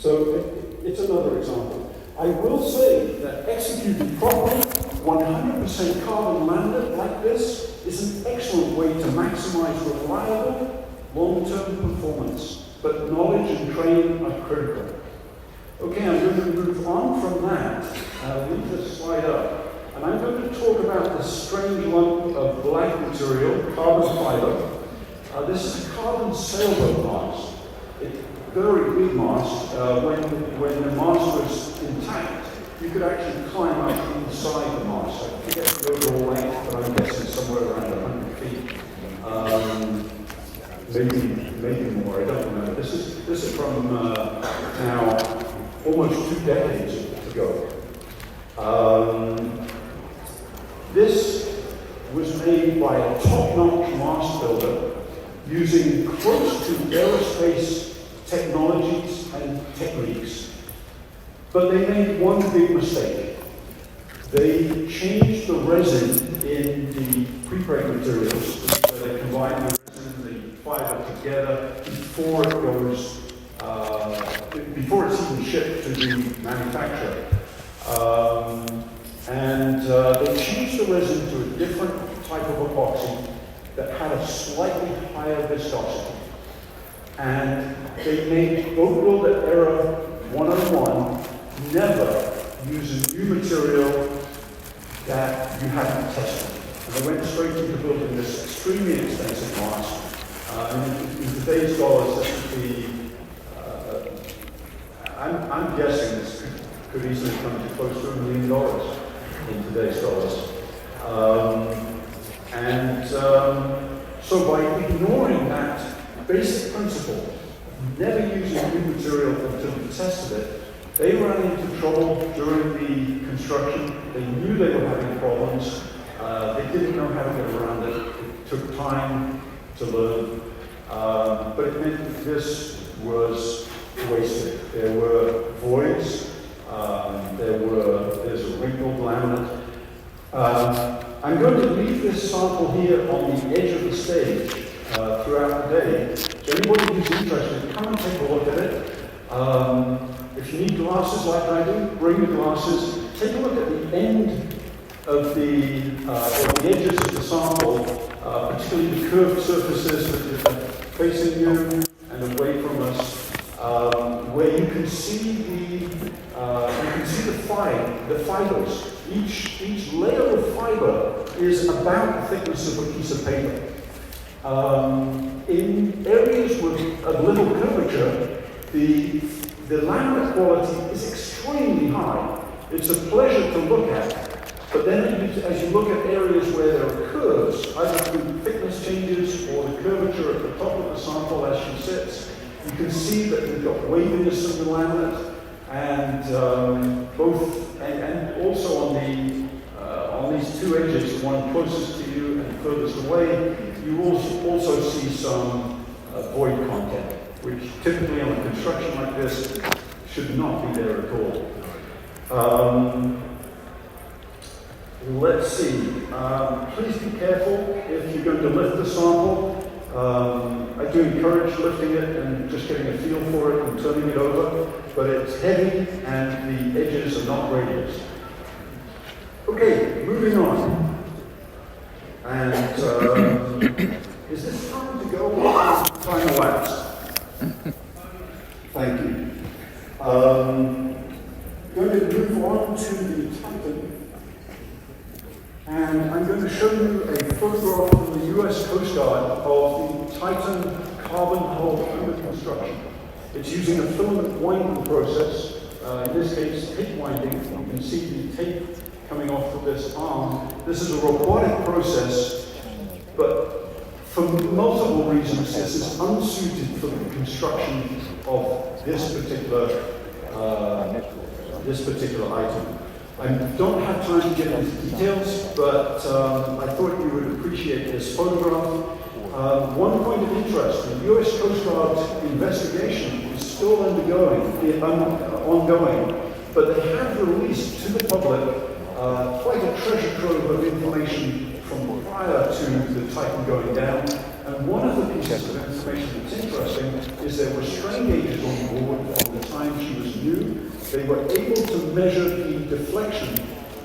So it's another example. I will say that executed properly, 100% carbon laminate like this is an excellent way to maximize reliable long-term performance. But knowledge and training are critical. Okay, I'm going to move on from that. Leave this slide up. And I'm going to talk about this strange lump of black material, carbon fiber. This is a carbon sailboat mast. It's a very big mast. When the mast was intact, you could actually climb up inside the mast. I forget the overall length, but I'm guessing somewhere around 100 feet. Maybe more, I don't remember. This is from now almost 2 decades ago. This was made by a top-notch mast builder using close to aerospace technologies and techniques. But they made one big mistake. They changed the resin in the prepreg materials, where they combine the resin and the fiber together before it goes, before it's even shipped to the manufacturer. They changed the resin to a different type of epoxy that had a slightly higher viscosity. And they made boat builder error 101, never use a new material that you haven't tested. And they went straight into building this extremely expensive mast. In today's dollars, that would be, I'm guessing this could easily come to close to $1 million in today's dollars. So by ignoring that basic principle, never using new material until you tested it, they ran into trouble during the construction. They knew they were having problems. They didn't know how to get around it. It took time to learn. But it meant that this was wasted. There were voids. There's a wrinkled laminate. I'm going to leave this sample here on the edge of the stage throughout the day. So anybody who's interested, come and take a look at it. If you need glasses like I do, bring the glasses. Take a look at the end of the edges of the sample, particularly the curved surfaces that are facing you and away from us, where you can see the fibers. Each layer of fiber is about the thickness of a piece of paper. In areas with a little curvature, the laminate quality is extremely high. It's a pleasure to look at. But then as you look at areas where there are curves, either through thickness changes or the curvature at the top of the sample as she sits, you can see that we've got waviness in the laminate, and also on these two edges, the one closest to you and furthest away, you also see some void content, which typically on a construction like this should not be there at all. Let's see. Please be careful if you're going to lift the sample. I do encourage lifting it and just getting a feel for it and turning it over, but it's heavy and the edges are not radius. Okay, moving on. And is this time to go or time elapsed? Thank you. Going to move on to the Titan. And I'm going to show you a photograph from the US Coast Guard of the Titan carbon hull under construction. It's using a filament winding process, in this case tape winding. You can see the tape coming off of this arm. This is a robotic process, but for multiple reasons this is unsuited for the construction of this particular item. I don't have time to get into details, but I thought you would appreciate this photograph. One point of interest, the U.S. Coast Guard's investigation is still ongoing, but they have released to the public quite a treasure trove of information from prior to the Titan going down. And one of the pieces of information that's interesting is there were strain gauges on board on the time she was new. They were able to measure the deflection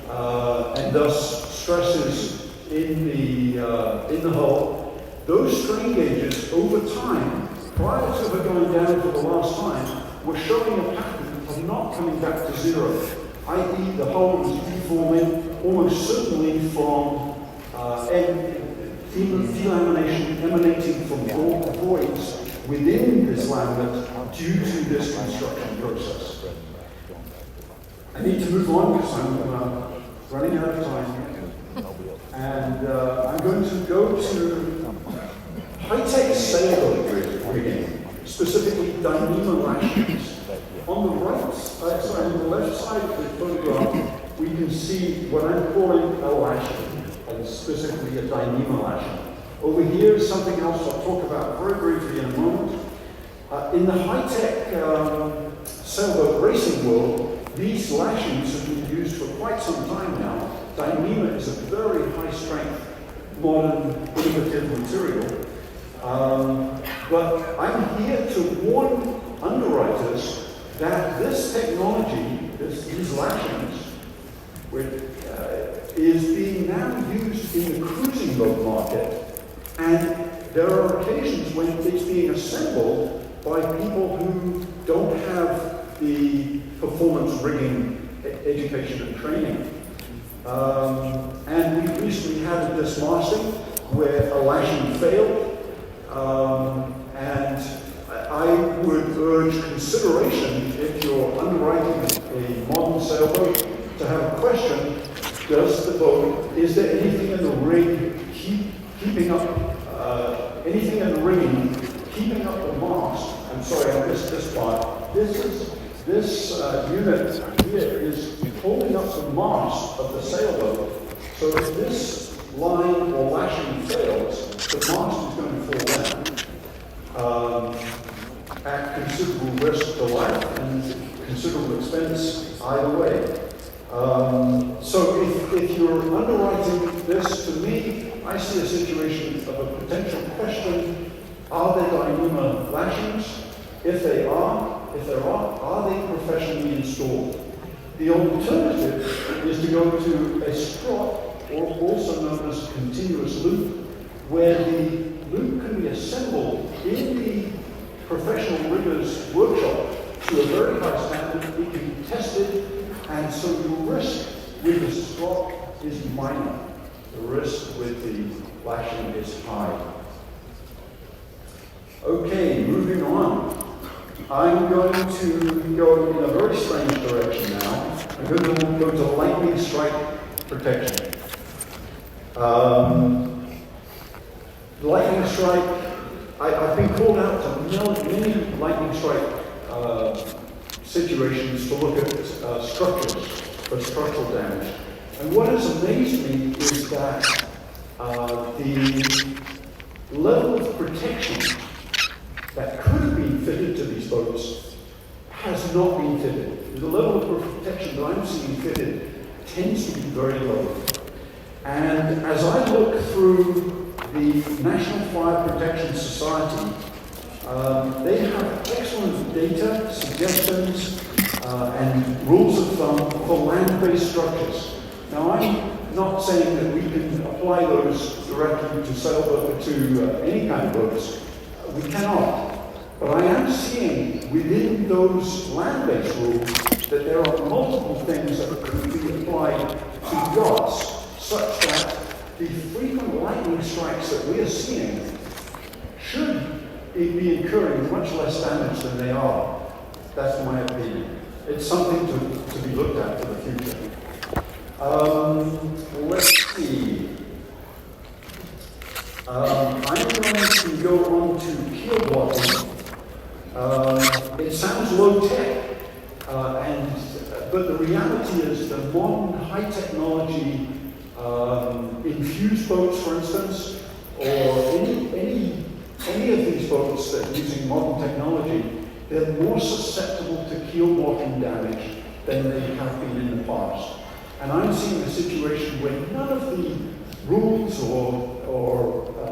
and thus stresses in the hull. Those strain gauges over time, prior to her going down for the last time, were showing a pattern of not coming back to zero, i.e. the hull was deforming almost certainly from delamination emanating from voids within this laminate due to this construction process. I need to move on because I'm running out of time. And I'm going to go to high-tech sailboat rigging, specifically Dyneema lashings. On the on the left side of the photograph, we can see what I'm calling a lashing, and specifically a Dyneema lashing. Over here is something else I'll talk about very briefly in a moment. In the high-tech sailboat racing world, these lashings have been used for quite some time now. Dyneema is a very high-strength, modern, innovative material. But I'm here to warn underwriters that this technology, these lashings, is being now used in the cruising boat market. And there are occasions when it's being assembled by people who don't have the performance rigging education and training. And we recently had a dismasting where a lashing failed. And I would urge consideration, if you're underwriting a modern sailboat, to have a question: does the boat, is there anything in the rig keeping up, anything in the rigging keeping up the mast? I'm sorry, I missed this part. This unit here is holding up the mast of the sailboat. So if this line or lashing fails, the mast is going to fall down at considerable risk to life and considerable expense either way. So if you're underwriting this, to me, I see a situation of a potential question: are they Dyneema lashings? If there are, they professionally installed? The alternative is to go to a strop, or also known as continuous loop, where the loop can be assembled in the professional rigger's workshop to a very high standard. It can be tested, and so the risk with the strop is minor. The risk with the lashing is high. Okay, moving on. I'm going to go in a very strange direction now. I'm going to go to lightning strike protection. Lightning strike, I've been called out to many lightning strike situations to look at structures for structural damage. And what has amazed me is that the level of protection that could have been fitted to these boats has not been fitted. The level of protection that I'm seeing fitted tends to be very low. And as I look through the National Fire Protection Society, they have excellent data, suggestions, and rules of thumb for land-based structures. Now, I'm not saying that we can apply those directly to sailboat, to any kind of boats. We cannot. But I am seeing within those land-based rules that there are multiple things that could be applied to yachts, such that the frequent lightning strikes that we are seeing should be incurring much less damage than they are. That's my opinion. It's something to be looked at for the future. Let's see. I'm going to go on to keel blocking. It sounds low-tech, but the reality is the modern high-technology infused boats, for instance, or any of these boats that are using modern technology, they're more susceptible to keel blocking damage than they have been in the past. And I'm seeing a situation where none of the rules or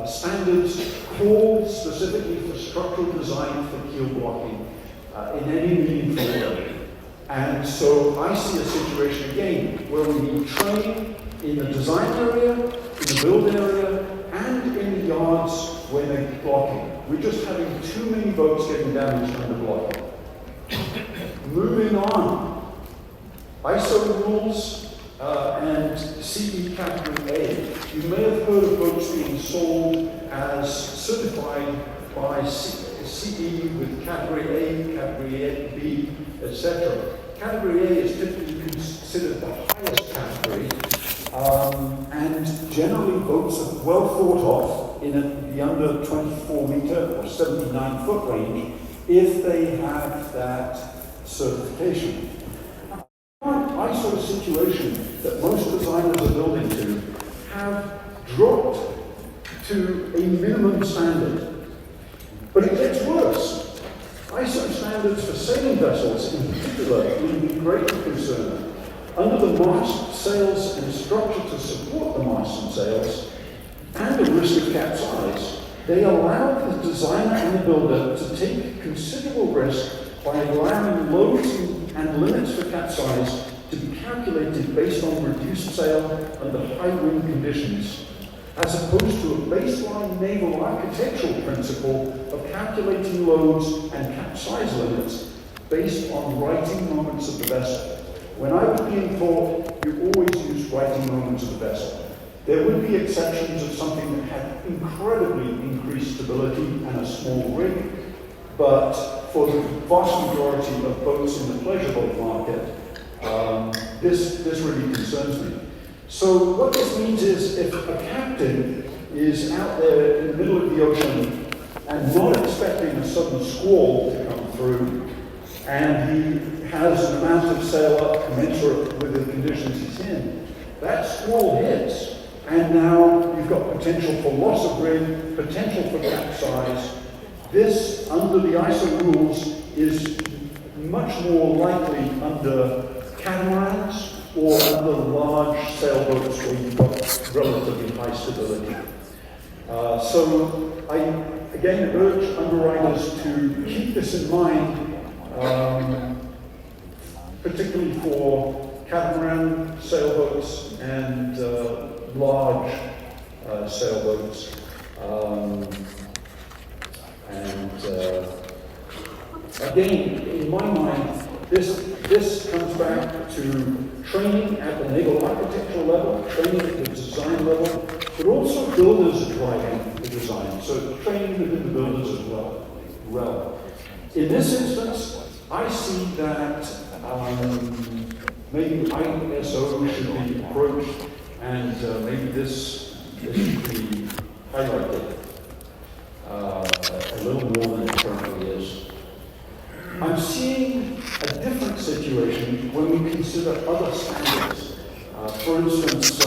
standards call specifically for structural design for keel blocking in any meaningful way. And so I see a situation again where we need training in the design area, in the build area, and in the yards where they're blocking. We're just having too many boats getting damaged under blocking. Moving on, ISO rules and CE Category A. You may have heard of boats being sold as certified by CE with Category A, Category A, B, etc. Category A is typically considered the highest category, and generally boats are well thought of in the under 24 meter or 79 foot range if they have that certification. ISO situation that most designers are building to have dropped to a minimum standard. But it gets worse. ISO standards for sailing vessels in particular will be greatly concerned. Under the mast, sails, and structure to support the mast and sails, and the risk of capsize, they allow the designer and the builder to take considerable risk by allowing loads and limits for capsize to be calculated based on reduced sail under high wind conditions, as opposed to a baseline naval architectural principle of calculating loads and capsize limits based on righting moments of the vessel. When I was being taught, you always use righting moments of the vessel. There would be exceptions of something that had incredibly increased stability and a small rig, but for the vast majority of boats in the pleasure boat market, this really concerns me. So what this means is if a captain is out there in the middle of the ocean and not expecting a sudden squall to come through, and he has an amount of sail up commensurate with the conditions he's in, that squall hits, and now you've got potential for loss of rig, potential for capsize. This, under the ISO rules, is much more likely under catamarans or under large sailboats where you've got relatively high stability. So I, again, urge underwriters to keep this in mind, particularly for catamaran sailboats and large sailboats. Again, in my mind, this comes back to training at the naval architectural level, training at the design level, but also builders are driving the design, so training within the builders as well. In this instance, I see that maybe ISO should be approached, and maybe this should be highlighted a little more than it currently is. I'm seeing a different situation when we consider other standards. For instance,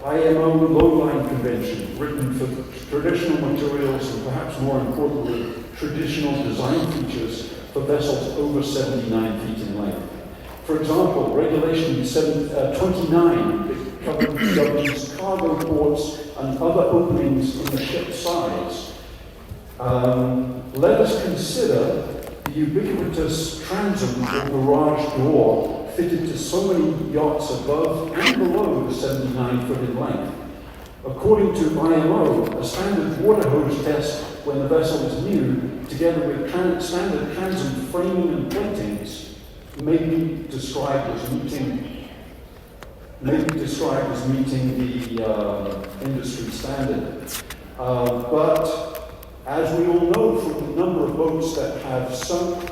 IMO Low-Line Convention, written for traditional materials and perhaps more importantly, traditional design features for vessels over 79 feet in length. For example, Regulation 29 that governs cargo ports and other openings in the ship size. Let us consider the ubiquitous transom or garage door fitted to so many yachts above and below the 79 foot in length. According to IMO, a standard water hose test when the vessel is new, together with standard transom framing and platings, may be described as meeting the industry standard. But as we all know from the number of boats that have sunk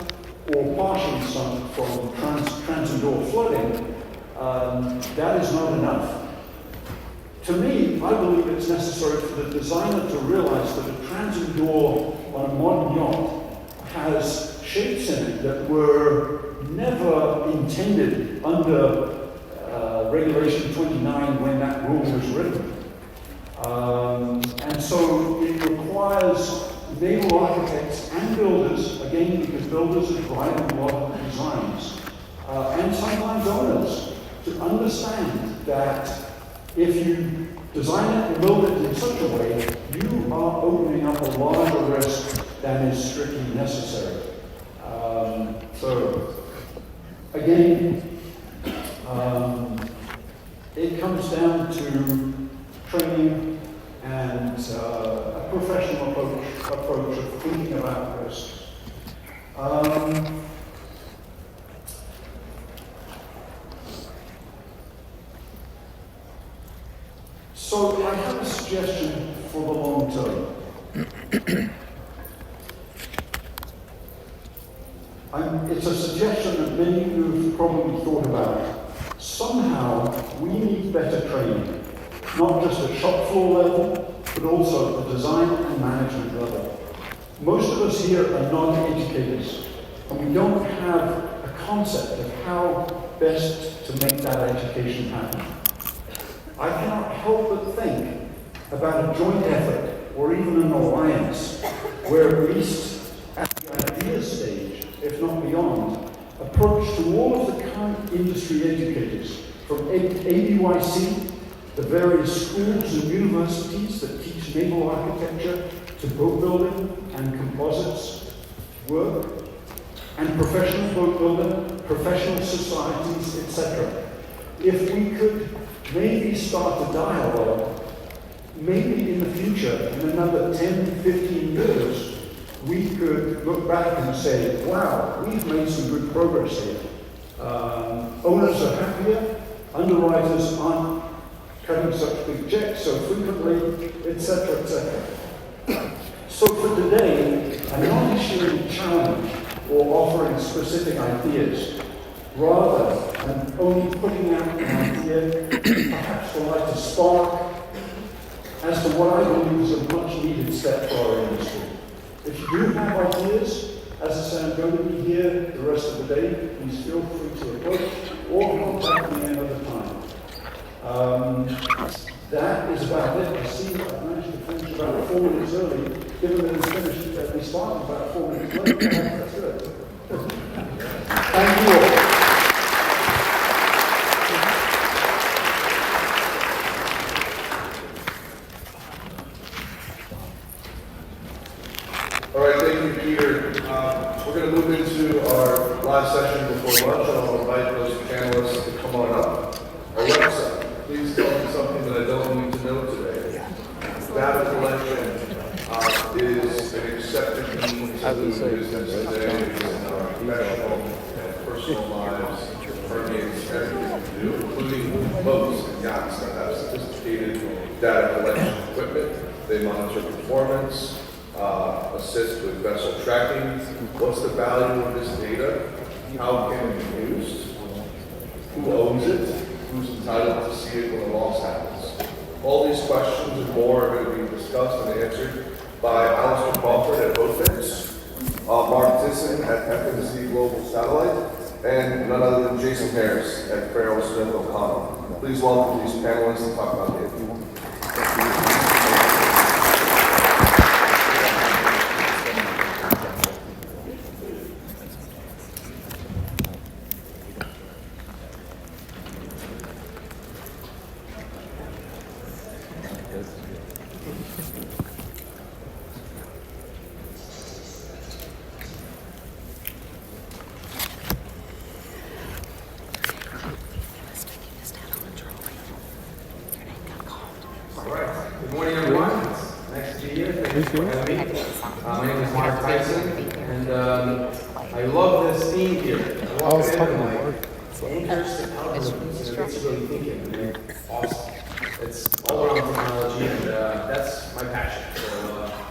or partially sunk from transom door flooding, that is not enough. To me, I believe it's necessary for the designer to realize that a transom door on a modern yacht has shapes in it that were never intended under Regulation 29 when that rule was written. And so it requires naval architects and builders, again because builders are driving a lot of designs, and sometimes owners, to understand that if you design it and build it in such a way, you are opening up a larger risk than is strictly necessary. So, again, it comes down to training and a professional approach of thinking about risk. So I have a suggestion for the long term. It's a suggestion that many of you have probably thought about. Somehow, we need better training, not just at shop floor level, but also at the design and management level. Most of us here are non-educators, and we don't have a concept of how best to make that education happen. I cannot help but think about a joint effort, or even an alliance, where at least at the idea stage, if not beyond, approach to all of the current industry educators, from ABYC, the various schools and universities that teach naval architecture, to boat building and composites work, and professional boat building, professional societies, etc. If we could maybe start a dialogue, maybe in the future, in another 10, 15 years, we could look back and say, wow, we've made some good progress here. Owners are happier, underwriters aren't cutting such big checks so frequently, etc., etc. So for today, I'm not issuing a challenge or offering specific ideas. Rather than only putting out an idea, perhaps to light a spark as to what I believe is a much needed step for our industry. If you do have ideas, as I say, I'm going to be here the rest of the day. Please feel free to approach or contact me another time. That is about it. I see I've managed to finish about 4 minutes early. Given that it's finished, we started about 4 minutes late. That's good. Thank you all. All right, thank you, Peter. We're going to move into our last session before lunch, and I'll invite those panelists to come on up. Alexa, please tell me something that I don't need to know today. Data collection is an accepted means to do business today in our professional and personal lives. Permeates everything we do, including boats and yachts that have sophisticated data collection equipment. They monitor performance, assist with vessel tracking. What's the value of this data? How can it be used? Who owns it? Who's entitled to see it when a loss happens? All these questions and more are going to be discussed and answered by Alistair Crawford at BoatFits, Mark Tisson at FMC Global Satellite, and none other than Jason Harris at Farrell Smith O'Connell. Please welcome these panelists to talk about it. My name is Mark Tyson, and I love this theme here. I was talking about Mark. It's really thinking. Awesome. It's all around technology, and that's my passion. So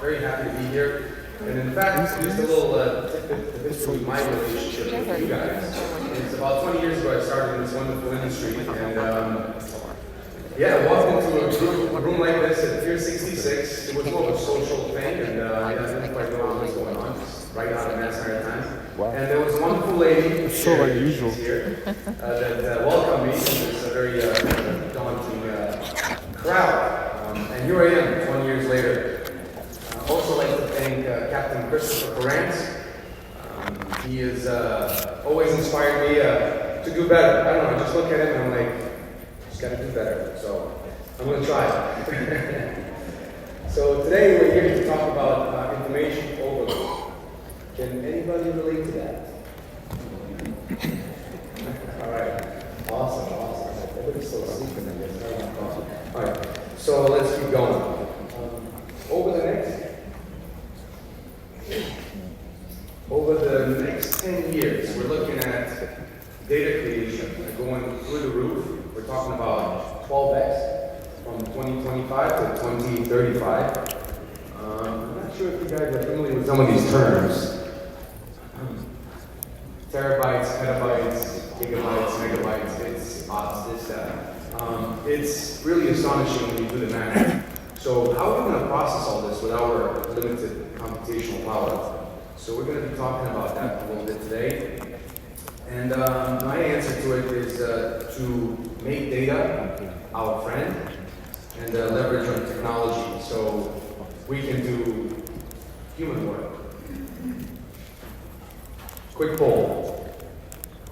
very happy to be here. And in fact, just a little tidbit of history of my relationship with you guys. It's about 20 years ago I started in this wonderful industry, and I walked into a room like this at Pier 66. It was more of a social thing, and I didn't quite know what was going on. Just right out of Mass time. Wow. And there was one cool lady so unusual here that welcomed me. It was a very daunting crowd. And here I am, 20 years later. I'd also like to thank Captain Christopher Corrance. He has always inspired me to do better. I don't know, I just look at him and I'm like, just gotta do better. So I'm gonna try. So today we're here to talk about information overload. Can anybody relate to that? All right. Awesome. Everybody's still sleeping, I guess. All right. So let's keep going. Over the next 10 years, we're looking at data creation going through the roof. We're talking about 12x from 2025 to 2035. I'm not sure if you guys are familiar with some of these terms. Terabytes, petabytes, gigabytes, megabytes, bits, ops, this, that. It's really astonishing when you do the math. So how are we going to process all this with our limited computational power? So we're going to be talking about that a little bit today. And my answer to it is to make data our friend and leverage on technology so we can do human work. Quick poll.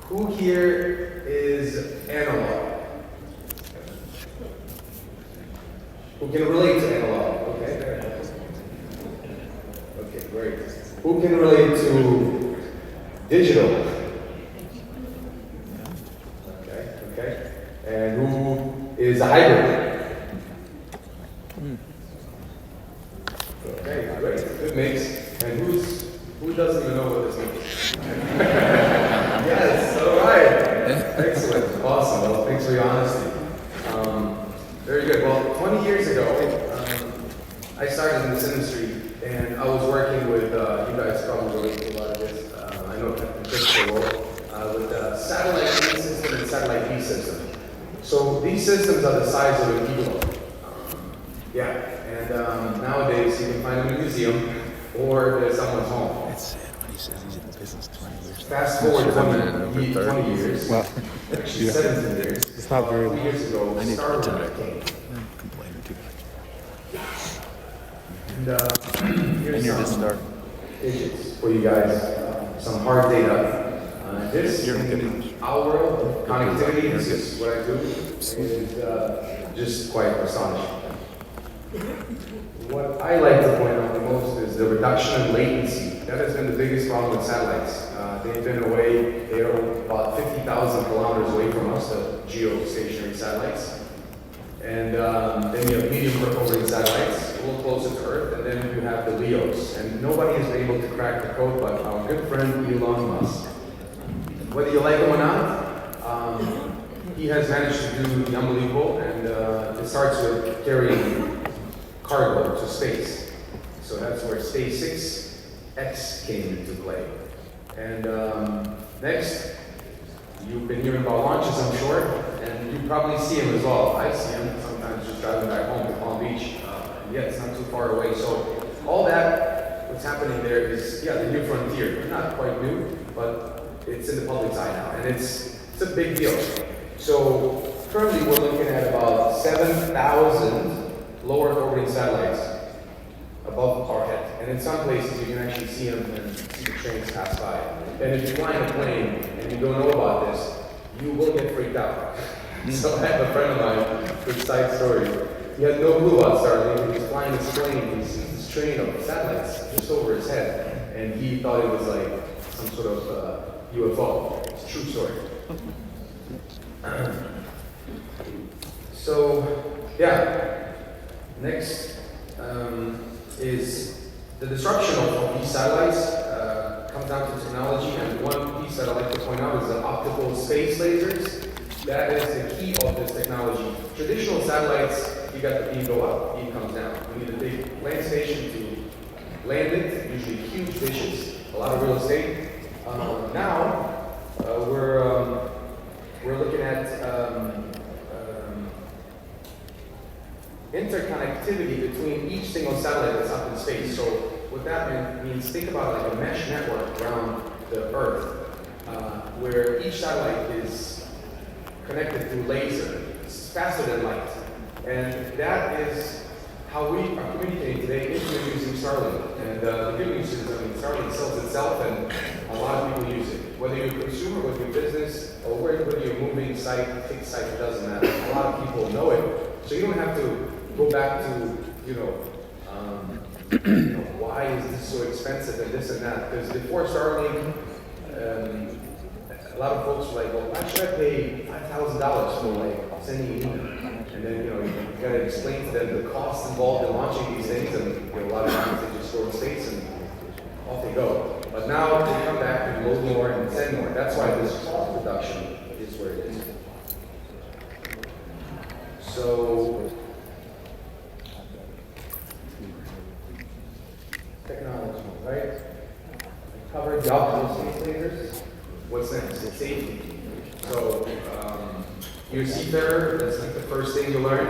Who here is analog? Who can relate to analog? Okay. Okay, great. Who can relate to digital? Okay. And who is a hybrid? Okay, great. Good mix. And who doesn't even know what this means? Yes, all right. Excellent. Awesome. Well, thanks for your honesty. Very good. Well, 20 years ago, I started in this industry, and I was working with, you guys probably relate to a lot of this, I know Captain Christopher Wolf, with satellite A system and satellite B system. So these systems are the size of a kilo. And nowadays you can find them in a museum or at someone's home. It's sad when he says he's in the business 20 years. Fast forward 20 years, Well, actually 17 years. It's not very 3 years ago, I need to Starlink came. complaining too much. And here's And you're just some starting. digits for you guys, some hard data. This You're in our world of connectivity, this is what I do, is just quite astonishing. What I like to point out the most is the reduction in latency. That has been the biggest problem with satellites. They've been away, they're about 50,000 kilometers away from us, the geostationary satellites. And then you have medium Earth orbiting satellites, a little closer to Earth, and then you have the LEOs. And nobody has been able to crack the code but our good friend Elon Musk. Whether you like him or not, he has managed to do the unbelievable, and it starts with carrying cargo to space. So that's where SpaceX came into play. And next, you've been hearing about launches, I'm sure, and you probably see him as well. I see him sometimes just driving back home to Palm Beach, and yet it's not too far away. So all that, what's happening there is, the new frontier. Not quite new, but it's in the public's eye now, and it's a big deal. So currently we're looking at about 7,000 low Earth orbiting satellites above our head. And in some places you can actually see them and see the trains pass by. And if you fly in a plane and you don't know about this, you will get freaked out. So I have a friend of mine with side story. He had no clue about Starlink. He was flying his plane, he sees this train of satellites just over his head. And he thought it was like some sort of UFO. It's a true story. Next is the disruption of these satellites comes down to technology, and one piece that I like to point out is the optical space lasers. That is the key of this technology. Traditional satellites, you got the beam go up, beam comes down. We need a big land station to land it, usually huge dishes, a lot of real estate. Now we're looking at interconnectivity between each single satellite that's up in space. So what that means, think about like a mesh network around the Earth, where each satellite is connected through laser. It's faster than light. And that is how we are communicating today using Starlink. And the good news is, Starlink sells itself and a lot of people use it. Whether you're a consumer, whether you're a business, or whether you're moving site, fixed site, it doesn't matter. A lot of people know it. So you don't have to go back to, why is this so expensive and this and that? Because before Starlink, a lot of folks were like, well, why should I pay $5,000 for like sending an email? And then, you gotta explain to them the cost involved in launching these things, and a lot of times they just store in states and off they go. But now they come back and load more and send more. That's why this cost reduction is where it is. So, technology, right? I covered the optimal space lasers. What's next? Safety. So, you're a seafarer, that's like the first thing you learn.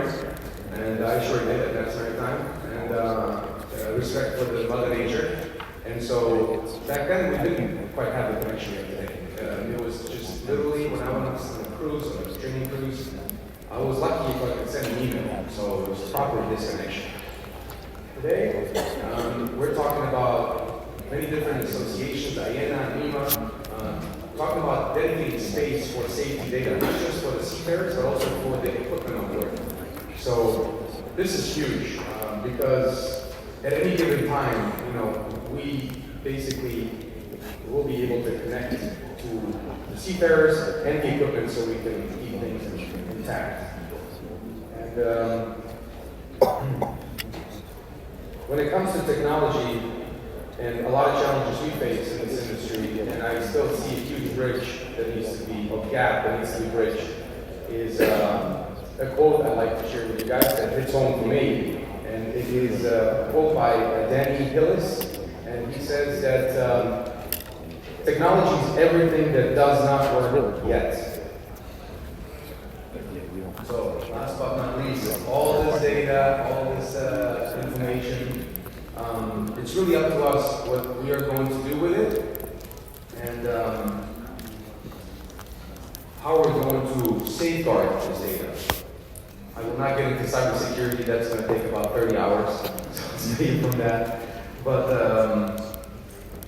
And I sure did at that maritime. And respect for the mother nature. And so, back then we didn't quite have the connection we have today. It was just literally when I was on a cruise, on a training cruise, I was lucky if I could send an email. So it was proper disconnection. Today, we're talking about many different associations, IANA, NEMA, talking about dedicated space for safety data, not just for the seafarers, but also for the equipment on board. So this is huge because at any given time, we basically will be able to connect to the seafarers and the equipment so we can keep things intact. And when it comes to technology, and a lot of challenges we face in this industry, and I still see a huge bridge that needs to be, or gap that needs to be bridged, is a quote I'd like to share with you guys that hits home for me. And it is a quote by Danny Hillis, and he says that technology is everything that does not work yet. So, last but not least, all this data, all this information, it's really up to us what we are going to do with it, and how we're going to safeguard this data. I will not get into cybersecurity, that's going to take about 30 hours, so I'll stay from that. But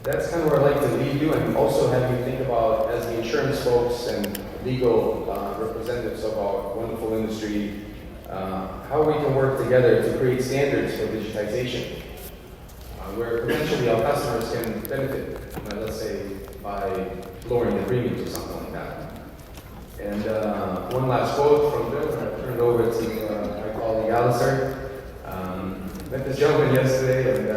that's kind of where I'd like to leave you, and also have you think about, as the insurance folks and legal representatives of our wonderful industry, how we can work together to create standards for digitization, where potentially our customers can benefit, let's say, by lowering the premiums or something like that. And one last quote from Bill, and I'll turn it over to my colleague Alistair. Met this gentleman yesterday, and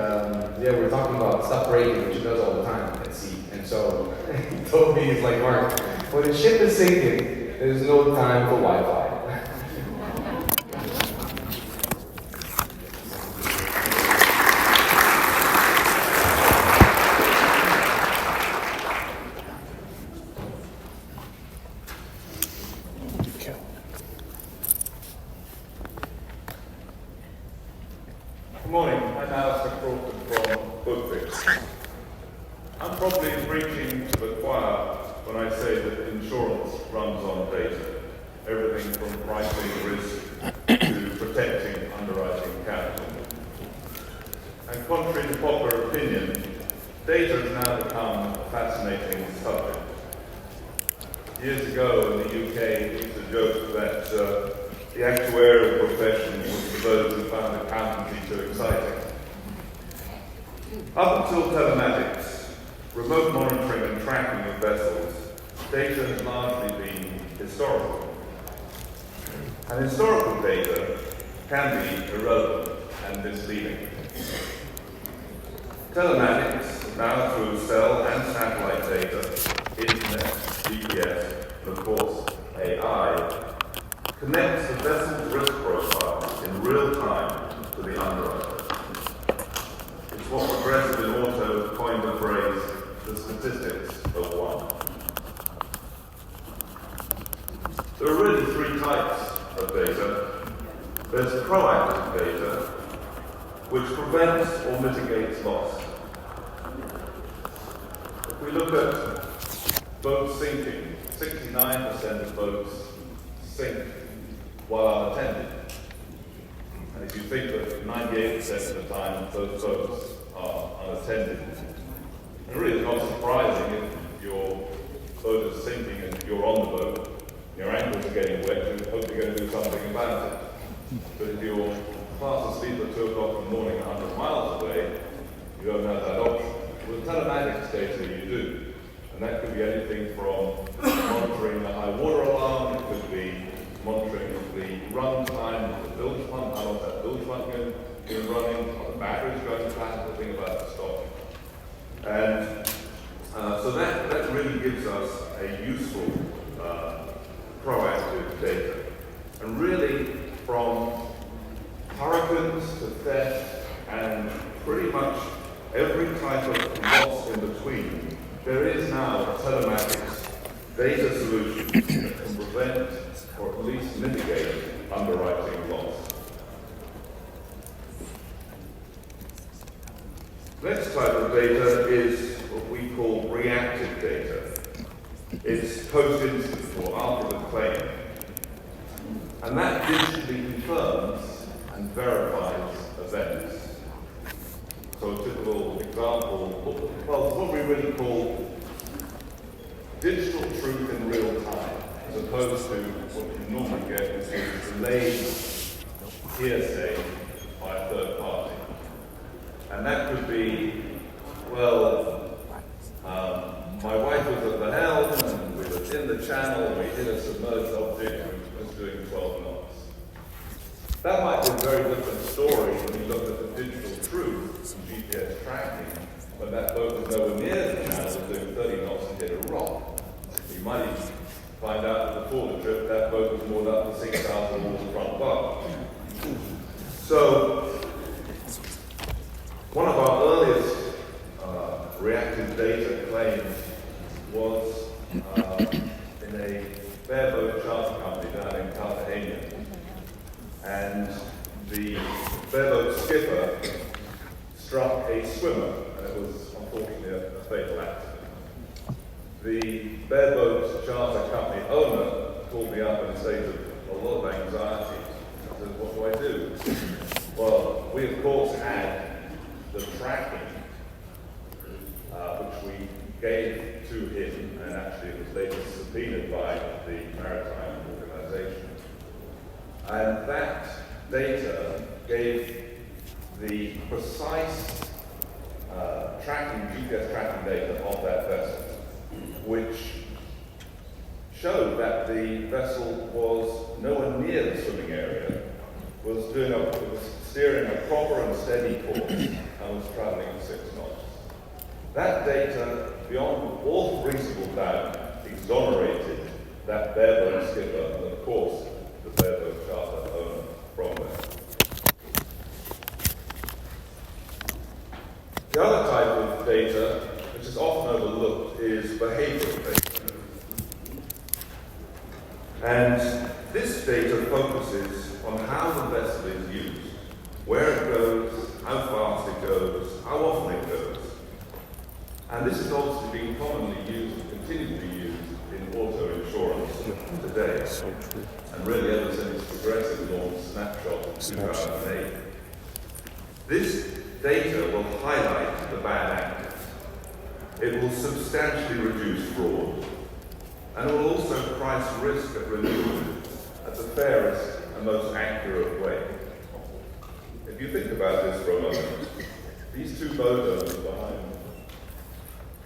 we were talking about stuff breaking, which he does all the time at sea. And so he told me, he's like, Mark, when the ship is sinking, there's no time for Wi-Fi. Good morning, I'm Alistair Crawford from Bookfix. I'm probably preaching to the choir when I say that insurance runs on data. Everything from pricing risk to protecting underwriting capital. And contrary to popular opinion, data has now become a fascinating subject. Years ago in the UK, it was a joke that the actuarial profession was for those who found accountancy too exciting. Up until telematics, remote monitoring and tracking of vessels, data has largely been historical. And historical data can be irrelevant and misleading. Telematics, now through cell and satellite data, internet, GPS, and of course AI, connects the vessel's risk profile in real time to the underwriter. It's what Progressive in Auto coined the phrase, the statistics of one. There are really three types of data. There's proactive data, which prevents or mitigates loss. If we look at boats sinking, 69% of boats sink while unattended. And if you think that 98% of the time those boats are unattended, and really it's not surprising if your boat is sinking and you're on the boat, your ankles are getting wet, you hope you're going to do something about it. But if you're fast asleep at 2 o'clock in the morning 100 miles away, you telematics data you do. And that could be anything from monitoring the high water alarm, it could be monitoring the run time of the bilge pump, how long that bilge pump been running, how the battery's going to flat, the thing about the stop. And so that really gives us a useful proactive data. And really, from hurricanes to theft and pretty much every type of loss in between, there is now a telematics data solution that can prevent or at least mitigate underwriting loss. Next type of data is what we call reactive data. It's post-incident or after the claim. And that digitally confirms and verifies events. So a typical example, well, what we really call digital truth in real time, as opposed to what you normally get, which is delayed hearsay by a third party. And that could be, well, my wife was at the helm, and we were in the channel, and we hit a submerged object, which was doing 12 knots. That might be a very different story when you look at the digital truth and GPS tracking, when that boat was nowhere near the channel, was doing 30 knots and hit a rock. You might even find out that before the trip, that boat was moored up to 6,000 waterfront bar. So, one of our earliest reactive data claims was in a bareboat charter company down in Cartagena. And the bareboat skipper struck a swimmer, and it was unfortunately a fatal accident. The bareboat charter company owner called me up in a state of a lot of anxiety. I said, what do I do? Well, we of course had the tracking, which we gave to him, and actually it was later subpoenaed by the Maritime Organization. And that data gave the precise GPS tracking data of that vessel, which showed that the vessel was nowhere near the swimming area, was steering a proper and steady course, and was traveling at 6 knots. That data, beyond all reasonable doubt, exonerated that bareboat skipper and, of course, the bareboat charter owner from that. The other type of data, which is often overlooked, is behavioral data. And this data focuses on how the vessel is used, where it goes, how fast it goes, how often it goes. And this has obviously been commonly used and continues to be used in auto insurance today. And really ever since Progressive launched Snapshot in 2008. This data will highlight the bad actors. It will substantially reduce fraud. And it will also price risk at renewal at the fairest and most accurate way. If you think about this for a moment, these two boat owners behind me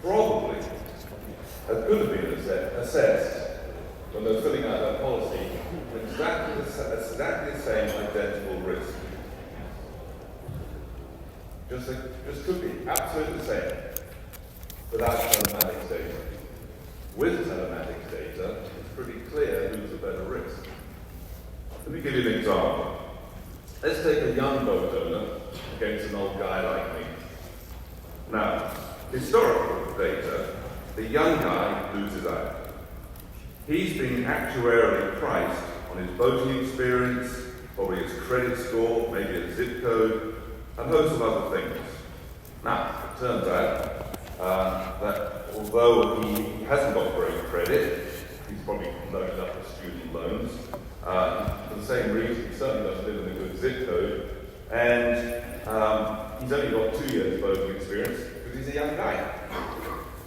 probably could have been assessed when they're filling out their policy with exactly the same identical risk. Just could be absolutely the same without telematics data. With telematics data, it's pretty clear who's a better risk. Let me give you an example. Let's take a young boat owner against an old guy like me. Now, historical data, the young guy loses out. He's been actuarially priced on his boating experience, probably his credit score, maybe his zip code, and a host of other things. Now, it turns out that although he hasn't got great credit, he's probably loaded up with student loans. For the same reason, he certainly doesn't live in a good zip code, and he's only got 2 years boating experience because he's a young guy.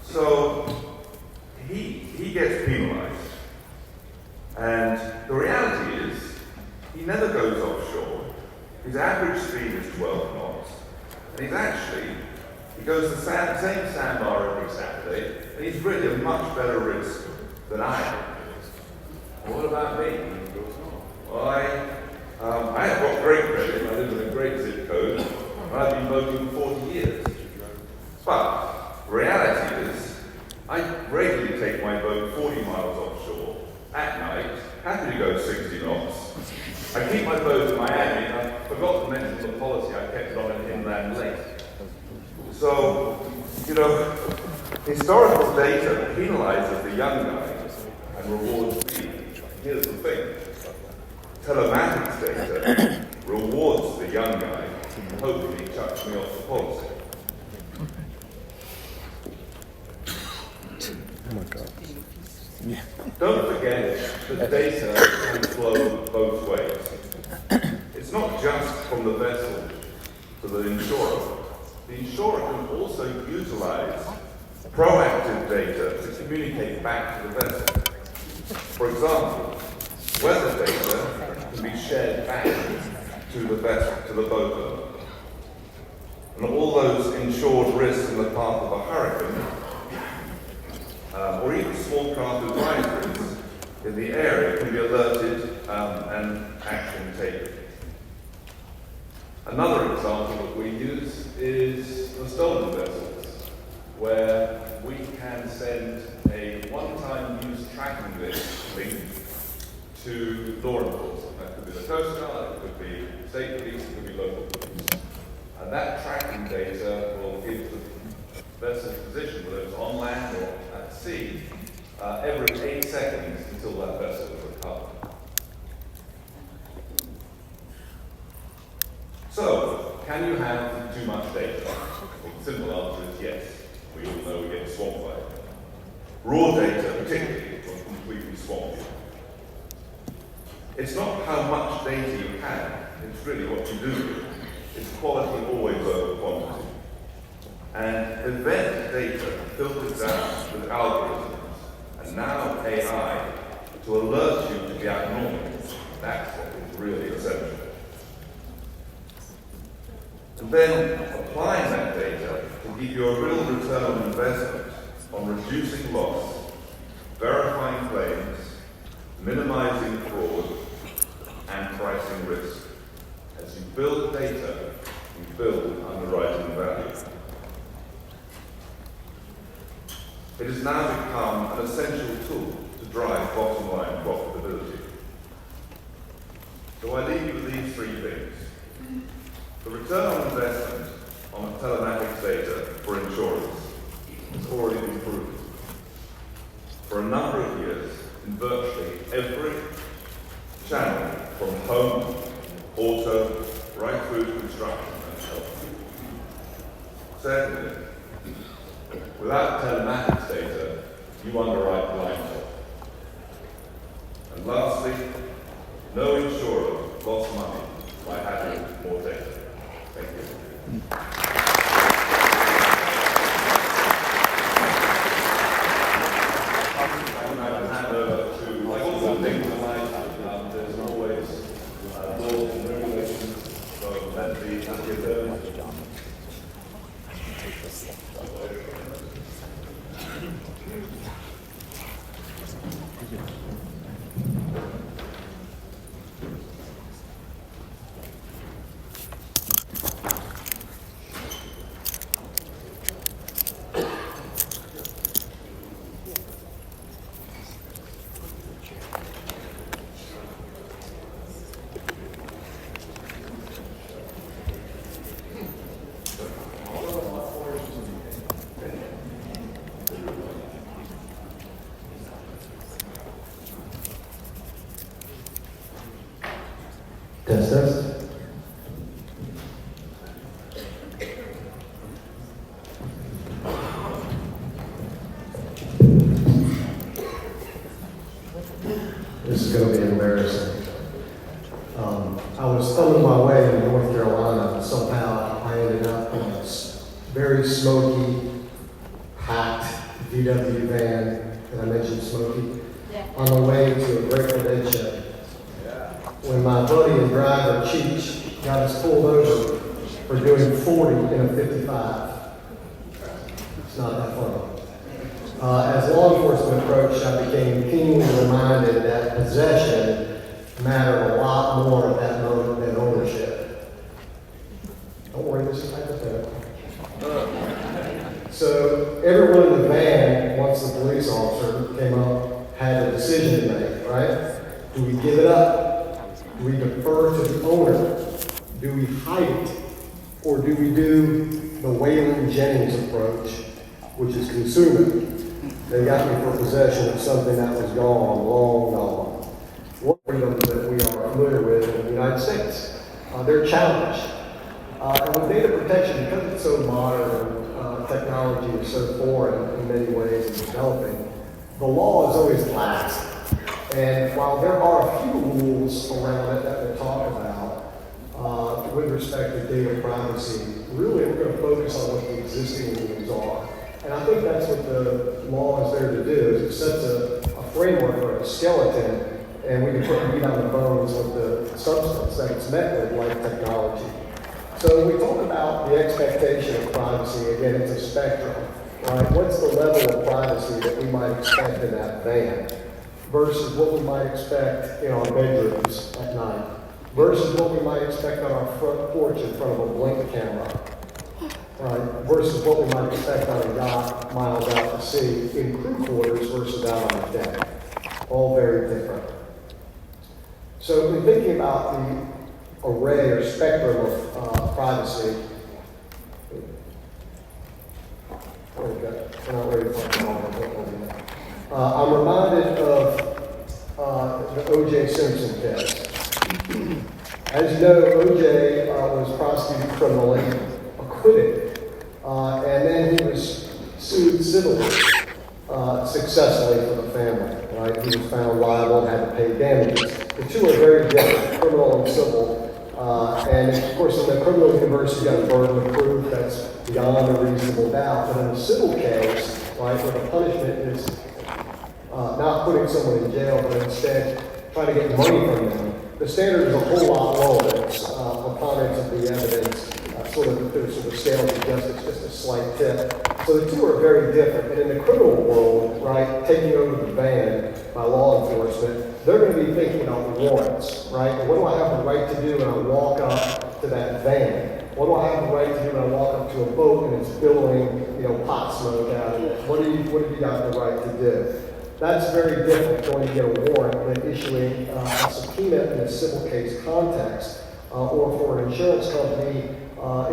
So he gets penalized. And the reality is, he never goes offshore. His average speed is 12 knots, and he's actually He goes the same sandbar every Saturday, and he's really a much better risk than I am. Well, what about me? Well, I have got great credit, I live in a great zip code, and I've been boating for 40 years. But reality is, I regularly take my boat 40 miles offshore at night, happy to go 60 knots. I keep my boat in Miami, and I forgot to mention the policy, I kept it on an inland lake. So, historical data penalizes the young guy and rewards me. Here's the thing. Telematics data rewards the young guy and hopefully chucks me off the policy. Oh my God. Yeah. Don't forget that data can flow both ways. It's not just from the vessel to the insurer. The insurer can also utilize proactive data to communicate back to the vessel. For example, weather data can be shared back to the vessel, to the boat owner. And all those insured risks in the path of a hurricane, or even small craft advisories in the area can be alerted and action taken. Another example that we use is the stolen vessels, where we can send a one-time use tracking link to law enforcement. That could be the Coast Guard, it could be state police, it could be local police. And that tracking data will give the vessel's position, whether it's on land or at sea, every 8 seconds until that vessel is recovered. So, can you have too much data? Well, the simple answer is yes. We all know we get swamped by it. Raw data, particularly, will completely swamp you. It's not how much data you have, it's really what you do with it. It's quality always over quantity. And event data filtered down with algorithms, and now AI, to alert you to the abnormal. That's what is really essential. And then applying that data to give you a real return on investment on reducing loss, verifying claims, minimizing fraud, and pricing risk. As you build data, you build underwriting value. It has now become an essential tool to drive bottom line profitability. So I leave you with these 3 things. The return on investment on telematics data for insurance has already been proven. For a number of years, in virtually every channel, from home, auto, right through to construction and health. Secondly, without telematics data, you underwrite blindly. And lastly, no insurer lost money by having more data. Thank you. I'm going to hand over to, like all the things tonight, there's always laws and regulations, so let's be there. Test, test. This is going to be embarrassing. I was thumbing my way in North Carolina, and somehow I ended up in a very smoky, packed VW van. Did I mention smoky? Yeah. On the way to a Grateful Dead show. When my buddy and driver, Cheech, got us pulled over for doing 40 in a 55. It's not that fun. As law enforcement approached, I became keenly reminded that possession mattered a lot more at that moment than ownership. Don't worry, this is hypothetical. So everyone in the van, once the police officer came up, had a decision to make, right? Do we give it up? Do we defer to the owner? Do we hide it? Or do we do the Waylon Jennings approach, which is consume it? They got me for possession of something that was gone, long gone. One freedom that we are familiar with in the United States. They're challenged. And with data protection, because it's so modern, technology is so foreign in many ways and developing, the law is always last. And while there are a few rules around it that we'll talk about with respect to data privacy, really we're going to focus on what the existing rules are. And I think that's what the law is there to do, is it sets a framework or a skeleton, and we can put meat on the bones with the substance that it's met with, like technology. So when we talk about the expectation of privacy, again, it's a spectrum, right? What's the level of privacy that we might expect in that van versus what we might expect in our bedrooms at night versus what we might expect on our front porch in front of a Blink camera, right? Versus what we might expect on a yacht miles out to sea in crew quarters versus out on the deck. All very different. So in thinking about the array or spectrum of privacy. We're not ready for I'm reminded of the O.J. Simpson case. As you know, O.J. Was prosecuted criminally, acquitted, and then he was sued civilly, successfully for the family. Right? He was found liable and had to pay damages. The two are very different, criminal and civil. And of course, in the criminal universe, you got a burden of proof that's beyond a reasonable doubt. But in a civil case, right, where the punishment is not putting someone in jail, but instead trying to get money from them, the standard is a whole lot lower. It's preponderance of the evidence, sort of scale of justice, just a slight tip. So the two are very different. And in the criminal world, right, taking over the van by law enforcement, they're going to be thinking about warrants, right? What do I have the right to do when I walk up to that van? What do I have the right to do when I walk up to a boat and it's billowing, pot smoke out of it? What have you got the right to do? That's very different going to get a warrant than issuing a subpoena in a civil case context, or for an insurance company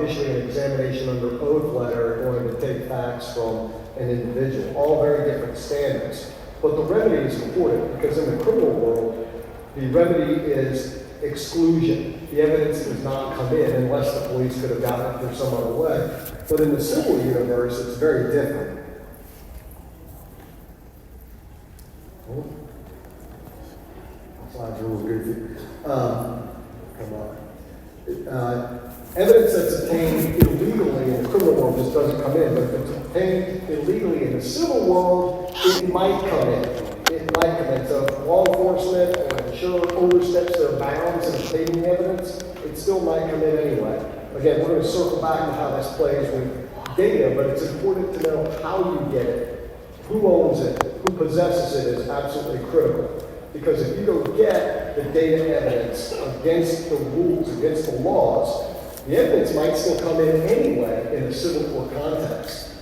issuing an examination under oath letter going to take facts from an individual. All very different standards. But the remedy is important because in the criminal world, the remedy is exclusion. The evidence does not come in unless the police could have gotten it through some other way. But in the civil universe, it's very different. Slides are a little goofy. Come on. Evidence that's obtained illegally in the criminal world just doesn't come in, but if it's obtained illegally in the civil world, it might come in. It might come in. So if law enforcement or insurer oversteps their bounds in obtaining evidence, it still might come in anyway. Again, we're going to circle back to how this plays with data, but it's important to know how you get it, who owns it, who possesses it is absolutely critical. Because if you don't get the data evidence against the rules, against the laws, the evidence might still come in anyway in a civil court context.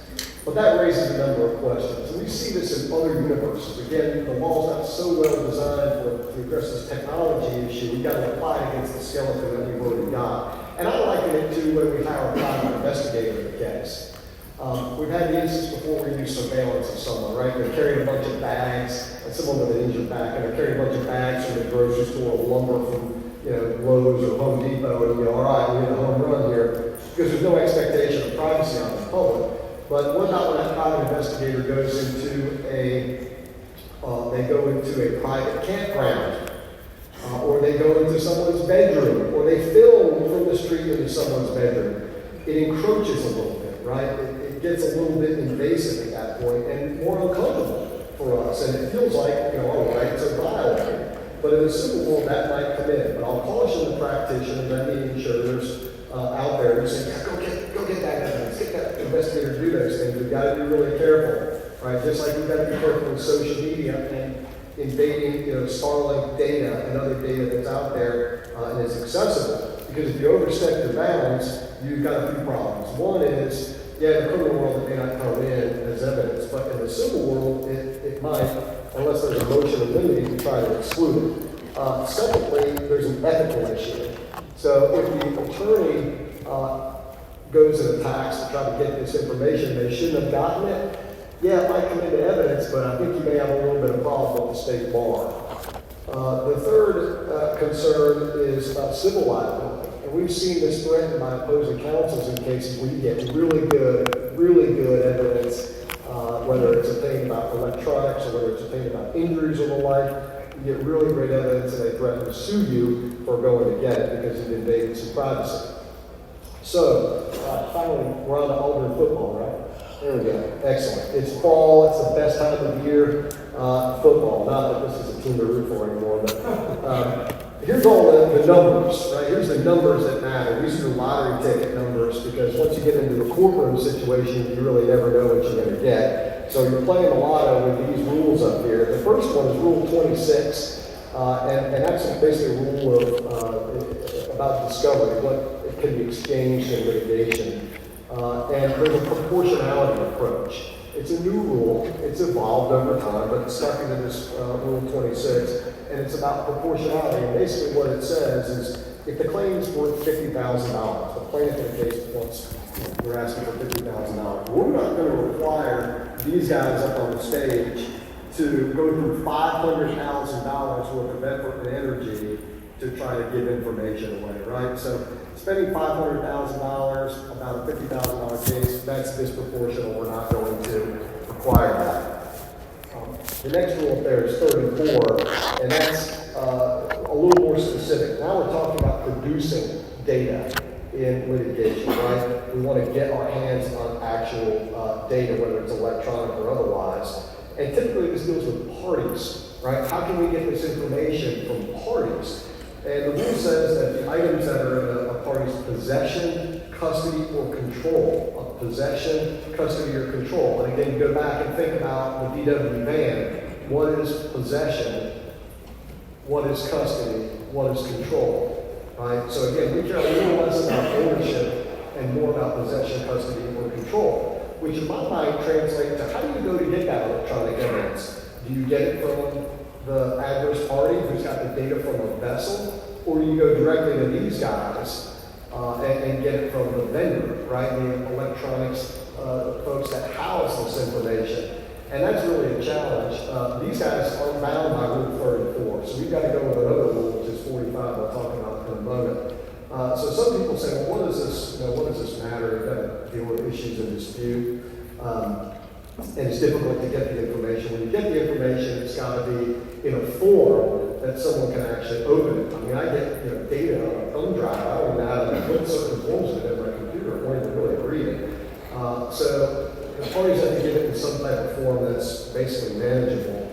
But that raises a number of questions. And we see this in other universes. Again, the law's not so well designed to address this technology issue. We've got to apply it against the skeleton that we've already got. And I liken it to when we hire a private investigator in the case. We've had the instance before where we do surveillance of someone, right? They're carrying a bunch of bags, and someone with an injured back, and they're carrying a bunch of bags from the grocery store, lumber from Lowe's or Home Depot, and all right, we're in a home run here, because there's no expectation of privacy on the public. But what about when that private investigator goes into they go into a private campground, or they go into someone's bedroom, or they film from the street into someone's bedroom? It encroaches a little bit, right? It gets a little bit invasive at that point and more uncomfortable for us. And it feels like, our rights are violated. But in the civil world, that might come in. But I'll caution the practitioners and the insurers out there who say, go get that evidence, get that, investigators do those things, we've got to be really careful, right? Just like we've got to be careful with social media and invading, Starlink data and other data that's out there and is accessible. Because if you overstep your bounds, you've got a few problems. One is, in the criminal world, it may not come in as evidence, but in the civil world, it might, unless there's a motion of limiting to try to exclude it. Secondly, there's an ethical issue. So if the attorney goes and attacks to try to get this information, they shouldn't have gotten it. Yeah, it might come into evidence, but I think you may have a little bit of problem with the state bar. The third concern is civil liability. And we've seen this threatened by opposing counsels in cases where you get really good evidence, whether it's a thing about electronics or whether it's a thing about injuries or the like. You get really great evidence and they threaten to sue you for going to get it because you've invaded some privacy. So, finally, we're on to Auburn football, right? There we go. Excellent. It's fall. It's the best time of year. Football. Not that this is a team to root for anymore, but here's all the numbers, right? Here's the numbers that matter. These are the lottery ticket numbers because once you get into the courtroom situation, you really never know what you're going to get. So you're playing a lotto with these rules up here. The first one is Rule 26, and that's basically a rule of about discovery, what can be exchanged in litigation. And there's a proportionality approach. It's a new rule. It's evolved over time, but it's stuck into this Rule 26, and it's about proportionality. And basically what it says is if the claim's worth $50,000, the plaintiff in the case wants, we're asking for $50,000, we're not going to require these guys up on the stage to go through $500,000 worth of effort and energy to try to give information away, right? So spending $500,000, about a $50,000 case, that's disproportional. We're not going to require that. The next rule up there is 34, and that's a little more specific. Now we're talking about producing data in litigation, right? We want to get our hands on actual data, whether it's electronic or otherwise. And typically this deals with parties, right? How can we get this information from parties? And the rule says that the items that are in a party's possession, custody, or control, of possession, custody, or control. And again, you go back and think about the VW van. What is possession? What is custody? What is control? Right? So again, we care a little less about ownership and more about possession, custody, or control, which in my mind translates to how do you go to get that electronic evidence? Do you get it from the adverse party who's got the data from a vessel, or do you go directly to these guys and get it from the vendor, right? The electronics folks that house this information. And that's really a challenge. These guys are bound by Rule 34, so we've got to go with another rule, which is 45, I'll talk about in a moment. So some people say, well, what does this matter? You've got to deal with issues in dispute. And it's difficult to get the information. When you get the information, it's got to be in a form that someone can actually open it. I mean, I get data on a thumb drive. I don't even know how to put certain forms in my computer. I won't even really read it. So the parties have to get it in some type of form that's basically manageable.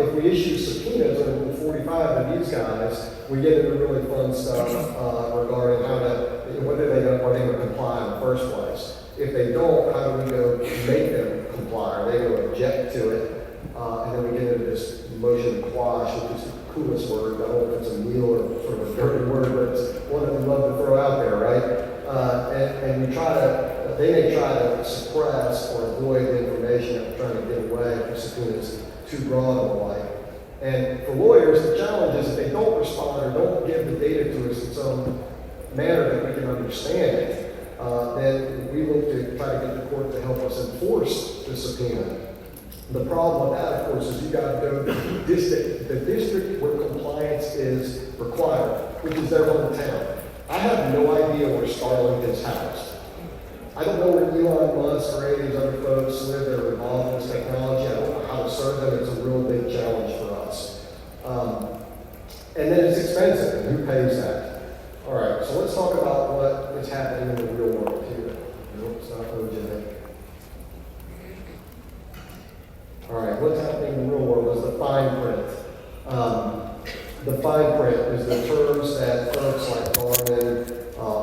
If we issue subpoenas under Rule 45 to these guys, we get into really fun stuff regarding how to, whether are they going to comply in the first place. If they don't, how do we go make them comply? Are they going to object to it? And then we get into this motion to quash, which is the coolest word. I don't know if it's a meal or sort of a dirty word, but it's one that we love to throw out there, right? And we try to, they may try to suppress or avoid the information that we're trying to give away if the subpoena is too broad and the like. And for lawyers, the challenge is if they don't respond or don't give the data to us in some manner that we can understand it, then we look to try to get the court to help us enforce the subpoena. The problem with that, of course, is you got to go to the district where compliance is required, which is their hometown. I have no idea where Starlink is housed. I don't know where Elon Musk or any of these other folks live that are involved in this technology. I don't know how to serve them. It's a real big challenge for us. And then it's expensive, and who pays that? All right, so let's talk about what is happening in the real world here. Nope, it's not OJ. All right, what's happening in the real world is the fine print. The fine print is the terms that folks like Garmin,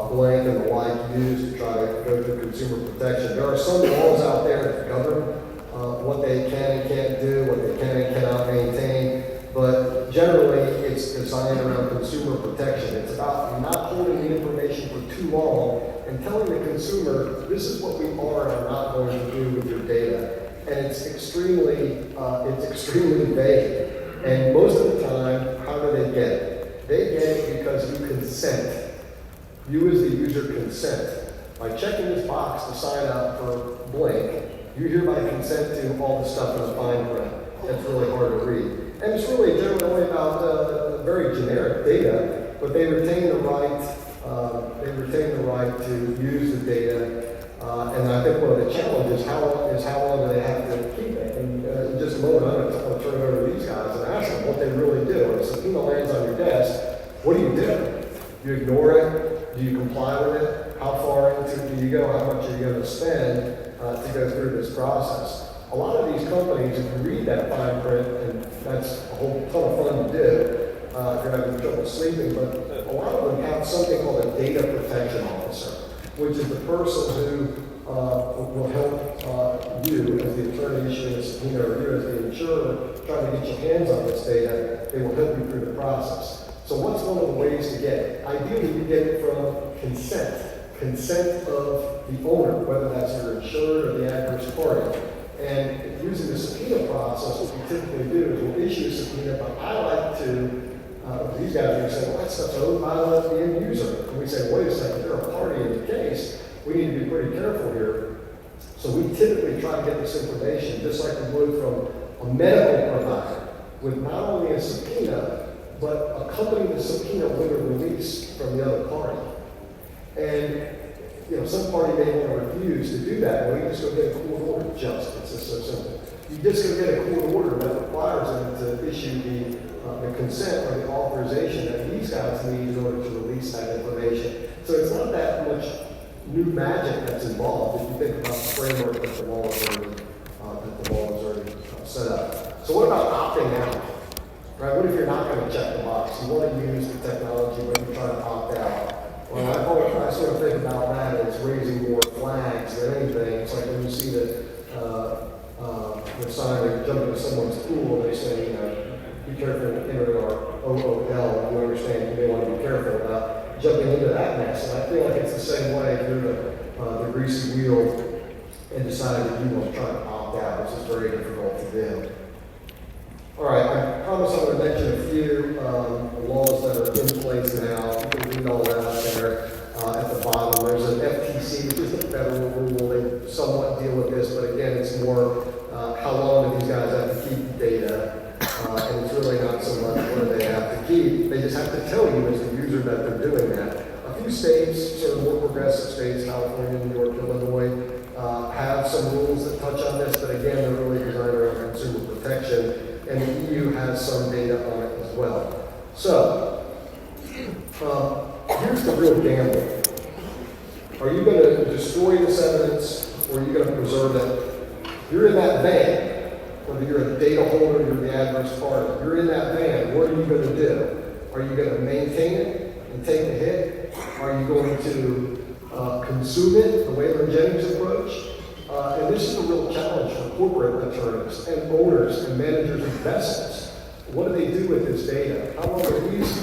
Blank, and the like use to try to go through consumer protection. There are some laws out there that govern what they can and can't do, what they can and cannot maintain, but generally it's designed around consumer protection. It's about not holding the information for too long and telling the consumer, this is what we are and are not going to do with your data. And it's extremely vague. And most of the time, how do they get it? They get it because you consent. You as the user consent. By checking this box to sign up for blank, you hereby consent to all the stuff in the fine print. That's really hard to read. And it's really generally about very generic data, but they retain the right. They retain the right to use the data. And I think one of the challenges is how long do they have to keep it? And in just a moment, I'm going to turn it over to these guys and ask them what they really do. When a subpoena lands on your desk, what do? You ignore it? Do you comply with it? How far into it do you go? How much are you going to spend to go through this process? A lot of these companies, if you read that fine print, and that's a whole ton of fun to do, if you're having trouble sleeping, but a lot of them have something called a data protection officer, which is the person who will help you as the attorney issuing a subpoena or you as the insurer trying to get your hands on this data. They will help you through the process. So what's one of the ways to get it? Ideally, you get it from consent of the owner, whether that's your insured or the adverse party. And using the subpoena process, what we typically do is we'll issue a subpoena, but I like to, these guys are going to say, well, that stuff's owned by the end user. And we say, wait a second, they're a party in the case. We need to be pretty careful here. So we typically try to get this information just like we would from a medical provider with not only a subpoena, but accompanying the subpoena with a release from the other party. And some party may want to refuse to do that. Well, you just go get a court order. It's just so simple. You just go get a court order that requires them to issue the consent or the authorization that these guys need in order to release that information. So it's not that much new magic that's involved if you think about the framework that the law is already set up. So what about opting out? Right? What if you're not going to check the box? You want to use the technology, but you're trying to opt out. Well, I sort of think about that as raising more flags than anything. It's like when you see the sign that jump into someone's pool, they say, be careful entering our OOL. You understand you may want to be careful about jumping into that mess. And I feel like it's the same way if you're the greasy wheel and decide that you want to try to opt out, which is very difficult to do. All right, I promise I'm going to mention a few laws that are in place now. You can read all that out there at the bottom. There's an FTC, which is the federal rule. They somewhat deal with this, but again, it's more how long do these guys have to keep data? And it's really not so much what do they have to keep. They just have to tell you as the user that they're doing that. A few states, sort of more progressive states, California, New York, Illinois, have some rules that touch on this, but again, they're really designed around consumer protection. And the EU has some data on it as well. So, here's the real gamble. Are you going to destroy this evidence, or are you going to preserve it? You're in that van, whether you're a data holder or you're the adverse party. You're in that van. What are you going to do? Are you going to maintain it and take the hit? Are you going to consume it, the Waylon Jennings approach? And this is a real challenge for corporate attorneys and owners and managers of vessels. What do they do with this data? How long do these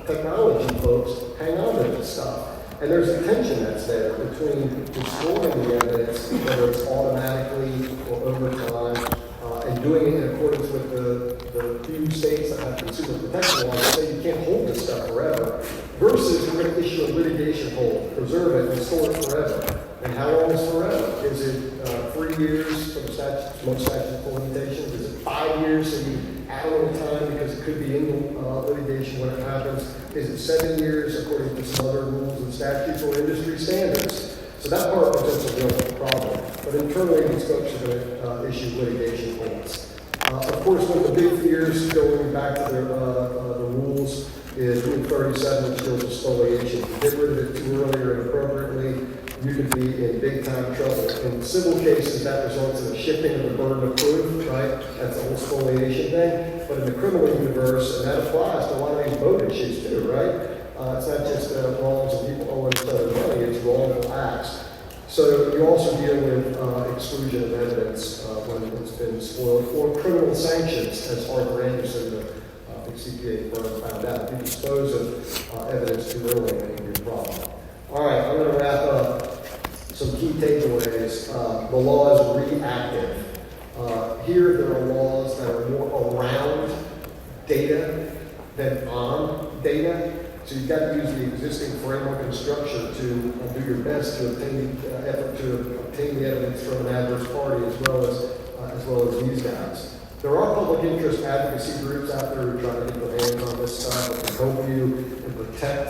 technology folks hang on to this stuff? And there's a tension that's there between destroying the evidence, whether it's automatically or over time, and doing it in accordance with the few states that have consumer protection laws that say you can't hold this stuff forever, versus we're going to issue a litigation hold, preserve it, and store it forever. And how long is forever? Is it 3 years for the statute, most statute of limitations? Is it 5 years so you add a little time because it could be in litigation when it happens? Is it 7 years according to some other rules and statutes or industry standards? So that part presents a real problem. But internally, these folks are going to issue litigation holds. Of course, one of the big fears going back to the rules is Rule 37, which deals with spoliation. If you get rid of it too early or inappropriately, you could be in big time trouble. In civil cases, that results in a shifting of the burden of proof, right? That's the whole spoliation thing. But in the criminal universe, and that applies to a lot of these boat issues too, right? It's not just wrongs and people owing each other money. It's wrongful acts. So you also deal with exclusion of evidence when it's been spoiled, or criminal sanctions, as Arthur Anderson, the CPA firm, found out. If you dispose of evidence too early, it can be a problem. All right, I'm going to wrap up some key takeaways. The law is reactive. Here there are laws that are more around data than on data. So you've got to use the existing framework and structure to do your best to obtain the evidence from an adverse party as well as these guys. There are public interest advocacy groups out there who are trying to get their hands on this stuff that can help you and protect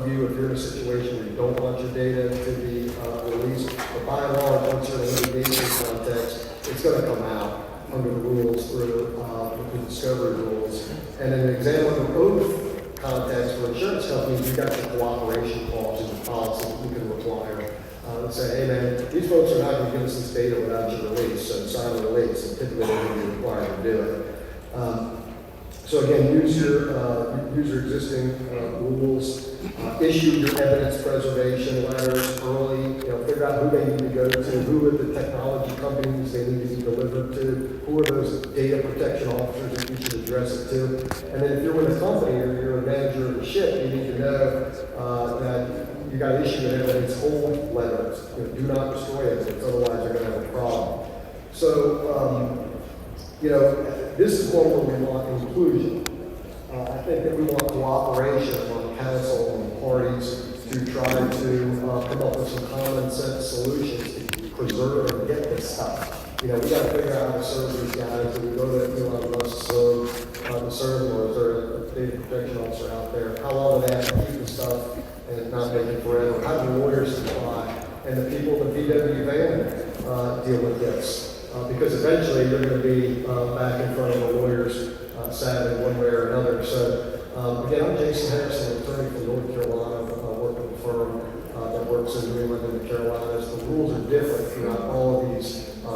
you if you're in a situation where you don't want your data to be released. But by and large, once you're in a litigation context, it's going to come out under the rules through the discovery rules. And in an example of an oath context for insurance companies, you've got your cooperation clause in the policy that you can require. Let's say, hey man, these folks are not going to give us this data without your release, so sign the release, and typically they're going to be required to do it. So again, use your existing rules, issue your evidence preservation letters early, figure out who they need to go to, who are the technology companies they need to be delivered to, who are those data protection officers that you should address it to. And then if you're with a company or you're a manager of the ship, you need to know that you got to issue an evidence hold letters. Do not destroy evidence, otherwise you're going to have a problem. So, this is one where we want inclusion. I think that we want cooperation among counsel and parties to try to come up with some common sense solutions to preserve and get this stuff. We got to figure out how to serve these guys. Do we go to Elon Musk's to serve them, or is there a data protection officer out there? How long do they have to keep the stuff and not make it forever? How do lawyers comply? And the people at the VW van deal with this? Because eventually you're going to be back in front of the lawyers, sadly, one way or another. So, again, I'm Jason Harrison, attorney from North Carolina, work with a firm that works in New England and the Carolinas. The rules are different throughout all of these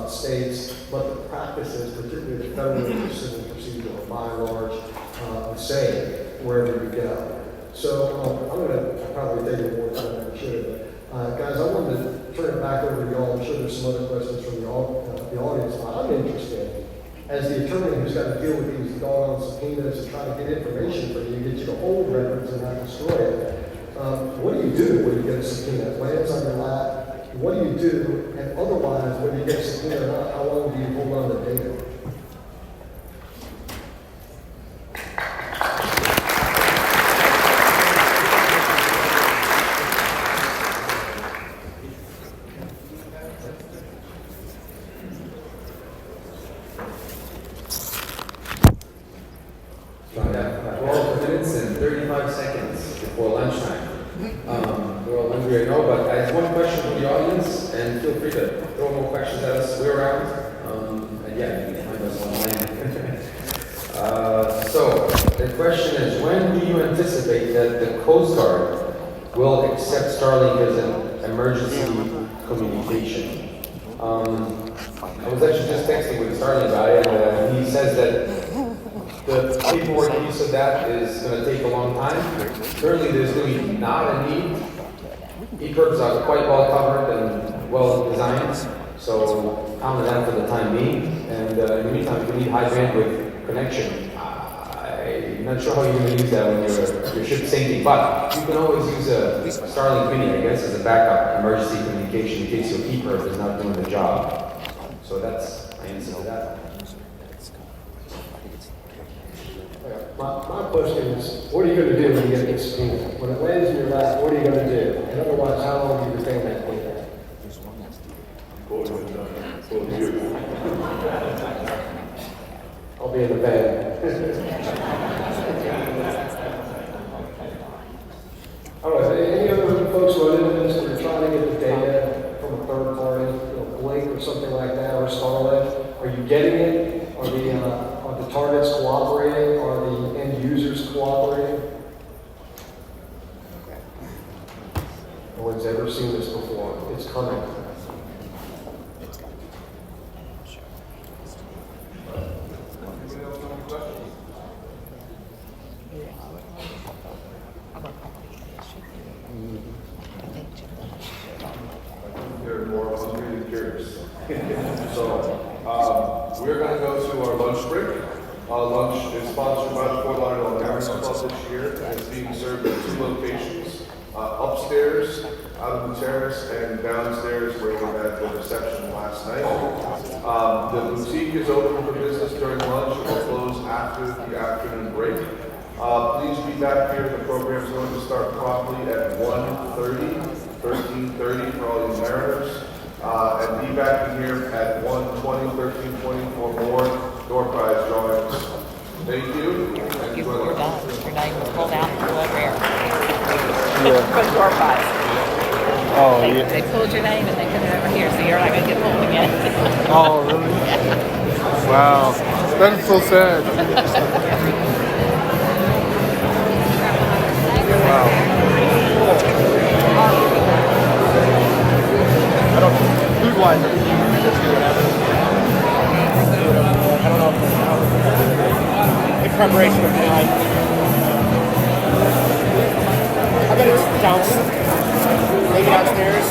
states, but the practices, particularly the federal civil procedure, are by and large the same wherever you go. So I'm going to probably take more time than I should have. Guys, I wanted to turn it back over to y'all. I'm sure there's some other questions from the audience. I'm interested, as the attorney who's got to deal with these doggone subpoenas and try to get information from you, get you to hold records and not destroy it. What do you do when you get a subpoena? It lands on your lap. What do you do? And otherwise, whether you get a subpoena or not, how long do you hold on to data? We have 12 minutes and 35 seconds before lunchtime. We're all hungry, I know, but I have one question from the audience, and feel free to throw more questions at us. We're around. And yeah, you can find us online. So, the question is, when do you anticipate that the Coast Guard will accept Starlink as an emergency communication? I was actually just texting with Starlink guy, and he says that the paperwork use of that is going to take a long time. Currently, there's really not a need. EPIRBs are quite well covered and well designed, so count on that for the time being. And in the meantime, if you need high bandwidth connection, I'm not sure how you're going to use that when your ship's sinking, but you can always use a Starlink Mini, I guess, as a backup emergency communication in case your EPIRB is not doing the job. So that's my answer to that. My question is, what are you going to do when you get this subpoena? When it lands in your lap, what are you going to do? And otherwise, how long do you retain that data? I'll be in the van. All right, any other folks who are into this that are trying to get the data from a third party, Blink or something like that, or Starlink? Are you getting it? Are the targets cooperating? Are the end users cooperating? No one's ever seen this before. It's coming. we're going to go to our lunch break. Lunch is sponsored by the Fort Lauderdale Mariners Club this year, and it's being served at 2 locations, upstairs, out of the terrace, and downstairs where we had the reception last night. The boutique is open for business during lunch. It will close after the afternoon break. Please be back here. The program is going to start promptly at 13:30 for all you Mariners. And be back in here at 1:20, 13:20 for more door prize drawings. Thank you. And You enjoy were lunch. done. Your name was pulled out for a rare. Yeah. For the door prize. Oh, They, yeah. they pulled your name and they put it over here, so you're not going to get pulled again. Oh, really? Wow. That's so sad. Wow. I don't know. Food-wise, I don't know. In preparation of tonight. I bet it's downstairs. Maybe downstairs.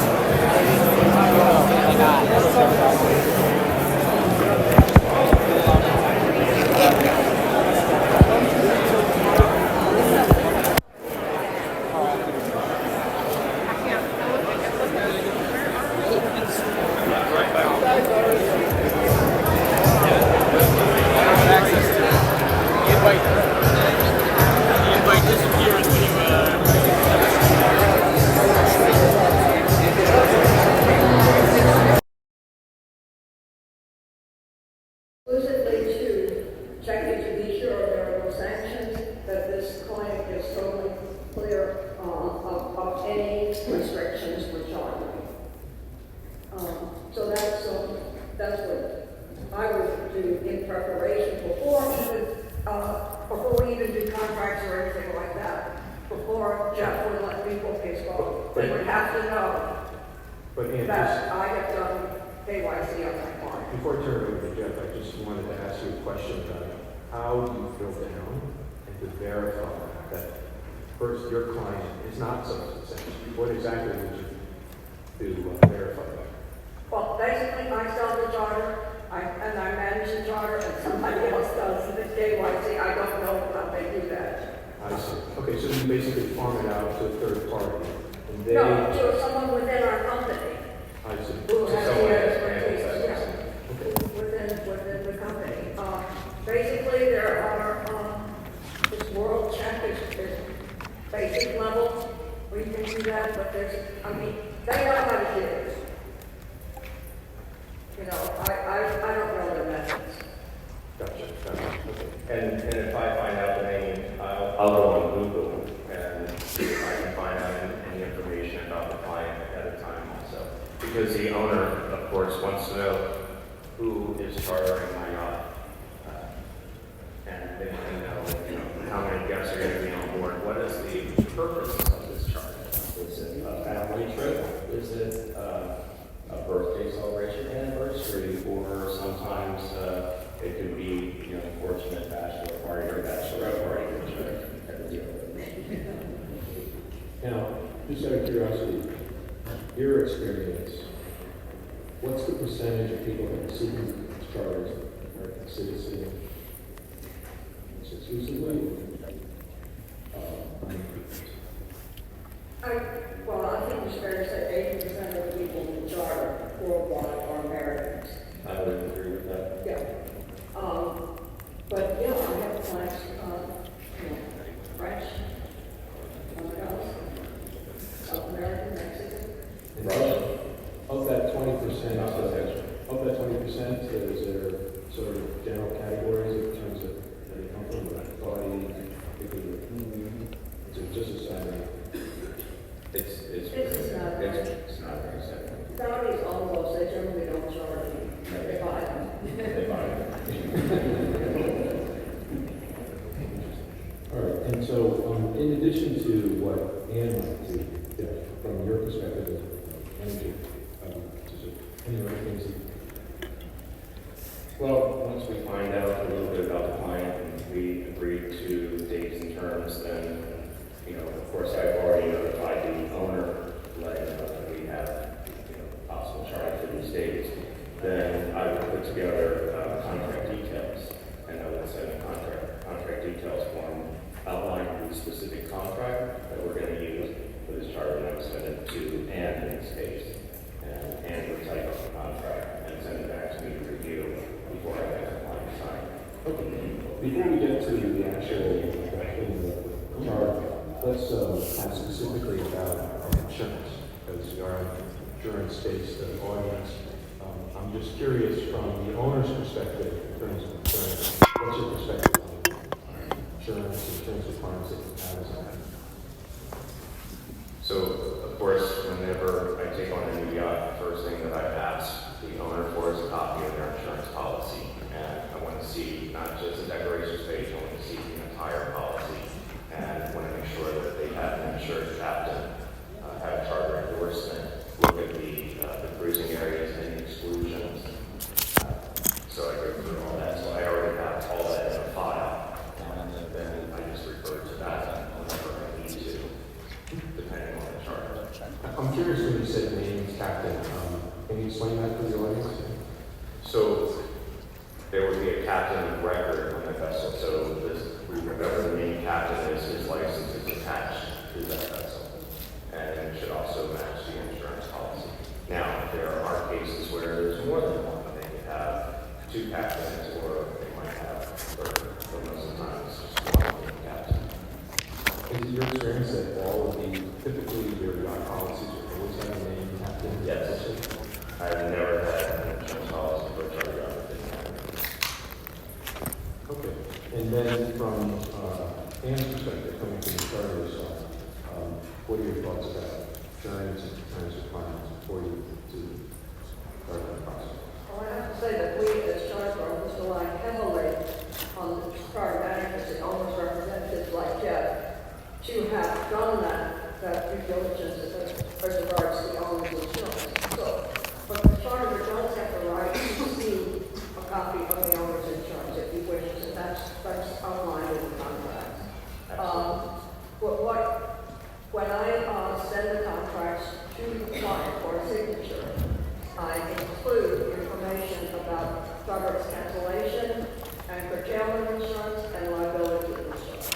Exclusively to checking to be sure there are no sanctions, that this client is totally clear of any restrictions for charging. So that's what I would do in preparation before we even do contracts or anything like that. Before Jeff would let people go, they would have to know But Ann, that I have done KYC on my client. before I turn it over to Jeff, I just wanted to ask you a question about how you drill down and to verify that first your client is not substance abuse. What exactly would you do to verify that? Well, basically, I sell the charter, and I manage the charter, and somebody else does the KYC. I don't know how they do that. I see. Okay, so you basically farm it out to a third party, and they. No, to someone within our company I see. who has the someone that expertise, handles that. yeah, within the company. Basically, there are, this world check is basic level, we can do that, but they know how to do it. You know, I don't know their methods. Gotcha. Okay. And if I find out the name, I'll go on Google and see if I can find out any information about the client ahead of time also. Because the owner, of course, wants to know who is chartering my yacht. And they want to know, how many guests are going to be on board. What is the purpose of this charter? Is it a family trip? Is it a birthday celebration, anniversary, or sometimes it could be, fortunate bachelor party or bachelorette party, which I never deal with. Now, just out of curiosity, your experience, what's the percentage of people that are seeking charters are considered exclusively? Well, I think it's fair to say 80% of the people in the charter worldwide are Americans. I would agree with that. Yeah. But yeah, I have clients, French, South American, Mexican. Of that 20%, of that 20%, is there sort of general categories in terms of where they come from, like body, is it just a salary? It's not very sad. Saudis almost, they generally don't charge me, they buy them. They buy it. All right, and so in addition to what Ann might do, from your perspective as manager, any other things that Well, once we find out a little bit about the client and we agree to dates and terms, then, of course, I've already notified the owner, letting them know that we have, possible charge for these dates. Then I would put together a contract the contract that we're going to use for this charter, and I would send it to Ann in this case. And Ann would type up the contract and send it back to me to review before I get the client to sign. Before we get to the actual charge, let's ask specifically about insurance, because we are an insurance-based audience. I'm just curious from the owner's perspective in terms of insurance, what's your perspective on insurance requirements that you have as a matter? So, of course, whenever I take on a new yacht, the first thing that I ask the owner for is a copy of their insurance policy. And I want to see not just a declaration page, I want to see the entire policy. And I want to make sure that they have an insured captain, have charter endorsement, look at the cruising areas and the exclusions. So I go through all that. So I already have all that in a file. And then I just refer to that whenever I need to, depending on the charter. I'm curious when you said names captain, can you explain that to the audience? So there would be a captain of record on the vessel. So whoever the main captain is, his license is attached to that vessel. And it should also match the insurance policy. Now, there are cases where there's more than one. They could have two captains, or they might have third, but most of the time it's just one main captain. Is it your experience that all of the, typically your yacht policies are always have a name captain? Yes. I've never had an insurance policy for a charter yacht that didn't have it. Okay. And then from Ann's perspective, coming from the charter side, what are your thoughts about insurance and insurance requirements before you to start that process? Well, I have to say that we as charter brokers rely heavily on the charter managers and owners representatives like Jeff to have done that due diligence as regards to the owner's insurance. So, but the charter does have the right to see a copy of the owner's insurance if he wishes, and that's outlined in the contract. When I send the contracts to the client for a signature, I include information about charter's cancellation and curtailment insurance and liability insurance.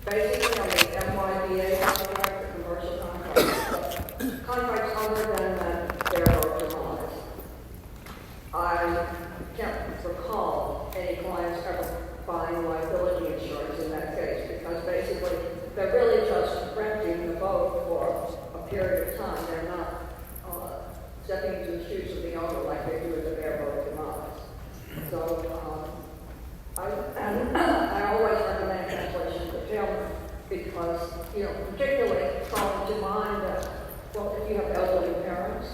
Basically, on the MYBA contract, the commercial contract, contracts other than that, bareboat demise. I can't recall any clients ever buying liability insurance in that case, because basically they're really just renting the boat for a period of time. They're not stepping into the shoes of the owner like they do with the bareboat demise. So I always recommend cancellation curtailment because, particularly calling to mind that, well, if you have elderly parents,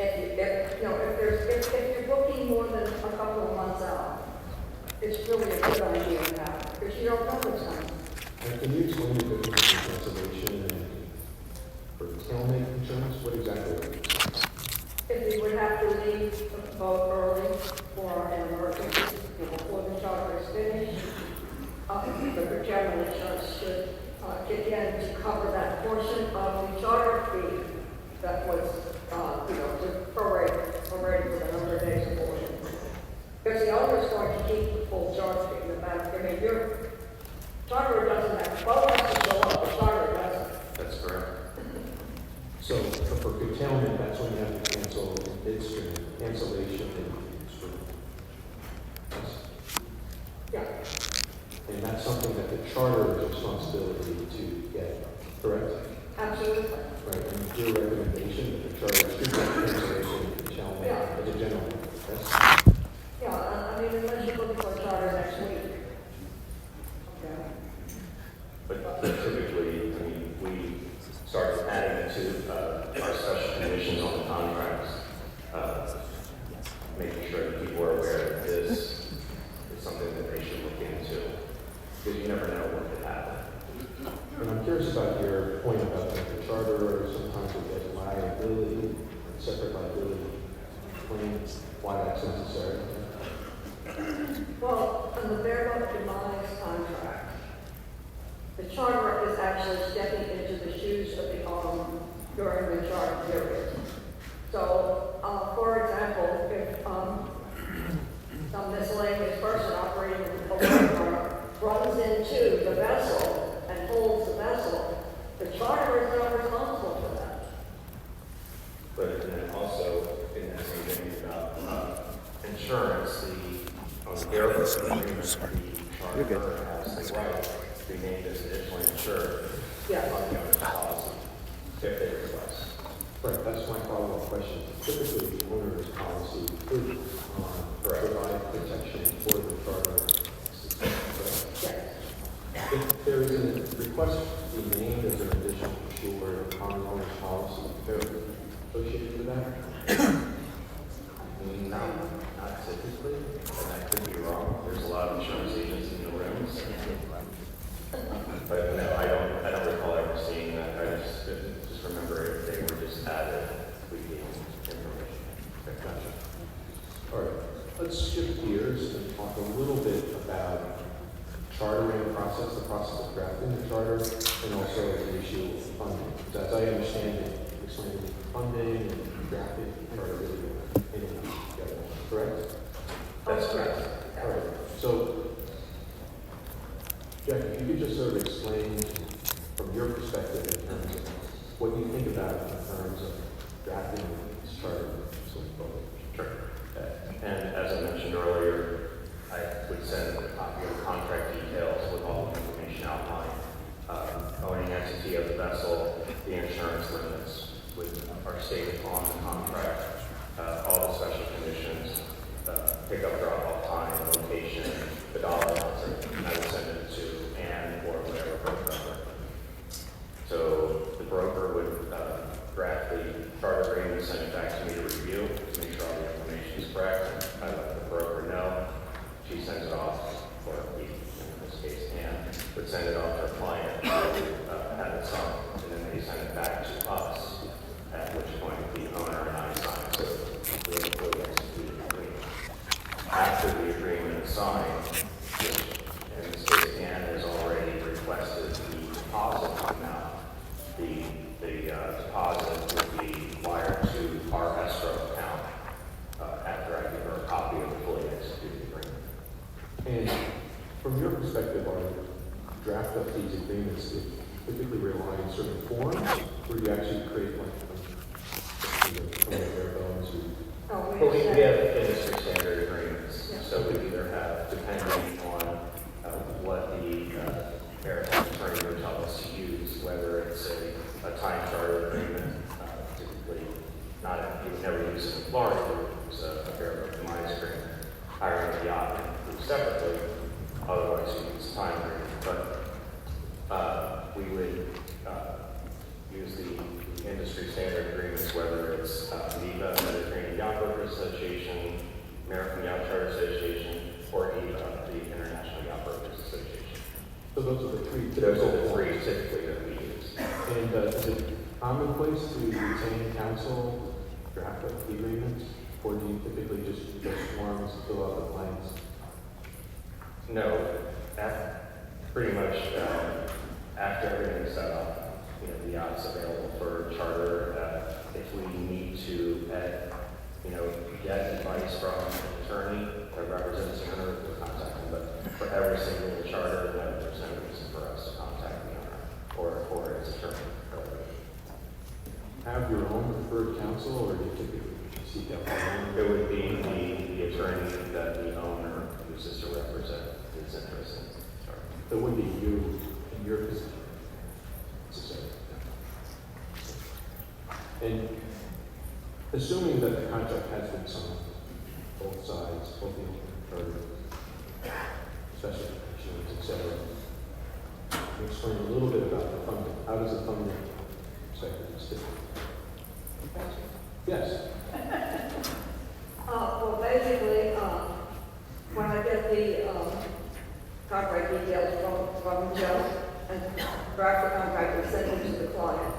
if you're booking more than a couple of months out, it's really a good idea now, because you don't know what's coming. And can you explain the difference between cancellation and curtailment insurance? What exactly is it? If you would have to leave the boat early for an emergency, before the charter is finished, the curtailment insurance should kick in to cover that portion of the charter fee that was, prorated for the number of days aboard. Because the owner is going to keep the full charter fee in the back. I mean, your charter doesn't have, boat has to show up, the charter doesn't. That's correct. So for curtailment, that's when you have to cancel midstream, cancellation and midstream. Yeah. And that's something that the charter is responsibility to get, correct? Absolutely. Right, and your recommendation that the charter should get cancellation and curtailment as a general, yes? Yeah, I mean, unless you're looking for a charter next week. Okay. But typically, we start adding to our special conditions on the contracts, making sure that people are aware that this is something that they should look into, because you never know what could happen. And I'm curious about your point about the charter, sometimes we get liability, separate liability claims, why that's necessary. Well, in the bareboat demise contract, the charter is actually stepping into the shoes of the owner during the charter period. So, for example, if some miscellaneous person operating a insurance, on the airport agreement, the charter has the right to be named as additionally insured Yes. on the owner's policy if they request. Right, that's my follow-up question. Typically, the owner's policy could provide protection for the charter system, correct? Yes. If there is a request to be named as an additional insured on the owner's policy, is there associated with that? No, not typically, and I could be wrong. There's a lot of insurance agents in the rooms. But no, I don't recall ever seeing that. I just remember if they were just added, we gave information. Okay, gotcha. All right, let's shift gears and talk a little bit about chartering process, the process of drafting the charter, and also the issue of funding. As I understand it, explaining funding and drafting are really together, correct? That's correct. All right, so Jack, if you could just sort of explain from your perspective in terms of what you think about it in terms of drafting this charter going forward. Sure. And as I mentioned earlier, I would send a copy of the contract details with all the information outlined, owning entity of the vessel, the insurance limits, with our stated on the contract, all the special conditions, pickup, drop-off time, location, the dollar amounts, and I would send it to Ann or whatever broker. So the broker would draft the charter agreement, send it back to me to review, to make sure all the information is correct. I let the broker know. She sends it off, or we, in this case, Ann, would send it off to her client to have it signed, and then they send it back to us, at which point the owner and I sign. So we have a fully executed agreement. After the agreement is signed, which in this case, Ann has already requested the deposit amount. The deposit would be wired to our escrow account after I give her a copy of the fully executed agreement. And from your perspective, are draft up these agreements that typically rely on certain forms, or do you actually create like from the bare bones? Oh, Well, we have industry standard agreements, so we either have, depending on what the maritime attorney would tell us to use, whether it's a time charter agreement, typically not, you would never use it in Florida, you would use a bareboat demise agreement, hiring a yacht and prove separately, otherwise you use a time agreement. But we would use the industry standard agreements, whether it's NEVA, Mediterranean Yacht Brokers Association, American Yacht Charter Association, or EVA, the International Yacht Brokers Association. So those are the three. Those are the three typically that we use. And is it commonplace to retain counsel, draft up the agreements, or do you typically just forms, fill out the blanks? No, pretty much after everything's set up, the yacht's available for charter. If we need to, get advice from an attorney that represents the owner, we'll contact them. But for every single charter, there's no reason for us to contact the owner or its attorney. Have your own preferred counsel, or do you typically seek out one? It would be the attorney that the owner uses to represent his interests in the charter. It would be you in your position. And assuming that the contract has been signed, both sides, both the or special conditions, etc. Can you explain a little bit about the funding? How does the funding sector stick? Yes. Well, basically, when I get the contract details from Joe and draft the contract and send it to the client,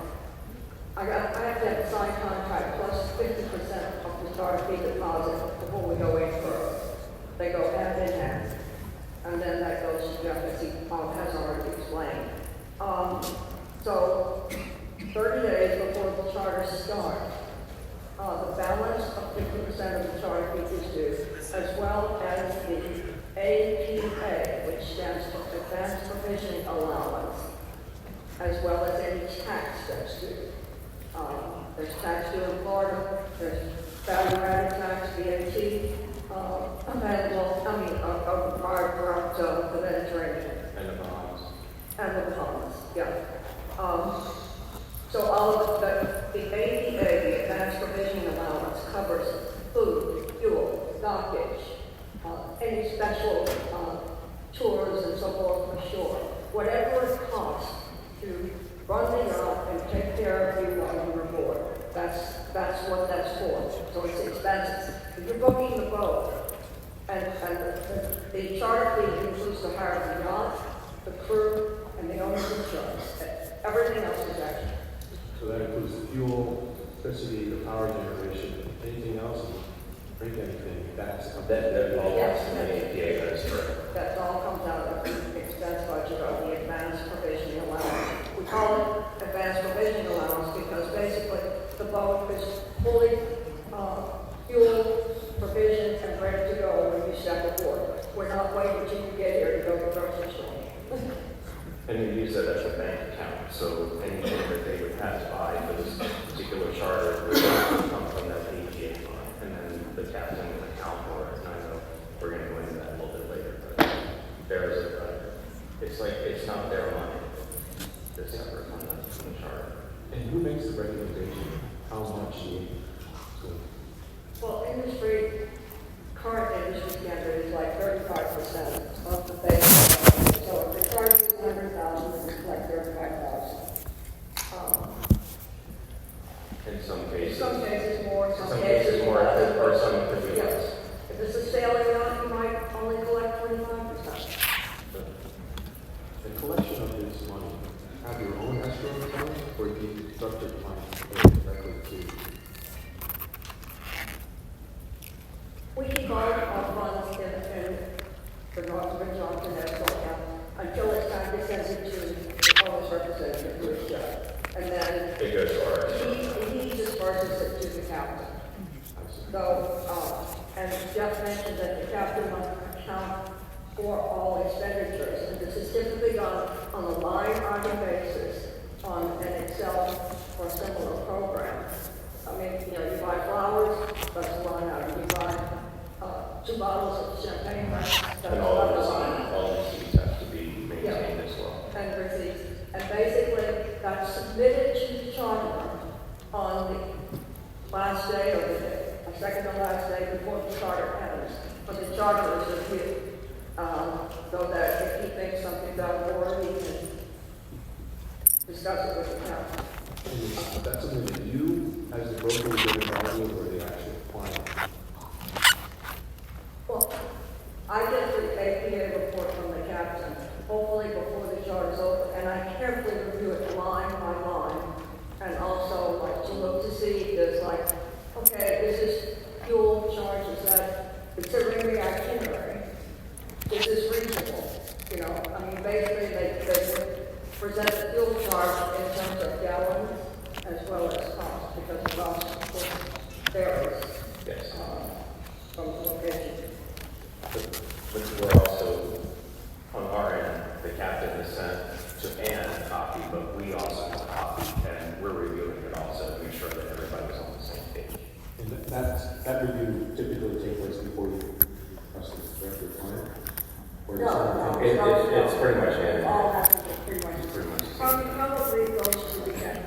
I have to have a signed contract plus 50% of the starter fee deposit before we go in for, they go hand in hand. And then that goes to Jeff, as he has already explained. So 30 days before the charter starts, the balance of 50% of the charter fee is due, as well as the APA, which stands for Advanced Provisioning Allowance, as well as any tax that's due. There's tax due in Florida, there's value-added tax, VAT, available, required for the Mediterranean. And the Bahamas. And the Bahamas, yeah. So all of the ADA, the Advanced Provisioning Allowance, covers food, fuel, dockage, any special tours and so forth for shore. Whatever it costs to run the yacht and take care of you while you're aboard. That's what that's for. So it's expensive. If you're booking the boat, and the charter fee includes the hire of the yacht, the crew, and the owner's insurance. Everything else is extra. So that includes the fuel, electricity, the power generation, anything else, drink anything, that's. That all Yes. comes from the EPA, that's correct. That all comes out of the expense budget of the advanced provisioning allowance. We call it advanced provisioning allowance because basically the boat is fully fuel, provision, and ready to go when you step aboard. We're not waiting until you get here to go to the grocery store. And you use that as a bank account, so anything that they would have to buy for this particular charter would come from that EPA fund, and then the captain would account for it. And I know we're going to go into that a little bit later, but there is it's not their money. It's separate from the charter. And who makes the recommendation how much you need? Well, current industry standard is like 35% of the base. So if the charge is 100,000, it's like 35,000. In some In cases. some cases more, Some cases more, less. or some could be less. Yes. If it's a sailing yacht, you might only collect 25%. The collection of this money, have your own escrow account, or do you construct your plan directly to? We keep our funds in the Northwood Johnson escrow account until it's time to send it to the owner's representative, to his judge. And then It goes to our. he disperses it to the captain. So, and Jeff mentioned that the captain must account for all expenditures. And this is typically done on a line item basis on an Excel or similar program. I mean, you buy flowers, that's a line item. You buy 2 bottles of champagne, that's And another line. all the receipts have to be maintained as well. And receipts. And basically, that's submitted to the charter on the last day or the second to last day before the charter ends. But the charter is reviewed, so that if he thinks something's out of order, he can discuss it with the council. And that's something that you, as the broker, would get involved with, or the actual client? Well, I get the APA report from the captain, hopefully before the charter's over, and I carefully review it line by line, and also like to look to see if there's like, okay, is this fuel charge, is that considering the itinerary, is this reasonable? I mean, basically they would present the fuel charge in terms of gallons as well as cost, because the cost of course varies Yes. from the location. But we're also, on our end, the captain has sent to Ann a copy, but we also have a copy, and we're reviewing it also to make sure that everybody's on the same page. And that review typically takes place before you trust the director client? Or does someone- It's pretty much It Ann. all happens pretty much. Pretty much. Probably goes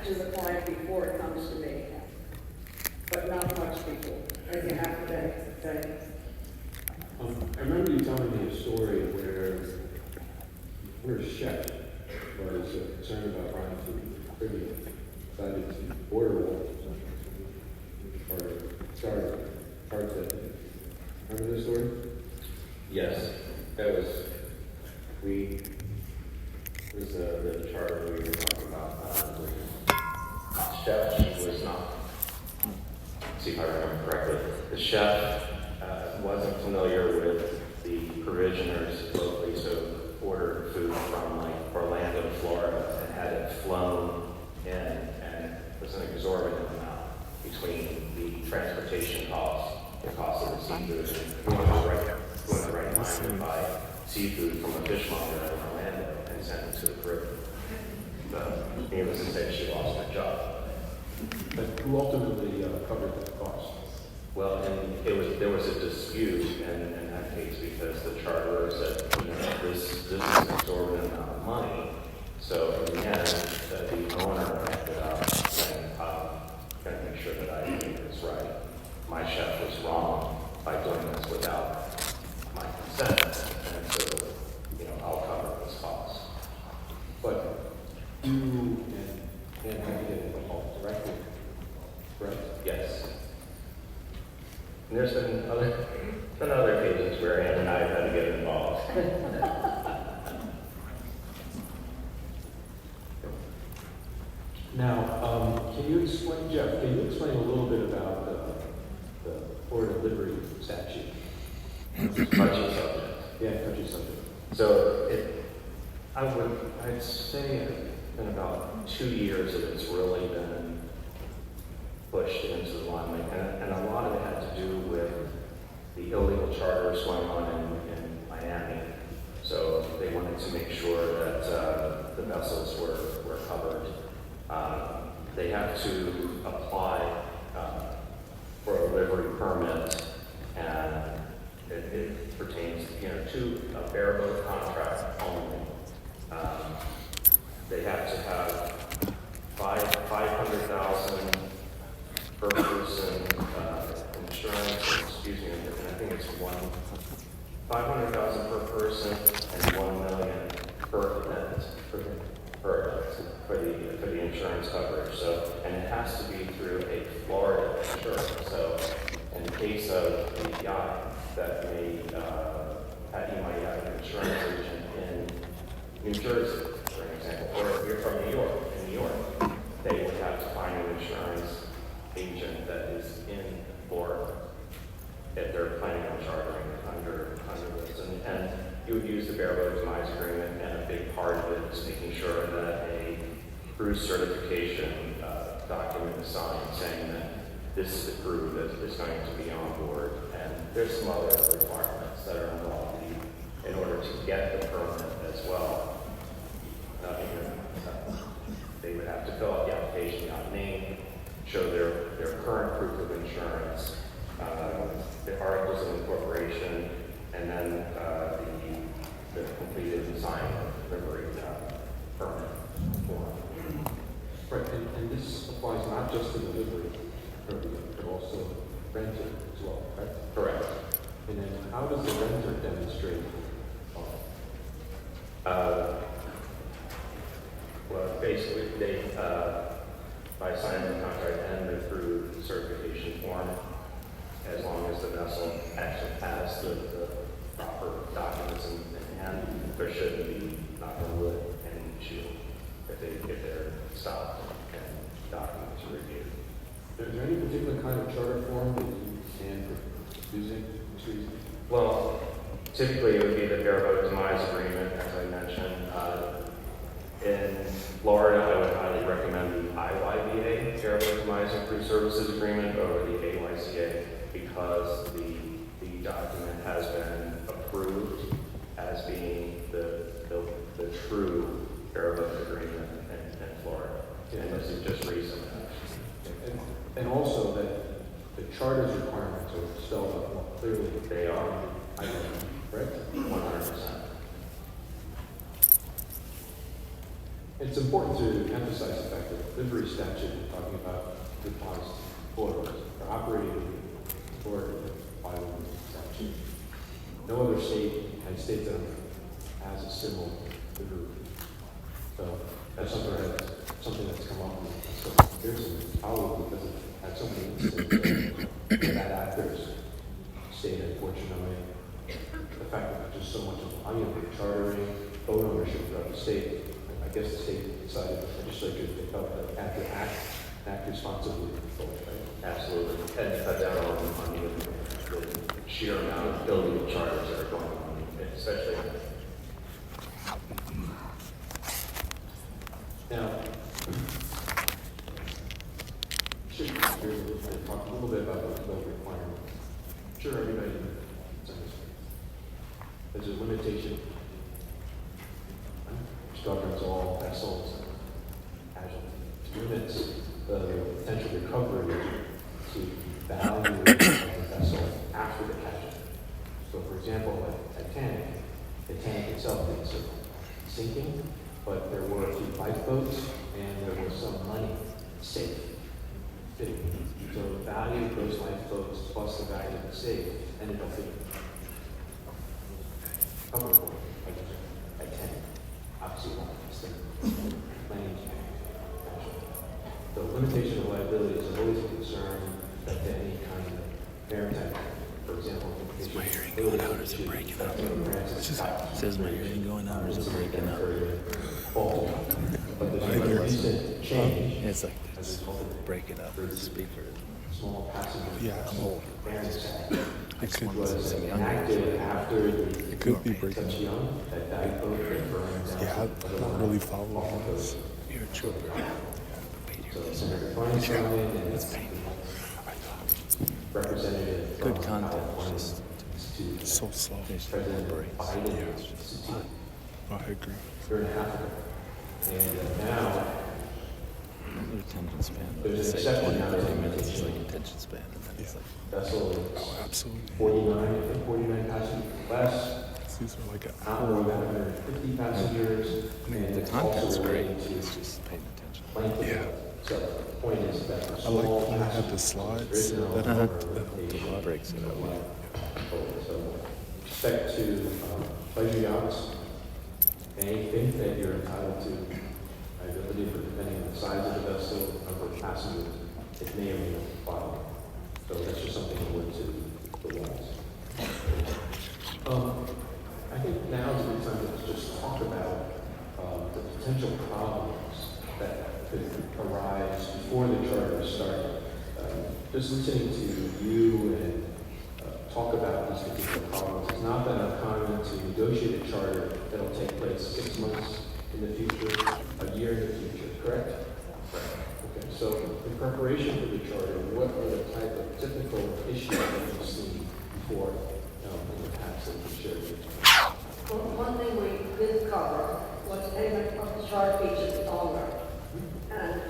to the client before it comes to me, but not much before, maybe half a day. I remember you telling me a story where a chef was concerned about buying food, decided to order one or charge that. Remember this story? Yes, that was, the charter we were talking about, chef was not, see if I remember correctly, the chef wasn't familiar with the provisioners locally, so ordered food from like Orlando, Florida, and had it flown in, and it was an exorbitant amount between the transportation costs, the cost of the seafood, and going the right time to buy seafood from a fishmonger in Orlando and send it to the Caribbean. But needless to say, she lost her job. But who ultimately covered that cost? Well, and there was a dispute, and case because the charter said, this is an exorbitant amount of money. So in the end, the owner ended up saying, I'm going to make sure that I do this right. My chef was wrong by doing this without my consent, and so, I'll cover this cost. But you and have to get involved directly, correct? Yes. And there's been other occasions where Ann and I have had to get involved. Now, can you explain, Jeff, can you explain a little bit about the Florida Livery statute? Touchy subject. Yeah, touchy subject. So I'd say it's been about 2 years that it's really been pushed into the limelight, and a lot of it had to do with the illegal charters going on in Miami. So they wanted to make sure that the vessels were covered. They have to apply for a livery permit, and it pertains, to a bareboat contract only. They have to have $500,000 per person insurance. And I think it's $500,000 per person and $1 million per event for the insurance coverage. So, and it has to be through a Florida insurance. So, in the case of a yacht that you might have an insurance agent in New Jersey, for example, or if you're from New York, they would have to find an insurance agent that is in Florida if they're planning on chartering under this. And you would use the bareboat demise agreement, and a big part of it is making sure that a cruise certification document is signed saying that this is the crew that is going to be on board. And there's some other requirements that are involved in order to get the permit as well. They would have to fill out the application, name, show their current proof of insurance, the articles of incorporation, and then the completed and signed livery permit form. Right, and this applies not just to the livery permit, but also renter as well, right? Correct. And then how does the renter demonstrate? Well, basically, they, by signing the contract and the crew certification form, as long as the vessel actually has the proper documents in hand, there shouldn't be, knock on wood, any issue if they're stopped and documents are reviewed. Is there any particular kind of charter form that you stand for using? Well, typically it would be the bareboat demise agreement, as I mentioned. In Florida, I would highly recommend the IYBA, bareboat demise and crew services agreement, over the AYCA, because the document has been approved as being the true bareboat agreement in Florida. And this is just recent. And also that the charter's requirements are spelled out more clearly. They are. I know, right? 100%. It's important to emphasize the fact that the livery statute we're talking about applies to Florida, or operating in Florida by the statute. No other state, United States, has a similar livery. So that's something that's come up in some years, and probably because it had so many instances that actors state, unfortunately, the fact that there's just so much volume of chartering, boat ownership throughout the state. I guess the state decided, the legislature, they felt that had to act responsibly. Right? Absolutely. And cut down on the sheer amount of illegal charters that are going on, especially. Now, should we talk a little bit about those requirements? I'm sure everybody understands. There's a limitation. Which governs all vessels and casualties. Limits the potential recovery to value of the vessel after the casualty. So, for example, itself is sinking, but there were a few lifeboats and there was some money saved. So the value of those lifeboats plus the value of the safe ended up being covered by 10. Obviously, one mistake. Claims. The limitation of liability is always a concern that any kind of maritime, for example, is my hearing going out or is it breaking up? It says my hearing going out or is it breaking up? But there's a recent change. It's like this. Break it up. The speaker. Small passenger. Yeah, I'm old. I couldn't Was see enacted after the It could be breaking touch up. young, that dive boat that burned down. Yeah, I don't really follow this. You're a trooper. So Senator Feinstein and It's painful. Representative. Good from content. California Just to so slow. President Biden. Yeah, it's just to I agree. year and a half ago. And now, Your attention span. There's an It's like exception 20, now to 30 minutes is limitation. like attention span. And then it's like, vessel is oh, absolutely. 49, I think 49 passengers less, These are like not more than 150 passengers. I mean, and the it's content's also great. related to It's just paying attention. length of Yeah. boat. So the point is that for I like small when they have the passengers, slides. there is no That limitation. breaks it up. So, with respect to pleasure yachts, they think that you're entitled to liability for depending on the size of the vessel, number of passengers, it may or may not apply. So that's just something to look to the laws. I think now is a good time to just talk about the potential problems that could arise before the charter started. Just listening to you and talk about these particular problems is not that uncommon to negotiate a charter that'll take place 6 months in the future, a year in the future, correct? Okay, so in preparation for the charter, what are the type of typical issues that you've seen before in the past that you shared with you? Well, one thing we did cover was payment of the charter fee to the owner. And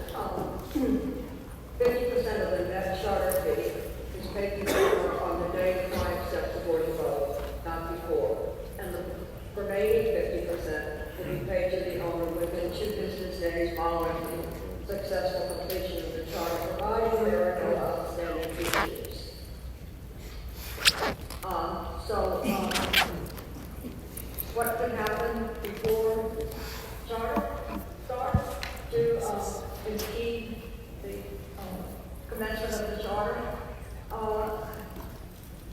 50% of the net charter fee is paid to the owner on the day the client steps aboard the boat, not before. And the remaining 50% will be paid to the owner within 2 business days following the successful completion of the charter, providing there are no outstanding fees. What could happen before charter starts to impede the commencement of the charter?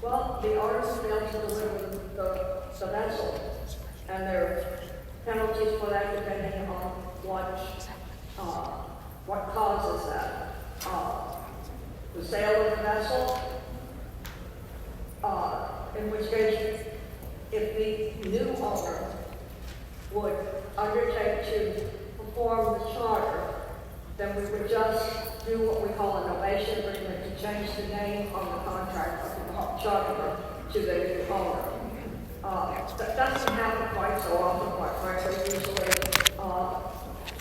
Well, the artist failed to deliver the vessel, and there are penalties for that depending on what causes that. The sale of the vessel, in which case, if the new owner would undertake to perform the charter, then we would just do what we call a novation agreement to change the name on the contract of the charter to the new owner. That doesn't happen quite so often, quite frankly. Usually,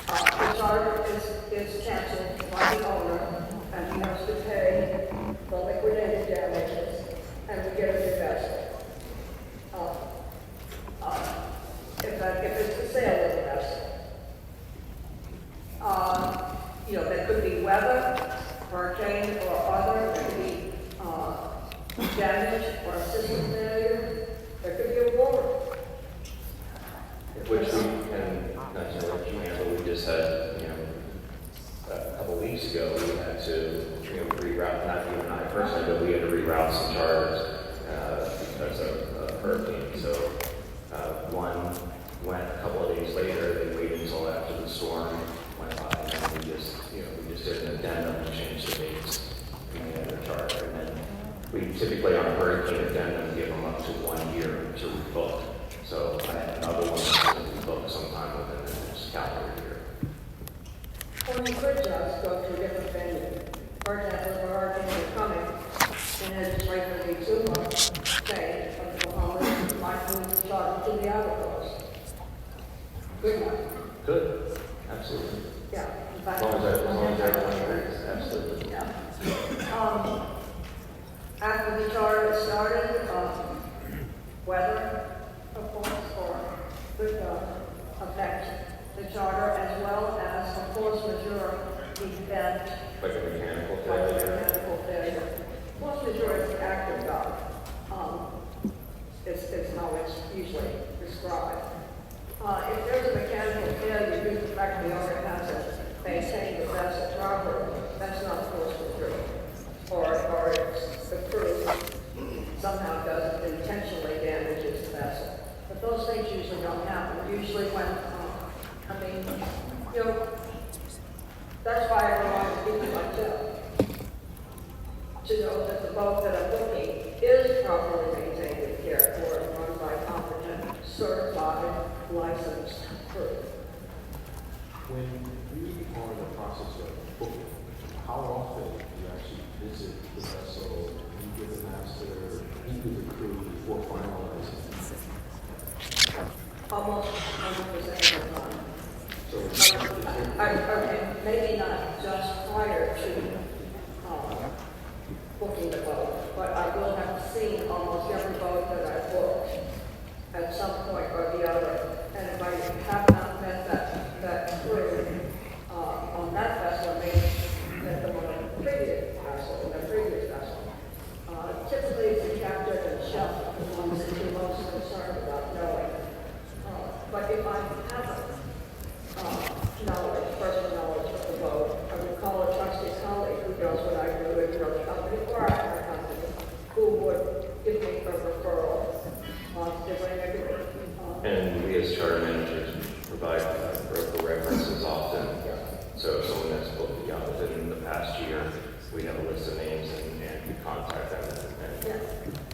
the charter is canceled by the owner, and he has to pay the liquidated damages, and we get a new vessel. If it's the sale of the vessel. There could be weather, hurricane, or other, there could be damage or a system failure, there could be a war. Which we, and not to let you handle, we just had, a couple weeks ago, we had to, reroute, not you and I personally, but we had to reroute some charters because of hurricane. So one went a couple of days later, they waited until after the storm went by, and then we just did an addendum to change the dates in the other charter. And then we typically on a hurricane addendum give them up to 1 year to rebook. So I had another one that we booked sometime within the next calendar year. Or you could just go to a different venue. For example, if a hurricane is coming, and it's likely to be 2 months, say, from the Bahamas, you might move the charter to the outer coast. Good enough. Good, absolutely. Yeah. In As fact, long as everyone agrees, absolutely. yeah. After the charter started, weather, of course, or affect the charter as well as a force majeure event. Like a mechanical Like a failure? mechanical failure. Force majeure is the act of God. Is how it's usually described. If there's a mechanical failure due to the fact the owner hasn't maintained the vessel properly, that's not force majeure. Or if the crew somehow does intentionally damages the vessel. But those things usually don't happen. Usually when, that's why I rely on people like Joe to know that the boat that I'm booking is properly maintained with care or run by competent, certified, licensed crew. When you are in the process of booking, how often do you actually visit the vessel, meet with the master, meet with the crew before finalizing? Almost 100% of the time. So, Maybe not just prior to booking the boat, but I will have seen almost every boat that I booked at some point or the other. And if I have not met that crew on that vessel, I may met them on a previous vessel. Typically, it's the captain and chef the ones that you're most concerned about knowing. But if I haven't personal knowledge of the boat, I would call a trusted colleague who knows what I do in the company or our company, who would give me a referral to bring a good. And we as charter managers provide broker references often. So if someone has booked a yacht within the past year, we have a list of names and we contact them and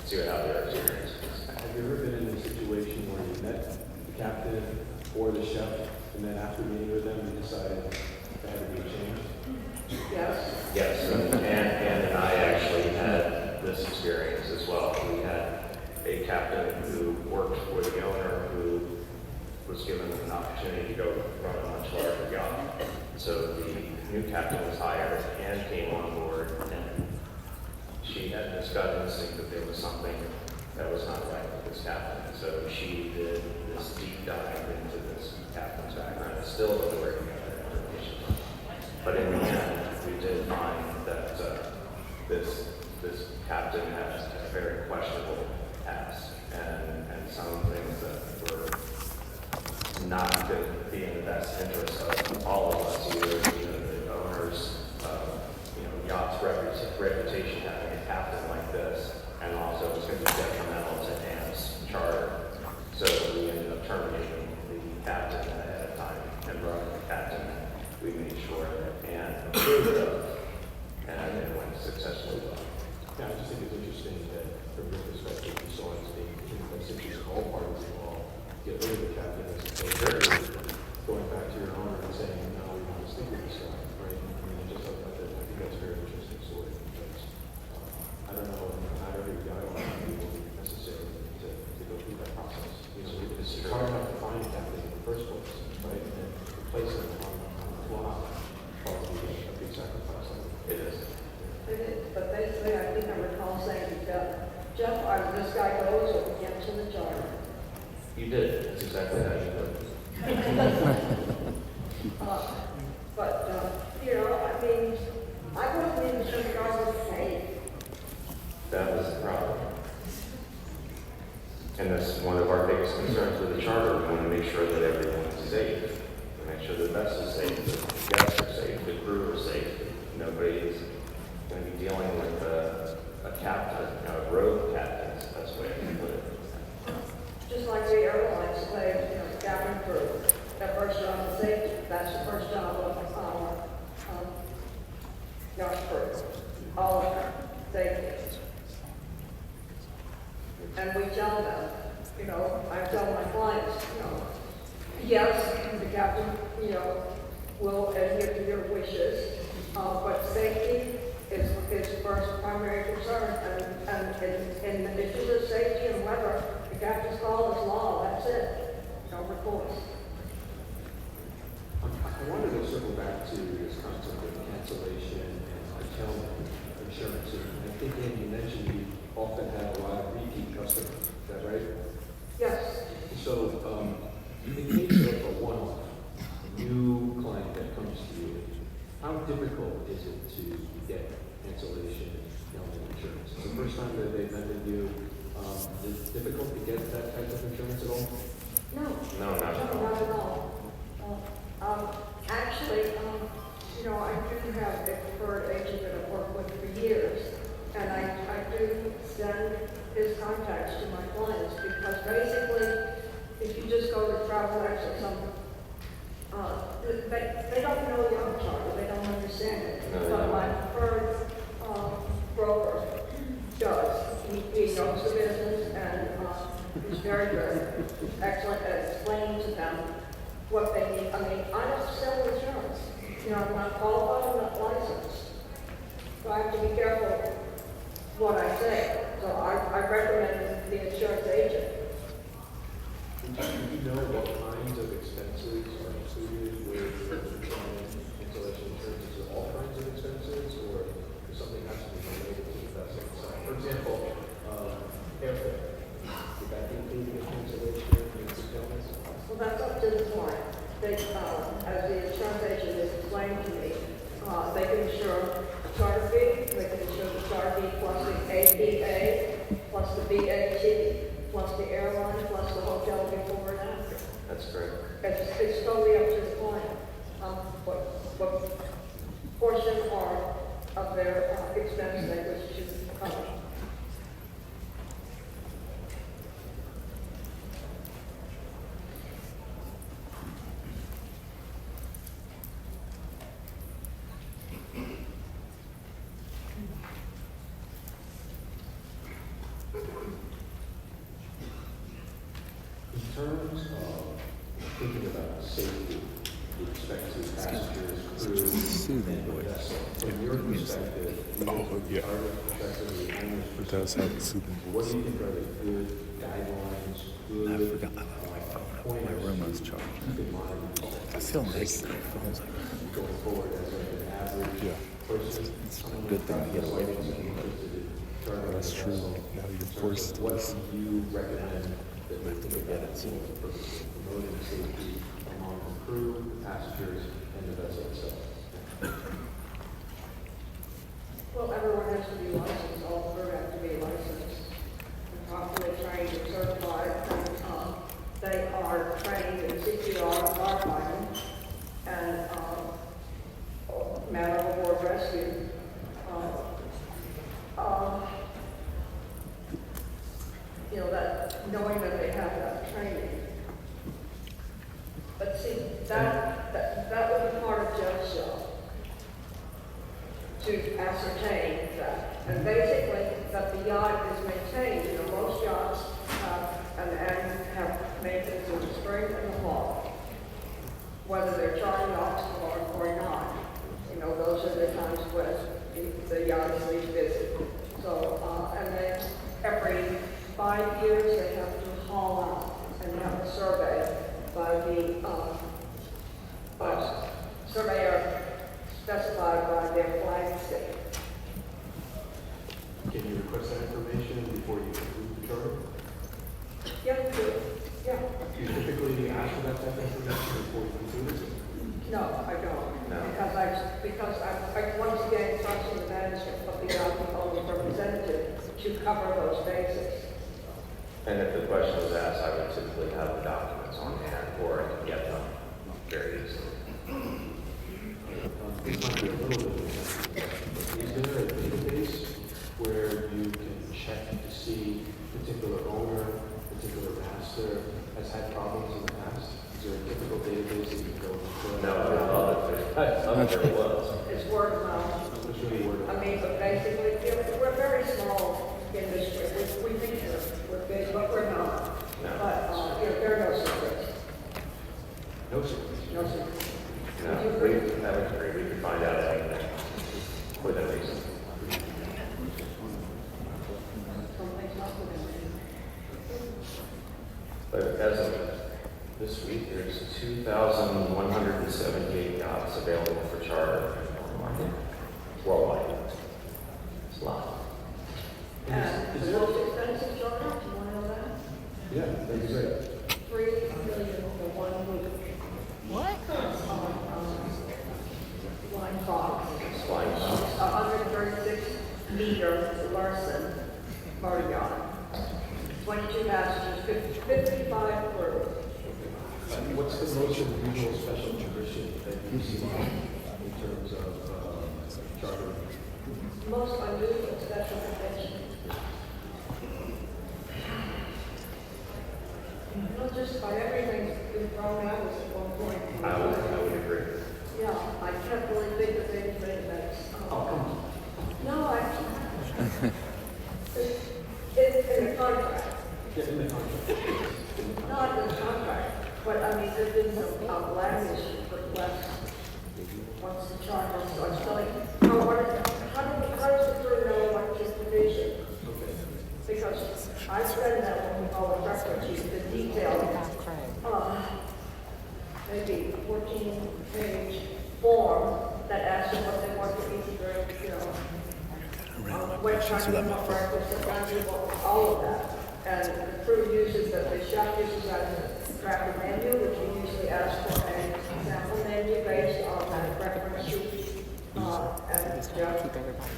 see how their experience is. have you ever been in a situation where you met the captain or the chef, and then after meeting with them, you decided there had to be a change? Yes. Yes, and Ann and I actually had this experience as well. We had a captain who worked for the owner who was given an opportunity to go run a much larger yacht. So the new captain was hired and came on board, and she had this gut instinct that there was something that was not right with this captain. So she did this deep dive into this captain's background. It's still a working information. But in the end, we did find that this captain has a very questionable past, and some things that were not going to be in the best interest of all of us, either the owners, yacht's reputation having a captain like this, and also it's going to be detrimental to Ann's charter. So we ended up terminating the captain ahead of time and brought in the captain. We made sure that Ann approved of, and it went successfully well. Yeah, I just think it's interesting that from your perspective, you saw it as being in the best interest of all parties involved. Get rid of the captain as opposed to going back to your owner and saying, no, we want to stick with this guy, right? I mean, I think that's a very interesting story because I don't know, not every guy will be necessary to go through that process. It's hard enough to find a captain in the first place, right? And then replace him on the fly, probably a big sacrifice. It is. It is, but basically, I think I recall saying to Jeff, either this guy goes or we get to the charter. You did. That's exactly how you put it. I mean, I wasn't even sure the guy was safe. That was the problem. And that's one of our biggest concerns with the charter. We want to make sure that everyone is safe. We make sure the vessel's safe, the guests are safe, the crew are safe. Nobody is going to be dealing with a captain, a rogue captain. That's the way I can put it. Just like the airlines say, the cabin crew, their first job is safety. That's the first job of yacht crew. All of them, safety. And we tell them, I tell my clients, yes, the captain, will adhere to your wishes, but safety is first primary concern. And in the issues of safety and weather, the captain's call is law. That's it. No recourse. I wanted to circle back to this concept of cancellation and curtailment insurance. And I think, Ann, you mentioned you often have a lot of repeat customers. Is that right? Yes. So, cancellation element insurance. It's the first time that they've vended you. Is it difficult to get that type of insurance at all? No. No, not at all. Not at all. Actually, you know, I do have a preferred agent that I've worked with for years, and I do send his contacts to my clients because basically, if you just go to TravelX or something, they don't know the upcharge, they don't understand it. No, But no. my preferred broker does. He knows the business and he's very good, excellent at explaining to them what they need. I mean, I don't sell insurance. You know, I'm not qualified, I'm not licensed. So I have to be careful what I say. So I recommend the insurance agent. Do you know what kinds of expenses are included with cancellation insurance? Is it all kinds of expenses, or does something have to be related to the vessel itself? For example, airfare. Would that be included in cancellation insurance? Well, that's up to the client. They, as the insurance agent has explained to me, they can insure the charter fee, they can insure the charter fee plus the ADA, plus the VAT, plus the airline, plus the hotel before and after. That's great. It's totally up to the client, what portion or of their expense they wish to cover. In terms of thinking about safety with respect to passengers, crew, Soothing and the voice. vessel, from your perspective, from the owner's perspective, the owner's It does have a perspective, soothing what voice. do you think are the good guidelines, I good forgot my phone. My pointers room was to charged. keep in mind I feel naked. My phone's like, going forward as like an average yeah. person? It's a good thing to get away from it, but that's true. Now you're forced to What listen. do you recommend that we think forget about it. for the purpose of promoting safety among the crew, the passengers, and the vessel itself? Well, everyone has to be licensed, all crew have to be licensed, and properly trained and certified, and, they are trained in CPR, firefighting, and, man overboard rescue. You know, that, knowing that they have that training. But see, that would be part of Joe's job, to ascertain that. And basically, that the yacht is maintained. You know, most yachts have maintenance in the spring and the fall, whether they're charging off or not. You know, those are the times when the yacht is least busy. So, and then every 5 years, they have to haul out and have a survey by the surveyor specified by their flag state. Can you request that information before you conclude the charter? Yeah, good. Yeah. Do you typically ask for that type of information before you conclude it? No, I don't. No. Because I once again trust the management of the alcohol representative to cover those bases. And if the question was asked, I would typically have the documents on hand, or I can get them very easily. This might be a little bit different. Is there a database where you can check to see particular owner, particular master has had problems in the past? Is there a typical database that you can go to? No, I don't know if there was. It's word of mouth. It's really word of mouth. I mean, but basically, you know, we're very small industry. We think we're big, but we're not. No. But, you know, there are no secrets. No secrets. No secrets. No, I would agree. We could find out anything within reason. Something's not within. But as of this week, there's 2,178 yachts available for charter in the market worldwide. It's a lot. And the most expensive charter, do you want to know that? Yeah, that'd be great. $3 million for 1 week. What? Flying Fox. Flying Fox. 136 meter Larson motor yacht. 22 passengers, 55 crew. What's the most unusual special tradition that you see in terms of charter? Most unusual special convention. Not just by everything's been thrown at us at one point. I would agree. Yeah, I can't really think of anything that's. No, I can't. It's in the contract. In the contract. Not in the contract, but I mean, there's been some language requests once the charter starts going. How does the crew know what is division? Because I read that what we call a reference sheet, the detailed, maybe 14-page form that asks them what they want to eat, what time they want breakfast, the time all of that. And the crew uses that, the chef uses that as a tracker menu, which we usually ask for a sample menu based on that reference sheet. And Jeff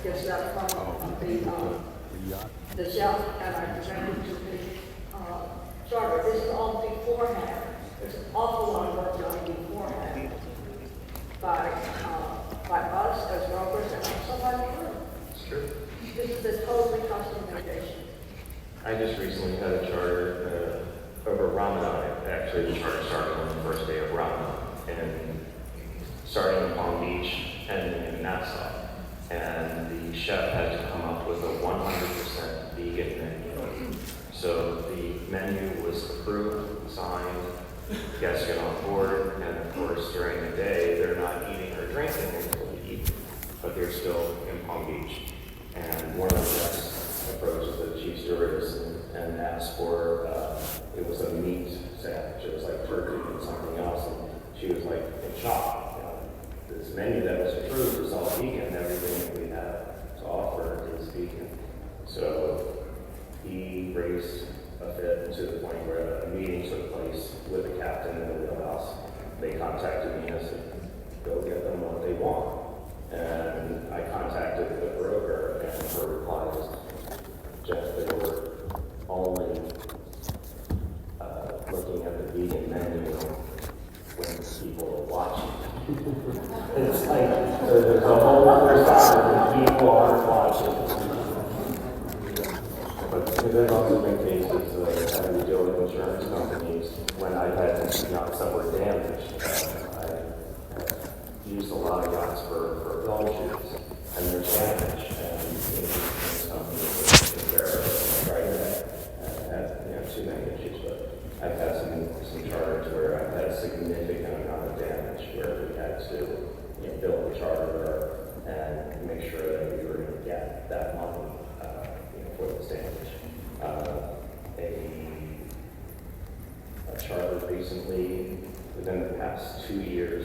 gets that from the chef, and I present it to the charter. This is all beforehand. There's an awful lot of work done beforehand by us as rovers and also by the crew. Sure. This is a totally customization. I just recently had a charter over Ramadan. Actually, the charter started on the first day of Ramadan, and starting in Palm Beach, ending in Nassau. And the chef had to come up with a 100% vegan menu. So the menu was approved, signed, guests get on board, and of course during the day they're not eating or drinking until they eat, but they're still in Palm Beach. And one of the guests approached the chief stewardess and asked for, it was a meat sandwich, it was like turkey and something else, and she was like in shock. This menu that was approved was all vegan, everything that we have to offer is vegan. So he raised a fit to the point where a meeting took place with the captain in the wheelhouse. They contacted me and I said, go get them what they want. And I contacted the broker, and her reply was, Jeff, they were only looking at the vegan menu when people are watching. It's like there's a whole other side that people aren't watching. But there's also been cases of having to deal with insurance companies when I've had yachts that were damaged. I used a lot of yachts for film shoots, and they're damaged, and the insurance companies will take care of it right away. I've had too many issues, but I've had some charters where I've had a significant amount of damage where we had to build the charter and make sure that we were going to get that money for this damage. A charter recently, within the past 2 years,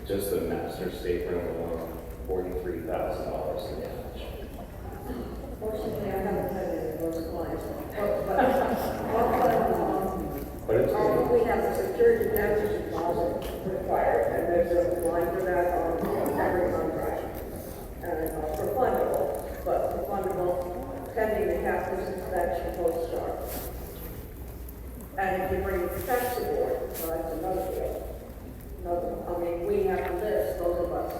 just the master stateroom alone, $43,000 in damage. Fortunately, I haven't had any of those clients. But it's We have a security damage deposit required, and there's a line for that on every contract. And refundable, but refundable pending the captain's inspection post-start. And if you bring pets aboard, well, that's another deal. We have a list, those of us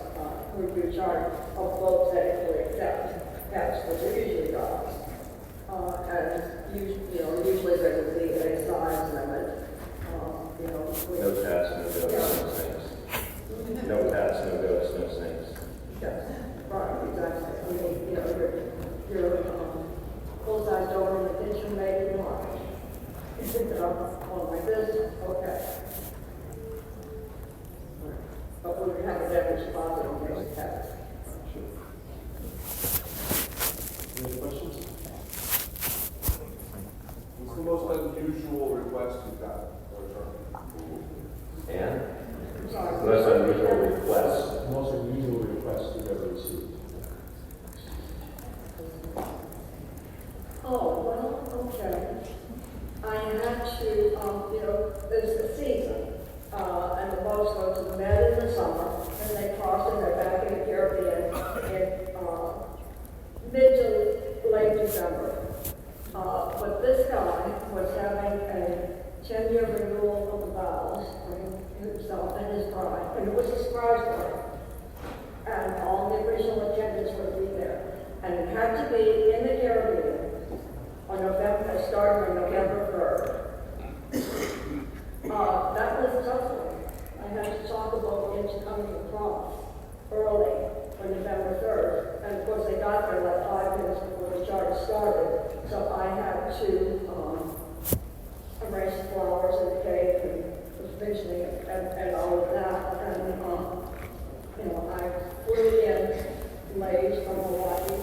who do charge of boats that actually accept pets, which are usually dogs. And usually there's a size limit. no cats, no goats, no snakes. No cats, no goats, no snakes. Yes, right, exactly. Your full-size door in the kitchen made it large. You think that I'm on my business, okay. But we would have a damage deposit on those cats. Any questions? What's the most unusual request you've got for a charter? And Sorry. most unusual request. The most unusual request you've ever received. Oh, well, okay. I had to, there's a season, and the boats go to the Med in the summer, and they cross and they're back in the Caribbean in mid to late December. But this guy was having a 10-year renewal of the vows for himself and his bride, and it was a surprise party. And all the original attendants would be there. And it had to be in the Caribbean on November, starting on November 3rd. That was tough for me. I had to talk about into coming across early on November 3rd. And of course, they got there like 5 minutes before the charge started. So I had to arrange the flowers and the cake and the provisioning and all of that. And, I flew in late from Hawaii.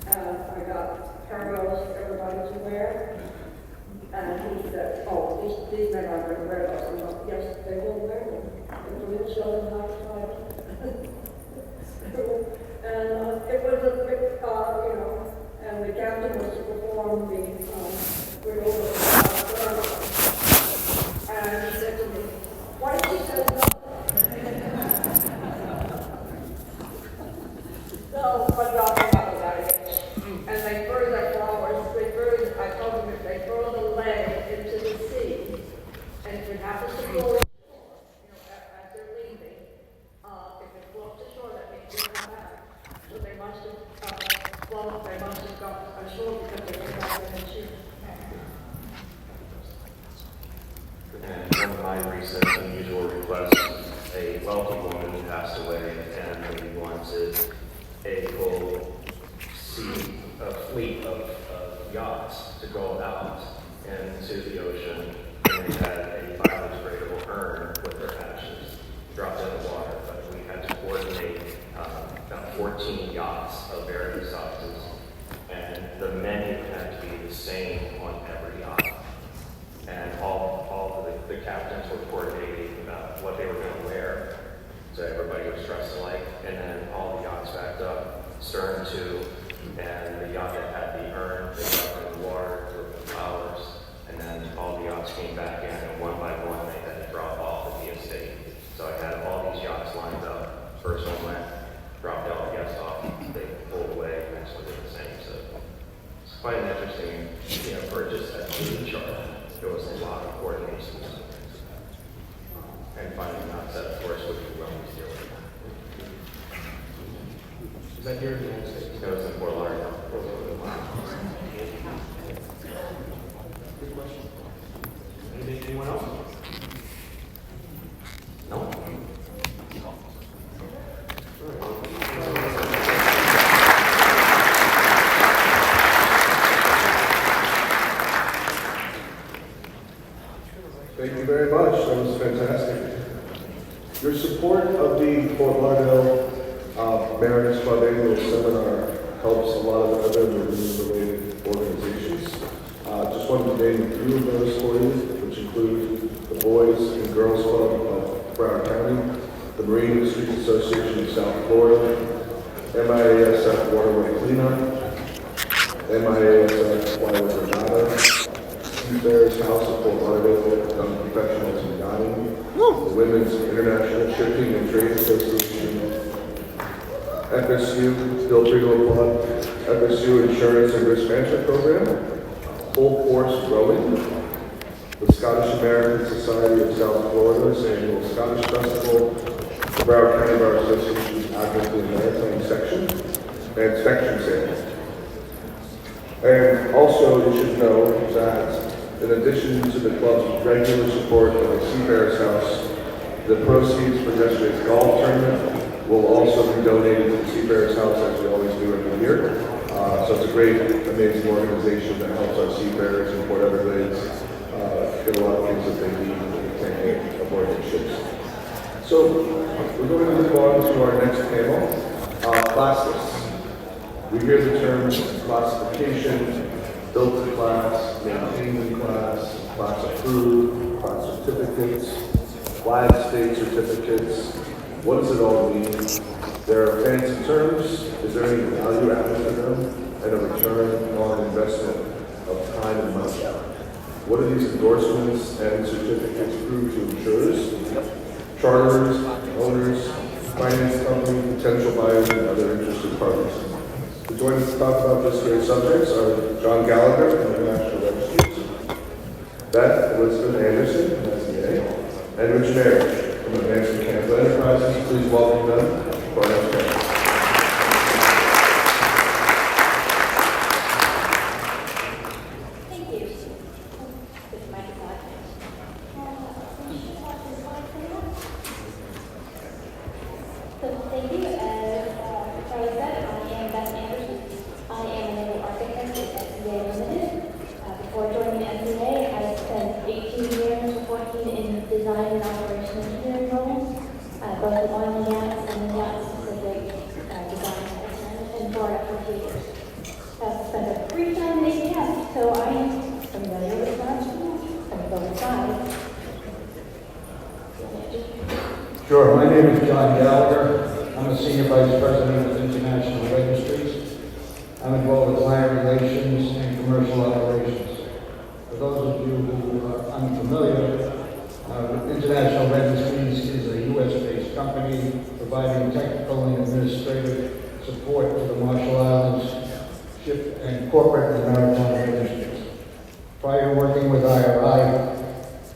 And I got carryovers for everybody to wear. And he said, oh, these men aren't going to wear those. I'm like, yes, they will wear them. We'll show them how to try it. And it was a big, and the captain was to perform the renewal of and he said to me, why did you say no? So, but y'all came up with that again. And they threw their flowers, I told them if they throw the leg into the sea, and if it happens to go as they're leaving, if it floats to shore, that means they come back. So they must have, they must have got ashore because they came back in the ship. And one of my recent unusual requests, a wealthy woman passed away and we wanted a full fleet of yachts to go out into the ocean, and we had a biodegradable urn with their ashes dropped in the water, but we had to coordinate about 14 yachts of various sizes, and the menu had to be the same on every yacht. And all of the captains were coordinating about what they were going to wear, so everybody was dressed alike, and then all the yachts backed up, stern to, and the yacht that had the urn, they got in the water, threw the flowers, and then all the yachts came back in, and one by one they had to drop off at the estate. So I had all these yachts lined up. First one went, dropped all the guests off, they pulled away, and next one did the same. So it's quite an interesting, for just a food chart, there was a lot of coordination. And finding out that, of course, would be well deal with. Is that here in the United States? No, it's in Fort Lauderdale. Good question. Anyone else? No? Thank you very much. That was fantastic. Your support of the Fort Lauderdale Mariners Club annual seminar helps a lot of other marine-related organizations. Just wanted to name a few of those for you, which include the Boys and Girls Club of Broward County, the Marine Industry Association of South Florida, MIASF Waterway Cleanup, MIASF Waterway Regatta, Seafarers House of Fort Lauderdale Young Professionals in Yachting, the Women's International Shipping and Trade Association, FSU, Bill Friedel Club, FSU Insurance and Risk Management Program, Full Force Rowing, the Scottish American Society of South Florida's annual Scottish Festival, the Broward County Bar Association's Admiralty and Maritime Section, and Inspection Sales. And also, you should know that in addition to the club's regular support of the Seafarers House, the proceeds from yesterday's golf tournament will also be donated to the Seafarers House, as we always do every year. So it's a great, amazing organization that helps our seafarers in Port Everglades get a lot of things that they need when they can't get aboard their ships. So we're going to move on to our next panel, plastics. We hear the terms classification, built to class, maintained in class, class approved, class certificates, flag state certificates. What does it all mean? There are fancy terms. Is there any value added to them and a return on investment of time and money? What do these endorsements and certificates prove to insurers, charterers, owners, finance companies, potential buyers, and other interested parties? To join us to talk about this great subjects are John Gallagher from International Registries, Beth Elizabeth Anderson from SEA, and Rich Marriage from Advanced Mechanical Enterprises. Please welcome them for our next session. Thank you. This microphone. So thank you. As Charlie said, I am Beth Anderson. I am a naval architect at SEA Limited. Before joining SEA, I spent 18 years working in design and operation engineering roles, both in oil and gas and in yacht-specific design and Florida for 2 years. I've spent a brief time in ABS, so I am familiar with that from both sides. Sure, my name is John Gallagher. I'm a Senior Vice President of International Registries. I'm involved with client relations and commercial operations. For those of you who are unfamiliar, International Registries is a U.S.-based company providing technical and administrative support to the Marshall Islands ship and corporate and maritime registries. Prior to working with IRI,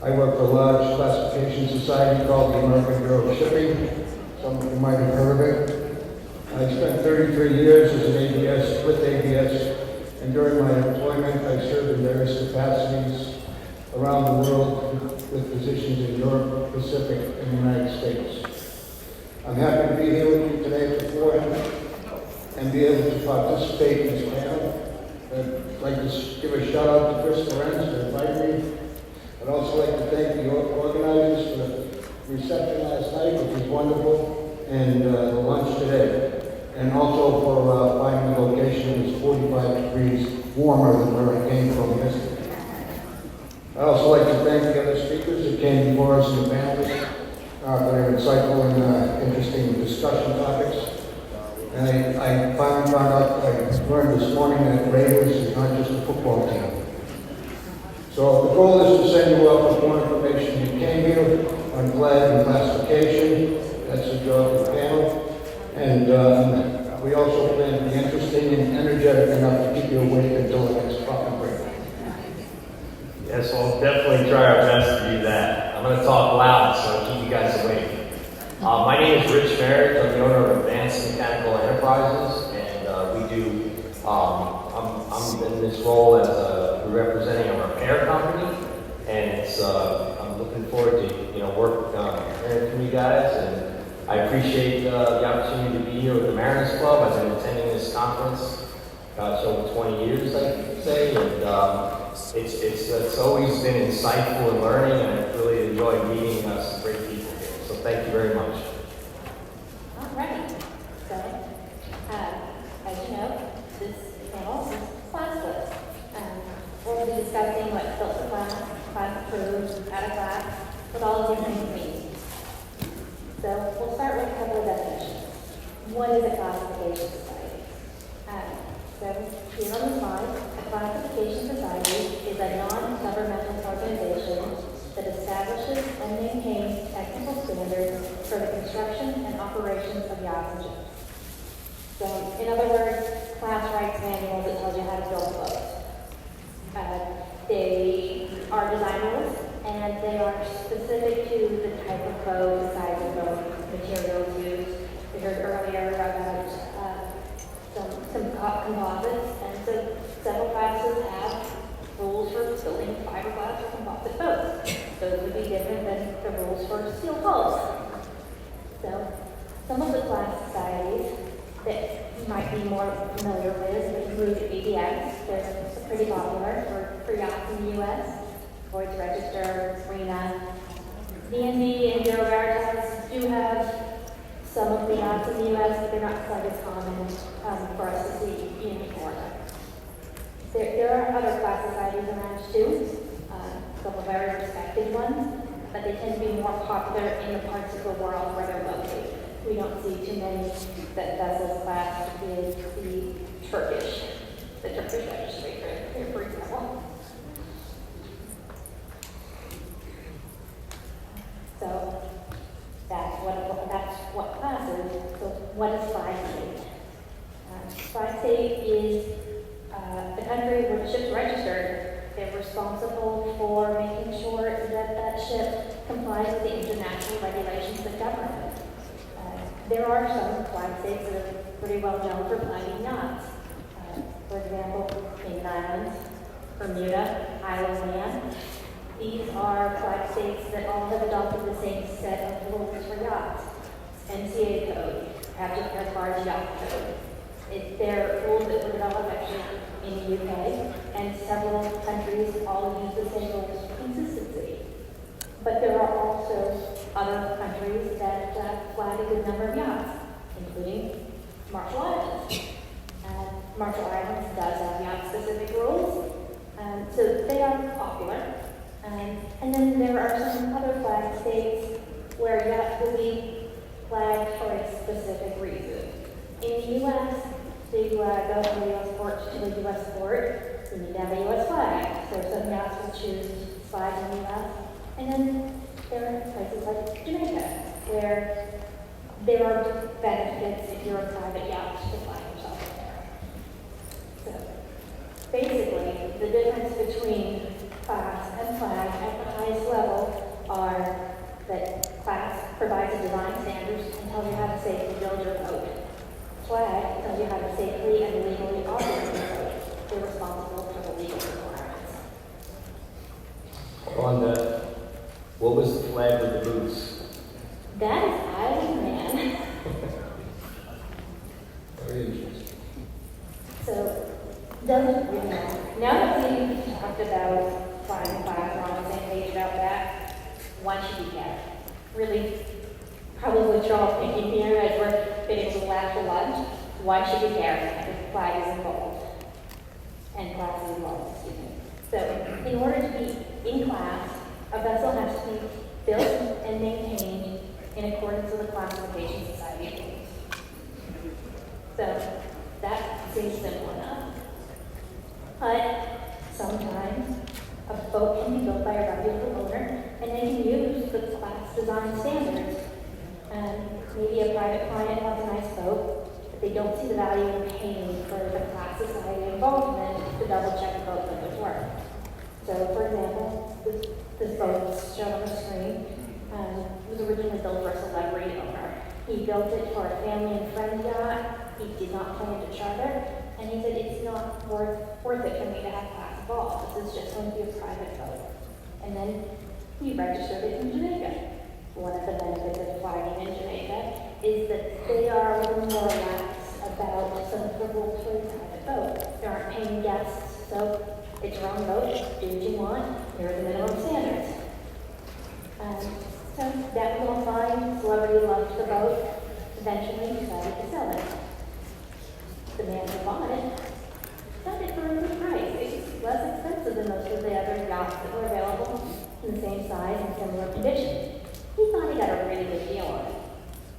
I worked for a large classification society called the American Bureau of Shipping. Some of you might have heard of it. I spent 33 years as an ABS, with ABS, and during my employment I served in various capacities around the world with positions in Europe, Pacific, and the United States. I'm happy to be here with you today to report and be able to participate in this panel. I'd like to give a shout out to Chris Lorenz for inviting me. I'd also like to thank the organizers for the reception last night, which was wonderful, and the lunch today. And also for finding a location that was 45 degrees warmer than where I came from yesterday. I'd also like to thank the other speakers that came before us in the panelists for their insightful and interesting discussion topics. And I finally found out, I learned this morning that Raiders is not just a football team. So the goal is to send you out with more information. You came here on flag and classification. That's the job of the panel. And we also plan to be interesting and energetic enough to keep you awake until the next coffee break. Yes, we'll definitely try our best to do that. I'm going to talk loud so I'll keep you guys awake. My name is Rich Merritt. I'm the owner of Advanced Mechanical Enterprises, and we do, I'm in this role as representing a repair company, and it's, I'm looking forward to, work hearing from you guys, and I appreciate the opportunity to be here with the Mariners Club. I've been attending this conference over 20 years, I'd say, and it's always been insightful and learning, and I really enjoy meeting some great people here. So thank you very much. All right. So, as you know, this panel is classless. We'll be discussing what built the class approved, out of class, what all of these things mean. So we'll start with a couple of definitions. What is a classification society? So here on the slide, a classification society is a non-governmental organization that establishes and maintains technical standards for the construction and operations of yachts and ships. So in other words, class rights manual that tells you how to build boats. They are design rules, and they are specific to the type of boat, the size of boat, materials used. We heard earlier about some composites, and so several classes have rules for building fiberglass or composite boats. Those would be different than the rules for steel hulls. So some of the class societies that you might be more familiar with include ABS. They're pretty popular for yachts in the U.S. Lloyd's Register, Marina. DNV and Bureau Veritas do have some of the yachts in the U.S., but they're not quite as common for us to see in Florida. There are other class societies around too, a couple very respected ones, but they tend to be more popular in the parts of the world where they're located. We don't see too many that vessels class is the Turkish registry, for example. So that's what class is. So what is 5C? 5C responsible for making sure that that ship complies with the international regulations that govern it. There are some flag states that are pretty well known for flagging yachts. For example, Cayman Islands, Bermuda, Isle of Man. These are flag states that all have adopted the same set of rules for yachts. NCA code, Captain Air Barge Yacht Code. There are rules that were developed actually in the UK, and several countries all use the same rules for consistency. But there are also other countries that flag a good number of yachts, including Marshall Islands. Marshall Islands does have yacht-specific rules, so they are popular. And then there are some other flag states where yachts will be flagged for a specific reason. In the U.S., so you go from the U.S. port to the U.S. port, you need to have a U.S. flag. So some yachts will choose flag in the U.S. And then there are places like Jamaica, where there are benefits if you're a private yacht to flag yourself there. So basically, the difference between class and flag at the highest level are that class provides a design standards and tells you how to safely build your boat. Flag tells you how to safely and legally operate your boat. They're responsible for the legal requirements. On the, what was the flag with the boots? That is Isle of Man. Very interesting. So, doesn't really matter. Now that we've talked about flag and flag, we're on the same page about that, one should be kept. Really, probably what you're all thinking here as we're getting a little after lunch, why should we care if flag is involved? And class is involved, excuse me. So, in order to be in class, a vessel has to be built and maintained in accordance with the Classification Society rules. So, that seems simple enough. But sometimes a boat can be built by a reputable owner and they can use the class design standards. Maybe a private client wants a nice boat, but they don't see the value in paying for the class society involvement to double check the boat members' work. So, for example, this boat shown on the screen was originally built for a celebrity owner. He built it for a family and friend yacht. He did not plan to charter, and he said it's not worth it for me to have class involved. This is just going to be a private boat. And then he registered it in Jamaica. One of the benefits of flagging in Jamaica is that they are a little more lax about some of the rules for a private boat. There aren't paying guests, so it's your own boat, do what you want, here are the minimum standards. So that was all fine, celebrity loved the boat, eventually decided to sell it. The man who bought it got it for a good price. It was less expensive than most of the other yachts that were available in the same size and similar condition. He thought he got a really good deal on it.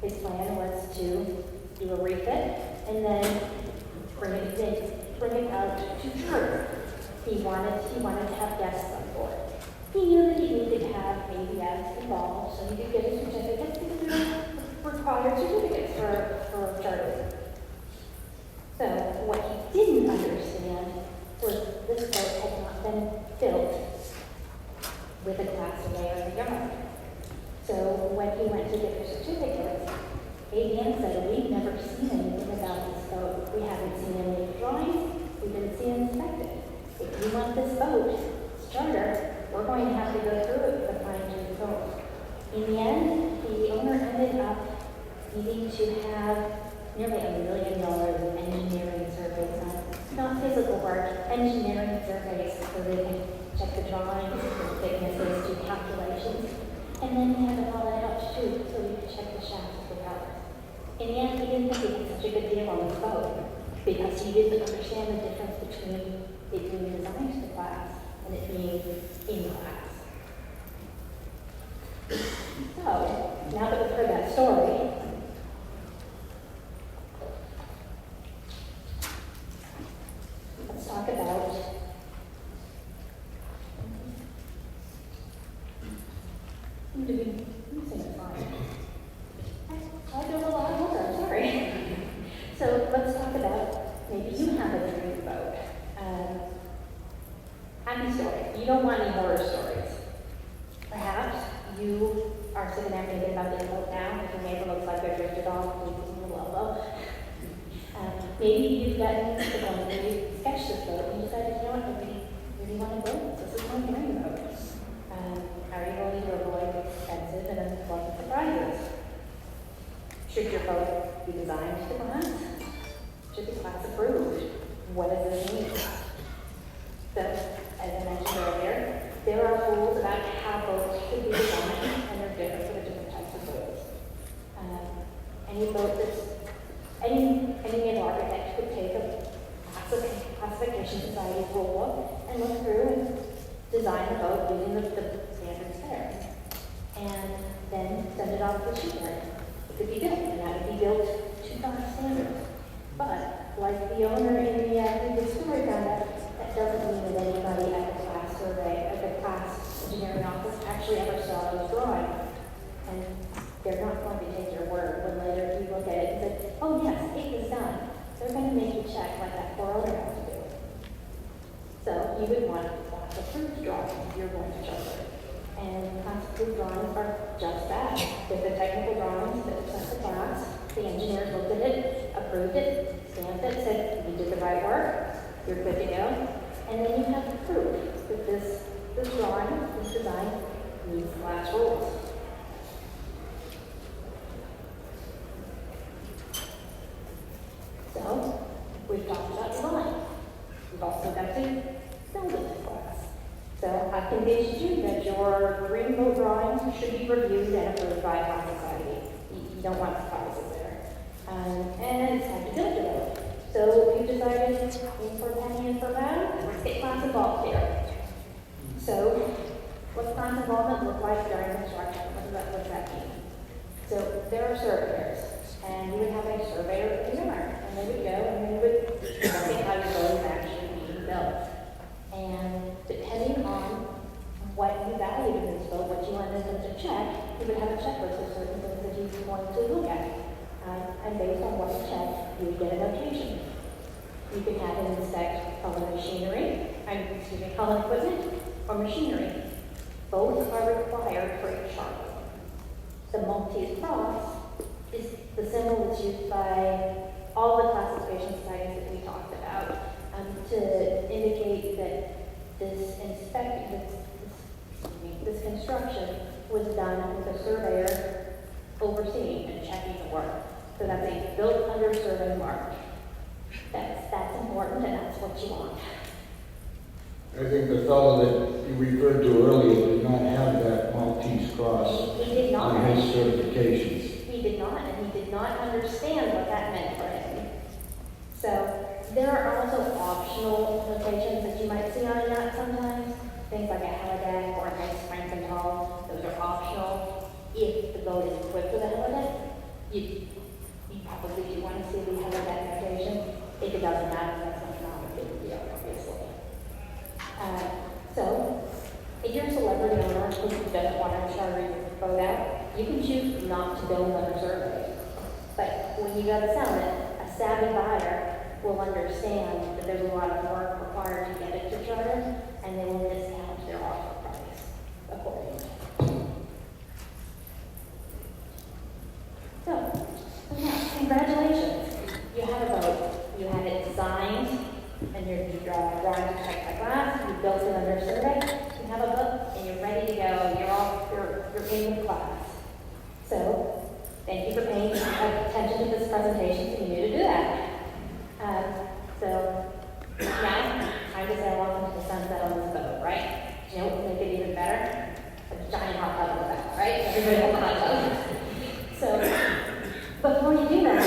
His plan was to do a refit and then bring it out to charter. He wanted to have guests on board. He knew that he needed to have ABS involved, so he could get a certificate because there were required certificates for chartering. So what he didn't understand was this boat had not been built with a class surveyor in the yard. So when he went to get the certificates, ABN said, we've never seen anything about this boat. We haven't seen any drawings. We didn't see it inspected. If you want this boat charter, we're going to have to go through it with a fine-tooth comb. In the end, the owner ended up needing to have nearly $1 million of engineering surveys on, not physical work, engineering surveys so they can check the drawings, the thicknesses, do calculations, and then he had it all out too, so we could check the shaft of the propellers. In the end, he didn't think he had such a good deal on this boat because he didn't understand the difference between it being designed to class and it being in class. So, now that we've heard that story, let's talk about I'll do a little out of order, I'm sorry. So let's talk about, maybe you have a dream boat. happy story. You don't want any horror stories. Perhaps you are sitting there thinking about the boat now, if your neighbor looks like they're drifted off, and you a little elbow. Maybe you've gotten to the point where you sketched this boat and you decided, you know what, I really want to build this. This is my dream boat. How are you going to avoid expensive and unpleasant surprises? Should your boat be designed to class? Should be class approved? What does this mean? So, as I mentioned earlier, there are rules about how boats should be designed, and they're different for the different types of boats. Any boat that's, any architect could take a classification society rule book and look through and design a boat using the standards there. And then send it off to the shipyard. It could be built, and that would be built to class standards. But, like the owner in the story found out, that doesn't mean that anybody at the class survey, at the class engineering office actually ever saw those drawings. And they're not going to take your word when later you look at it and say, oh yes, it was done. They're going to make you check like that poor owner has to do. So you would want class approved drawings if you're going to show it. And class approved drawings are just that. They're the technical drawings that were sent to class. The engineers looked at it, approved it, stamped it, said you did the right work, you're good to go. And then you have proof that this drawing, this design, meets class rules. So, we've talked about design. We've also got to build it to class. So, I've convinced you that your green boat drawings should be reviewed and approved by class society. You don't want surprises there. And it's time to build your boat. So, you've decided in for penny and for pound, let's get class involved here. So, what's class involvement look like during construction? What does that mean? So, there are surveyors. And you would have a surveyor in yard, and they would go and they would look at how your boat is actually being built. And depending on what you valued in this boat, what you wanted them to check, you would have a checklist of certain things that you wanted to look at. And based on what you checked, you would get a notation. You could have it inspect hull machinery, hull equipment, or machinery. Both are required for each chart. The Maltese cross is the symbol that's used by all the classification societies that we talked about to indicate that this construction was done with a surveyor overseeing and checking the work. So that's a built under survey mark. That's important, and that's what you want. I think the fellow that you referred to earlier did not have that Maltese cross He did not. on his certifications. He did not, and he did not understand what that meant for him. So there are also optional notations that you might see on a yacht sometimes. Things like a helideck or a nice Franken hull. Those are optional. If the boat is equipped with a helideck, you probably do want to see the helideck notation. If it doesn't matter, that's not a big deal, obviously. So, if you're a celebrity owner who doesn't want to charter your boat out, you can choose not to build another survey. But when you go to sell it, a savvy buyer will understand that there's a lot of work required to get it to charter, and they will discount their offer price accordingly. So, now, congratulations. You have a boat. You have it designed, and you draw drawings to check by glass. You built it under survey. You have a book, and you're ready to go. You're in the class. So, thank you for paying attention to this presentation, so you knew to do that. So, now, time to sail off into the sunset on this boat, right? You know what would make it even better? A giant hot tub in the back, right? Everybody has a hot tub. So, before you do that,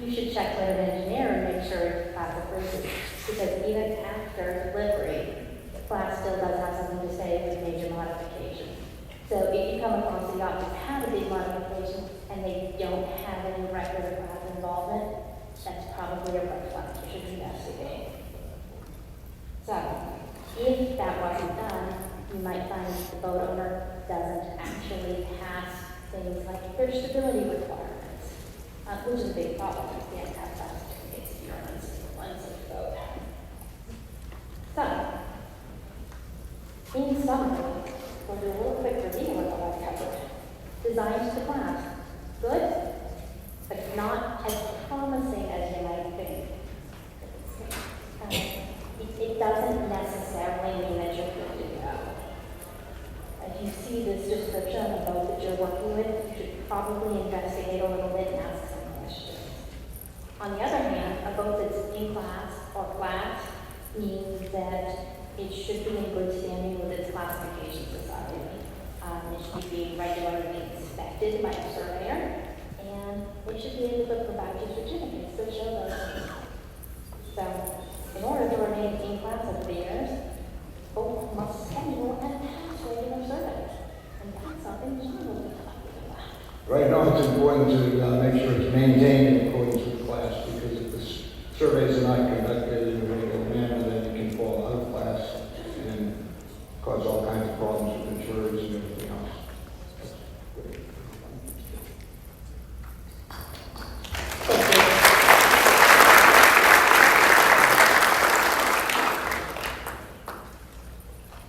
you should check with an engineer and make sure it's class approved. Because even after delivery, the class still does have something to say with major modifications. So if you come across a yacht that has a big modification and they don't have any record of class involvement, that's probably a red flag you should investigate. So if that wasn't done, you might find that the boat owner doesn't actually pass things like their stability requirements, which is a big problem. You can't have that if you're on a boat. So In summary, we'll do a little quick review of what I've covered. Design to the class, good, but not as promising as you might think. It doesn't necessarily mean that you're good to go. If you see this description of the boat that you're working with, you should probably investigate a little bit and ask some questions. On the other hand, a boat that's in class or flat means that it should be in good standing with its classification society. It should be regularly inspected by a surveyor, and it should be able to provide you certificates that show those things. So, in order to remain in class over the years, both must schedule and pass regular surveys. And that's something John will be talking about. Right now, it's important to make sure it's maintained in accordance with class, because if the surveys are not conducted in a regular manner, then you can fall out of class and cause all kinds of problems with insurers and everything else.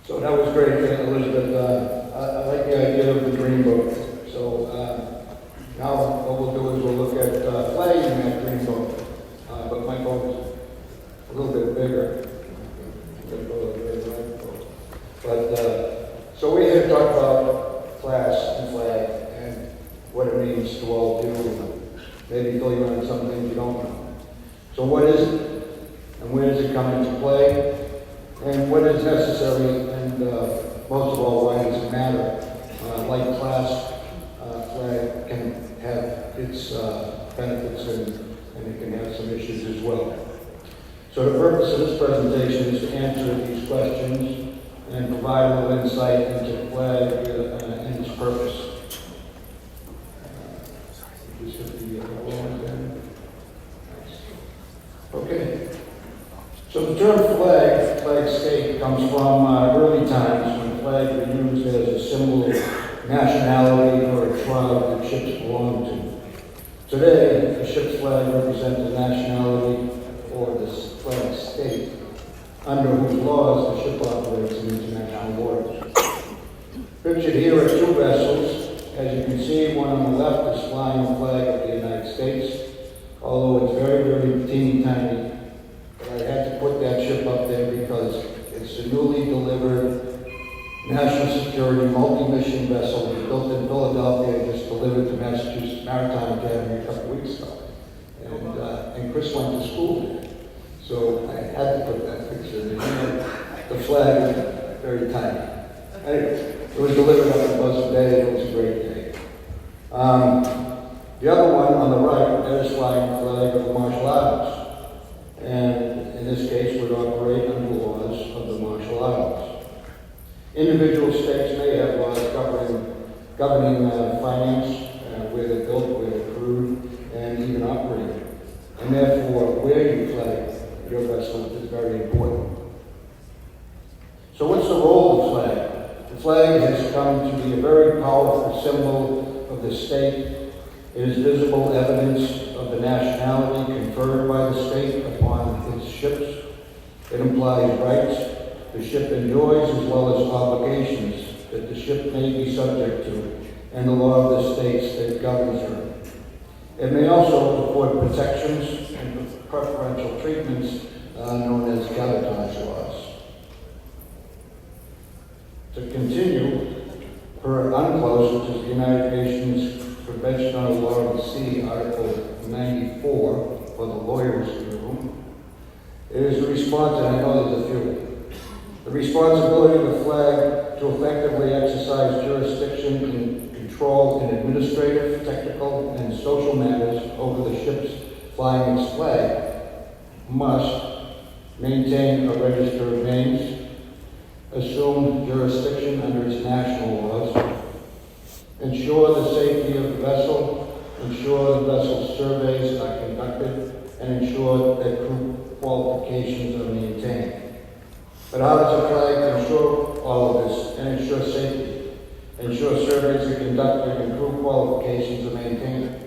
So that was great, Elizabeth. I like the idea of the green book. So now what we'll do is we'll look at flagging that green book. But my boat is a little bit bigger. But so we're here to talk about class and flag and what it means to all of you, and maybe fill you in on some things you don't know. So what is it? And where does it come into play? And what is necessary, and most of all, why does it matter? Like class, flag can have its benefits and it can have some issues as well. So the purpose of this presentation is to answer these questions and provide a little insight into flag and its purpose. Just hit the yellow one again. Okay. So the term flag state, comes from early times when flags were used as a symbol of nationality or a tribe that ships belonged to. Today, the ship's flag represents the nationality or the flag state, under whose laws the ship operates in international waters. Pictured here are two vessels. As you can see, one on the left is flying the flag of the United States, although it's very, very teeny tiny. I had to put that ship up there because it's a newly delivered national security multi-mission vessel that was built in Philadelphia and just delivered to Massachusetts Maritime Academy a couple weeks ago. And Chris went to school there. So I had to put that picture in there. The flag is very tiny. Anyway, it was delivered up in Buzzard Bay and it was a great day. The other one on the right, that is flying the flag of the Marshall Islands. And in this case would operate under the laws of the Marshall Islands. Individual states may have laws governing finance, where they're built, where they're crewed, and even operated. And therefore, where you flag your vessel is very important. So what's the role of the flag? The flag has come to be a very powerful symbol of the state. It is visible evidence of the nationality conferred by the state upon its ships. It implies rights the ship enjoys as well as obligations that the ship may be subject to, and the law of the states that governs her. It may also afford protections and preferential treatments known as cabotage laws. To continue, per UNCLOS, which is the United Nations Convention on the Law of the Sea, Article 94, for the lawyers in the room, it is the response, and I know there's a few, the responsibility of the flag to effectively exercise jurisdiction and control in administrative, technical, and social matters over the ships flying its flag must maintain a register of names, assume jurisdiction under its national laws, ensure the safety of the vessel, ensure the vessel's surveys are conducted, and ensure that crew qualifications are maintained. But how does a flag ensure all of this and ensure safety? Ensure surveys are conducted and crew qualifications are maintained.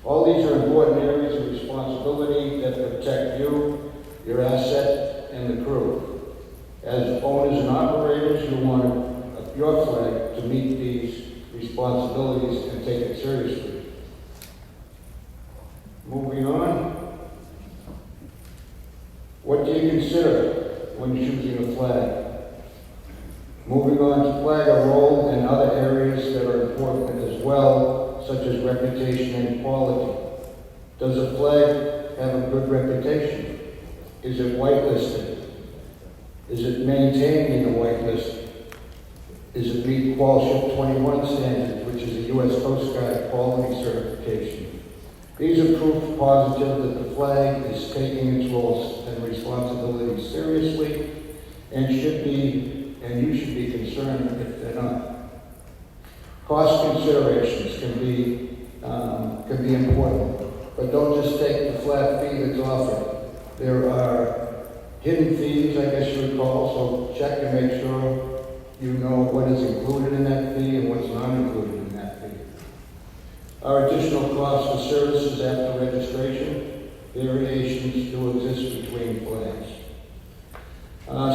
All these are important areas of responsibility that protect you, your asset, and the crew. As owners and operators, you want your flag to meet these responsibilities and take it seriously. Moving on. What do you consider when choosing a flag? Moving on to flag a role in other areas that are important as well, such as reputation and quality. Does a flag have a good reputation? Is it whitelisted? Is it maintained in the whitelist? Is it meet Qualship 21 standards, which is a U.S. Coast Guard quality certification? These are proof positive that the flag is taking its roles and responsibilities seriously and you should be concerned if they're not. Cost considerations can be important, but don't just take the flat fee that's offered. There are hidden fees, I guess you would call, so check and make sure you know what is included in that fee and what's not included in that fee. Our additional costs for services after registration, variations do exist between plans.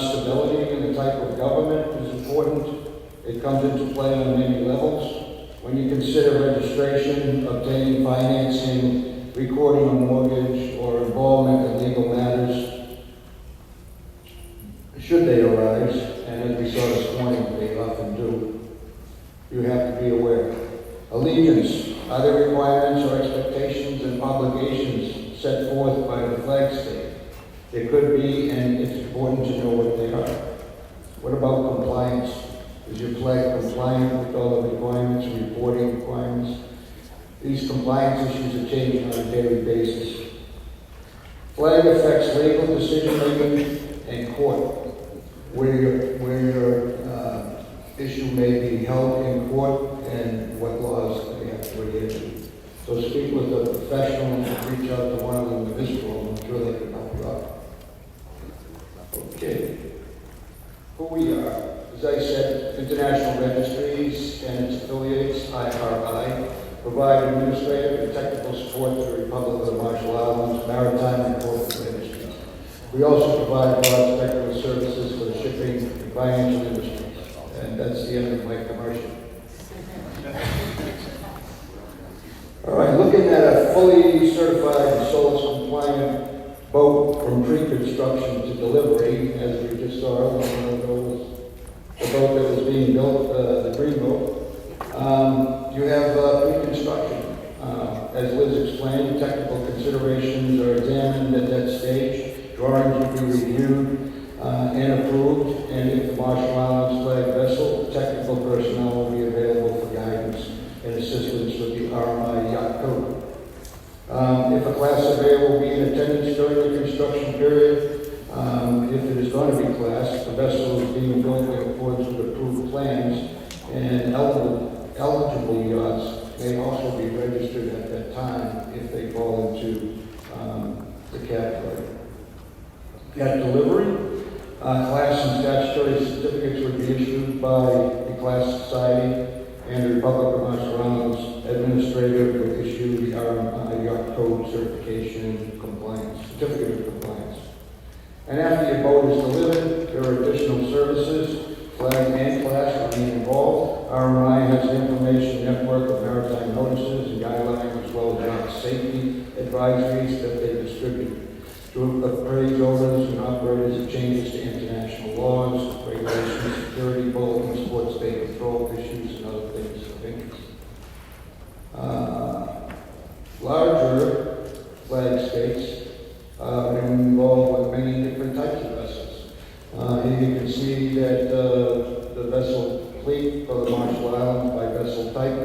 Stability in the type of government is important. It comes into play on many levels. When you consider registration, obtaining financing, recording a mortgage, or involvement in legal matters, should they arise, and as we saw this morning, they often do, you have to be aware. Allegiance, are there requirements or expectations and obligations set forth by the flag state? There could be, and it's important to know what they are. What about compliance? Is your flag compliant with all the requirements and reporting requirements? These compliance issues are changing on a daily basis. Flag affects legal decision-making and court, where your issue may be held in court and what laws they have to adhere to. So speak with a professional and reach out to one of them in this room. I'm sure they can help you out. Okay. Who we are. As I said, International Registries and its affiliates, IRI, provide administrative and technical support to the Republic of the Marshall Islands, maritime and corporate industries. We also provide a broad spectrum of services for the shipping and financial industries. And that's the end of my commercial. All right, looking at a fully certified SOLAS compliant boat from pre-construction to delivery, as we just saw, the boat that was being built, the green boat. You have pre-construction. As Liz explained, technical considerations are examined at that stage. Drawings will be reviewed and approved, and if the Marshall Islands flag vessel, technical personnel will be available for guidance and assistance with the RMI yacht code. If a class surveyor will be in attendance during the construction period, if it is going to be classed, the vessel is being built in accordance with approved plans, and eligible yachts may also be registered at that time if they fall into the category. At delivery, class and statutory certificates would be issued by the Class Society, and the Republic of Marshall Islands Administrator would issue the RMI Yacht Code Certification Compliance, Certificate of Compliance. And after your boat is delivered, there are additional services. Flag and class remain involved. RMI has an information network of maritime notices and guidelines, as well as yacht safety advisories that they distribute to appraise owners and operators of changes to international laws, regulations, security bulletins, port state control issues, and other things of interest. Larger flag states are involved with many different types of vessels. Here you can see that the vessel fleet for the Marshall Islands by vessel type,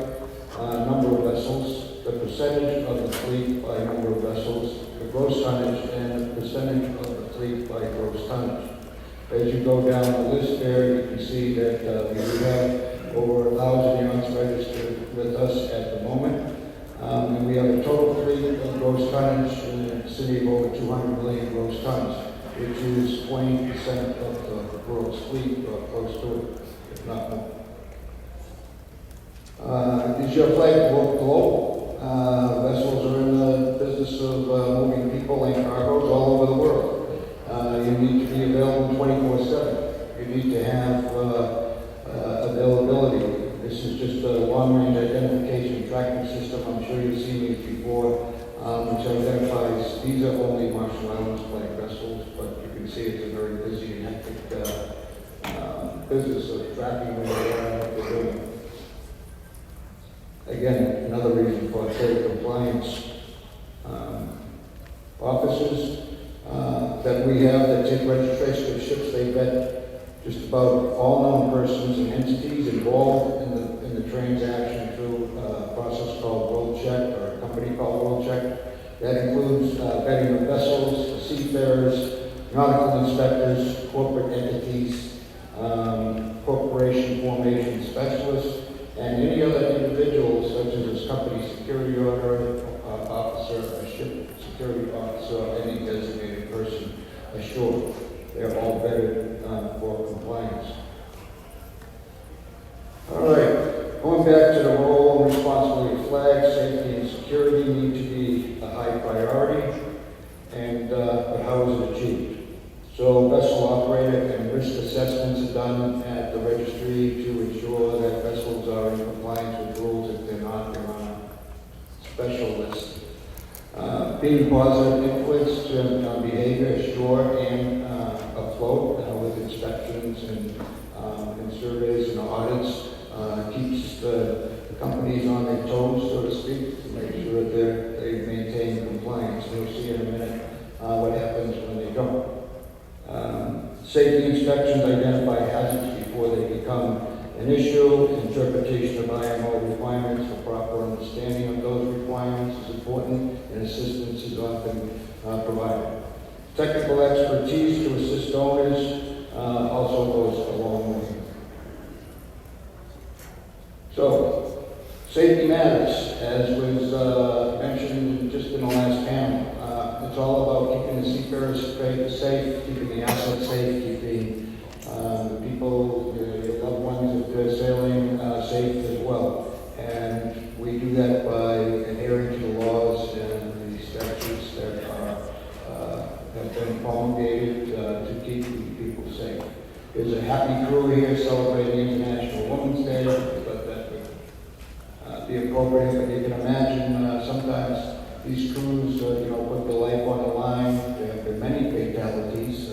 number of vessels, the percentage of the fleet by number of vessels, the gross tonnage, and the percentage of the fleet by gross tonnage. As you go down the list there, you can see that we have over 1,000 yachts registered with us at the moment. And we have a total fleet of gross tonnage in the city of over 200 million gross tons, which is 20% of the world's fleet, or close to it, if not more. Is your flag global? Vessels are in the business of moving people and cargoes all over the world. You need to be available 24/7. you need to have availability. This is just a long-range identification tracking system. I'm sure you've seen these before, which identifies these are only Marshall Islands flag vessels, but you can see it's a very busy and hectic business of tracking what they're doing. Again, another reason for trade compliance. Officers that we have that take registration of ships, they vet just about all known persons and entities involved in the transaction through a process called World Check, or a company called World Check. That includes vetting of vessels, seafarers, nautical inspectors, corporate entities, corporation formation specialists, and any other individuals such as a company security order officer, a ship security officer, or any designated person ashore. They're all vetted for compliance. All right, going back to the role and responsibility of flags, safety and security need to be a high priority, and but how is it achieved? So vessel operator and risk assessments are done at the registry to ensure that vessels are in compliance with rules. If they're not, they're on a special list. Being positive influence on behavior ashore and afloat with inspections and surveys and audits keeps the companies on their toes, so to speak, to make sure that they maintain compliance. We'll see in a minute what happens when they don't. Safety inspections identify hazards before they become an issue. Interpretation of IMO requirements for proper understanding of those requirements is important, and assistance is often provided. Technical expertise to assist owners also goes a long way. So, safety matters, as was mentioned just in the last panel. It's all about keeping the seafarers safe, keeping the assets safe, keeping the people, your loved ones, if they're sailing, safe as well. And we do that by adhering to the laws and the statutes that have been promulgated to keep people safe. There's a happy crew here celebrating International Women's Day. I thought that would be appropriate, but you can imagine sometimes these crews, put their life on the line. There have been many fatalities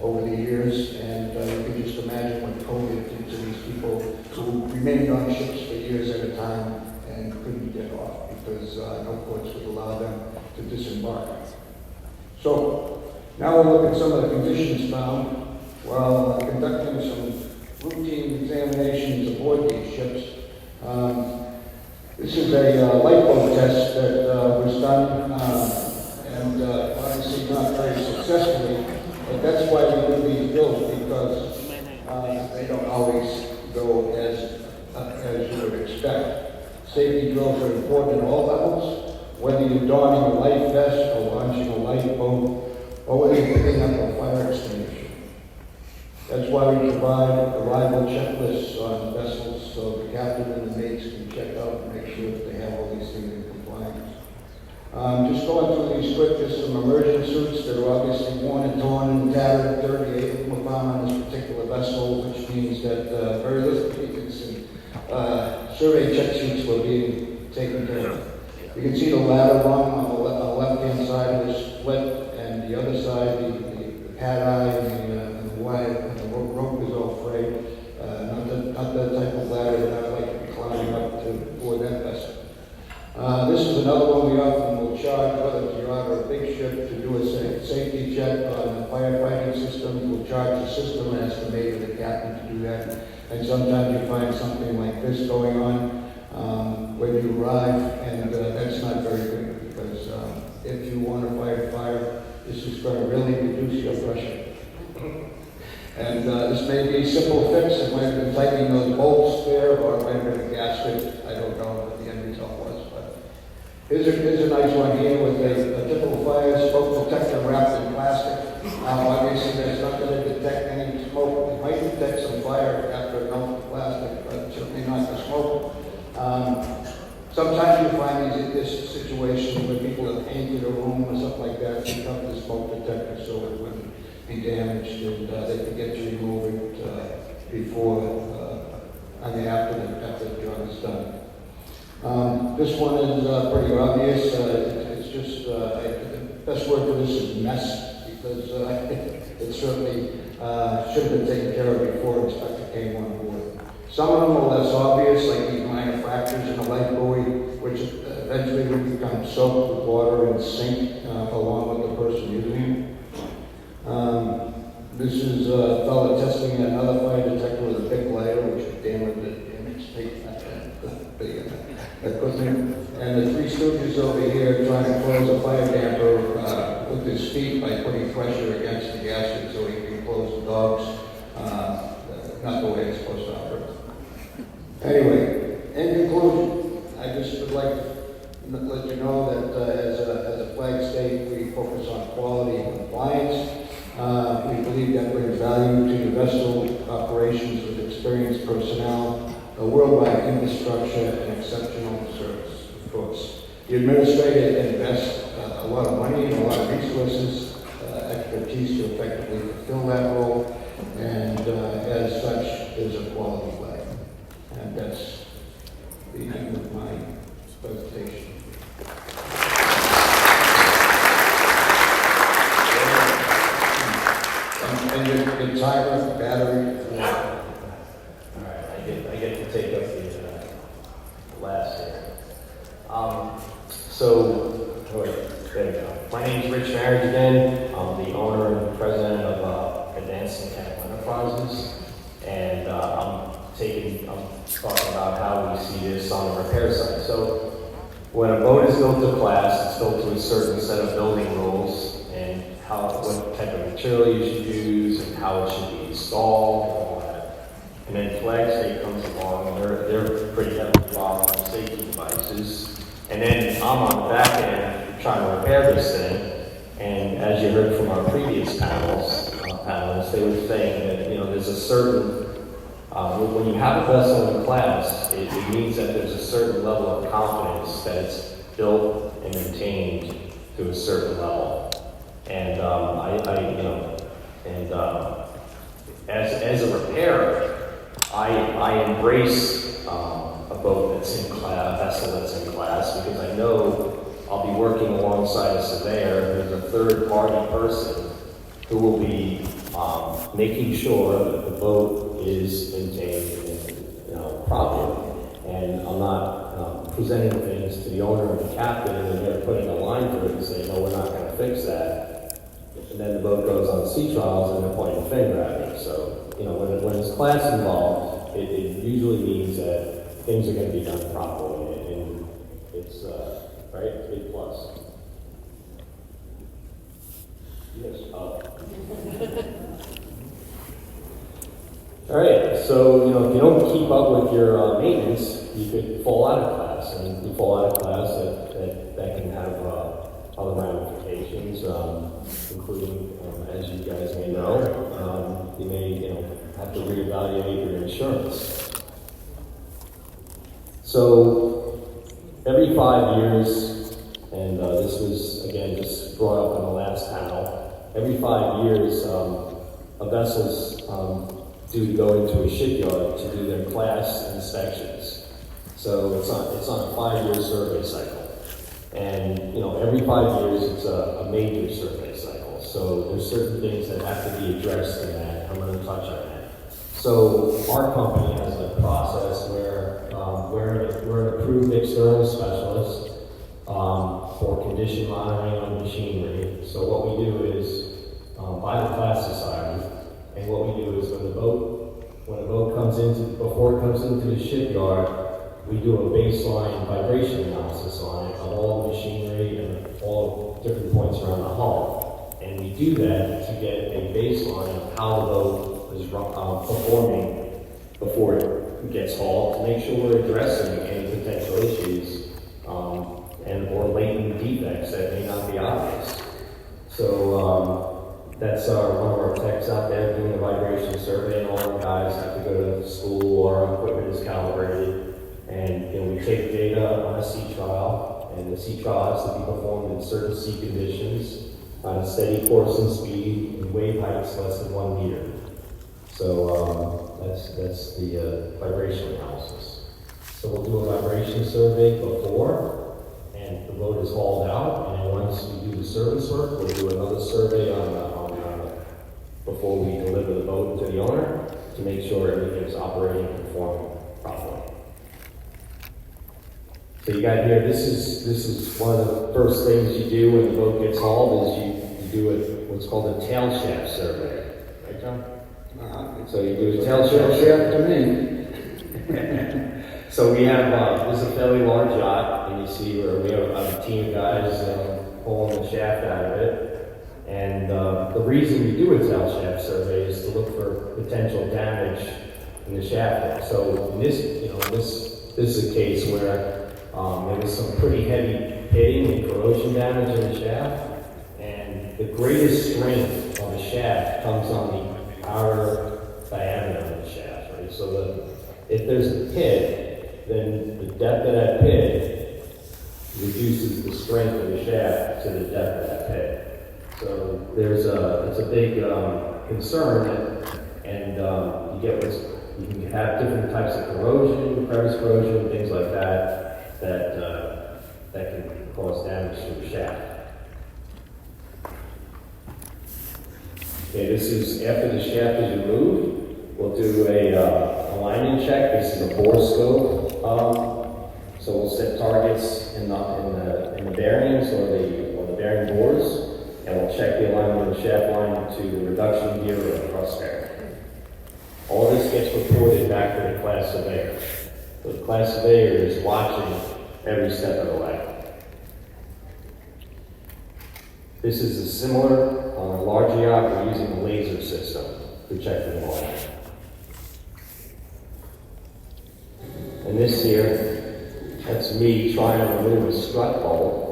over the years, and you can just imagine what COVID did to these people who remained on ships for years at a time and couldn't get off because no ports would allow them to disembark. So now we'll look at some of the conditions found while conducting some routine examinations aboard these ships. This is a lifeboat test that was done, and obviously not very successfully, but that's why we do these drills, because they don't always go as you would expect. Safety drills are important at all levels, whether you're donning a life vest or launching a lifeboat, or whether you're picking up a fire extinguisher. That's why we provide arrival checklists on vessels so the captain and the mates can check out and make sure that they have all these things in compliance. Just going through these quick, there's some immersion suits that are obviously worn and torn and tattered. 38 of them were found on this particular vessel, which means that very little tickets and survey check sheets were being taken care of. You can see the ladder rung on the left-hand side of this split, and the other side, the pad eye and the wire and the rope is all frayed. Not the type of ladder that I like to be climbing up to board that vessel. This is another one we often will charge, whether you're on a big ship, to do a safety check on the firefighting system. We'll charge the system and ask the mate or the captain to do that. And sometimes you find something like this going on when you arrive, and that's not very good, because if you want to fight a fire, this is going to really reduce your pressure. And this may be a simple fix. It might have been tightening those bolts there, or it might have been a gasket. I don't know what the end result was. But here's a nice one here with a typical fire smoke detector wrapped in plastic. Obviously, there's not going to detect any smoke. It might detect some fire after it melts the plastic, but certainly not the smoke. Sometimes you find this situation where people have painted a room or something like that, pick up the smoke detector so it wouldn't be damaged, and they could get to remove it before, after John is done. This one is pretty obvious. It's just, the best word for this is mess, because it certainly should have been taken care of before Inspector came on board. Some of them are less obvious, like these minor fractures in the light buoy, which eventually will become soaked with water and sink along with the person using it. This is a fellow testing another fire detector with a big lighter, which would damage the equipment. And the Three Stooges over here trying to close a fire damper with his feet by putting pressure against the gasket so he can close the dogs. Not the way it's supposed to operate. Anyway, in conclusion, I just would like to let you know that as a flag state, we focus on quality and compliance. We believe that brings value to the vessel operations with experienced personnel, a worldwide infrastructure, and exceptional service, of course. The administrator invests a lot of money and a lot of resources, expertise to effectively fulfill that role, and as such, is a quality flag. And that's the end of my presentation. And your timer, battery. All right, I get to take up the last here. There we go. My name is Rich Marriage again. I'm the owner and president of Advanced Mechanical Enterprises, and I'm talking about how we see this on the repair side. So when a boat is built to class, it's built to a certain set of building rules and what type of material you should use and how it should be installed and all that. And then Flag State comes along and they're pretty heavily involved in safety devices. And then I'm on the back end trying to repair this thing. And as you heard from our previous panels, they were saying that there's a certain when you have a vessel in class, it means that there's a certain level of confidence that it's built and maintained to a certain level. And as a repairer, I embrace a boat that's in class, a vessel that's in class, because I know I'll be working alongside a surveyor who's a third-party person who will be making sure that the boat is maintained properly. And I'm not presenting things to the owner and the captain, and they're putting a line through it and saying, no, we're not going to fix that. And then the boat goes on sea trials and they're pointing the finger at me. So, when there's class involved, it usually means that things are going to be done properly, and it's a big plus. Yes. All right, so if you don't keep up with your maintenance, you could fall out of class, and if you fall out of class, that can have other ramifications, including, as you guys may know, you may have to reevaluate your insurance. So every 5 years, and this was again just brought up in the last panel, every 5 years, a vessel's due to go into a shipyard to do their class inspections. So it's on a 5-year survey cycle. And every 5 years it's a major survey cycle. So there's certain things that have to be addressed in that. I'm going to touch on that. So our company has a process where we're an approved external specialist for condition monitoring on machinery. So what we do is by the Class Society. And what we do is when the boat comes before it comes into the shipyard, we do a baseline vibration analysis on it, of all the machinery and all different points around the hull. And we do that to get a baseline of how the boat is performing before it gets hauled, to make sure we're addressing any potential issues or latent defects that may not be obvious. So that's one of our techs out there doing a vibration survey, and all our guys have to go to school, our equipment is calibrated, and we take data on a sea trial, and the sea trial has to be performed in certain sea conditions on a steady course and speed, and wave heights less than 1 meter. So That's the vibration analysis. So we'll do a vibration survey before, and the boat is hauled out, and then once we do the service work, we'll do another survey before we deliver the boat to the owner to make sure everything is operating and performing properly. So you got here, this is one of the first things you do when the boat gets hauled is you do what's called a tail shaft survey. Right, John? So you do a tail shaft to me. So we have, this is a fairly large yacht, and you see where we have a team of guys pulling the shaft out of it. And the reason we do a tail shaft survey is to look for potential damage in the shaft. So in this, this is a case where there was some pretty heavy pitting and corrosion damage in the shaft, and the greatest strength of the shaft comes on the outer diameter of the shaft, right? So if there's a pit, then the depth of that pit reduces the strength of the shaft to the depth of that pit. So it's a big concern, and you can have different types of corrosion, crevice corrosion, things like that can cause damage to the shaft. Okay, this is after the shaft is removed. We'll do a alignment check. This is a bore scope. So we'll set targets in the bearings or the bearing bores. And we'll check the alignment of the shaft line to the reduction gear or the thrust bearing. All this gets reported back to the class surveyor. So the class surveyor is watching every step of the way. This is a similar, on a large yacht, we're using a laser system to check the alignment. And this here, that's me trying to remove a strut bolt.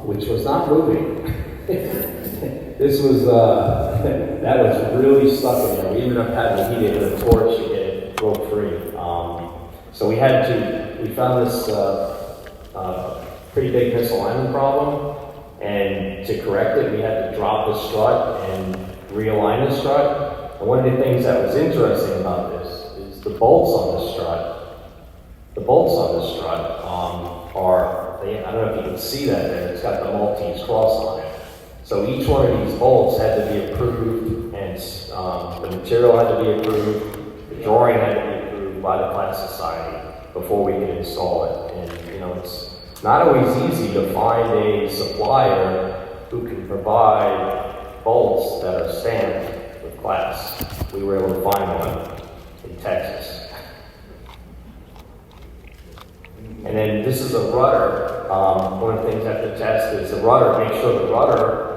Which was not moving. This was, that was really stuck in there. We ended up having to heat it with a torch to get it broke free. So we found this pretty big misalignment problem, and to correct it, we had to drop the strut and realign the strut. And one of the things that was interesting about this is the bolts on the strut. The bolts on the strut I don't know if you can see that there, it's got the Maltese cross on it. So each one of these bolts had to be approved, and the material had to be approved, the drawing had to be approved by the class society before we could install it. And it's not always easy to find a supplier who can provide bolts that are stamped with class. We were able to find one in Texas. And then this is a rudder. One of the things I have to test is the rudder. Make sure the rudder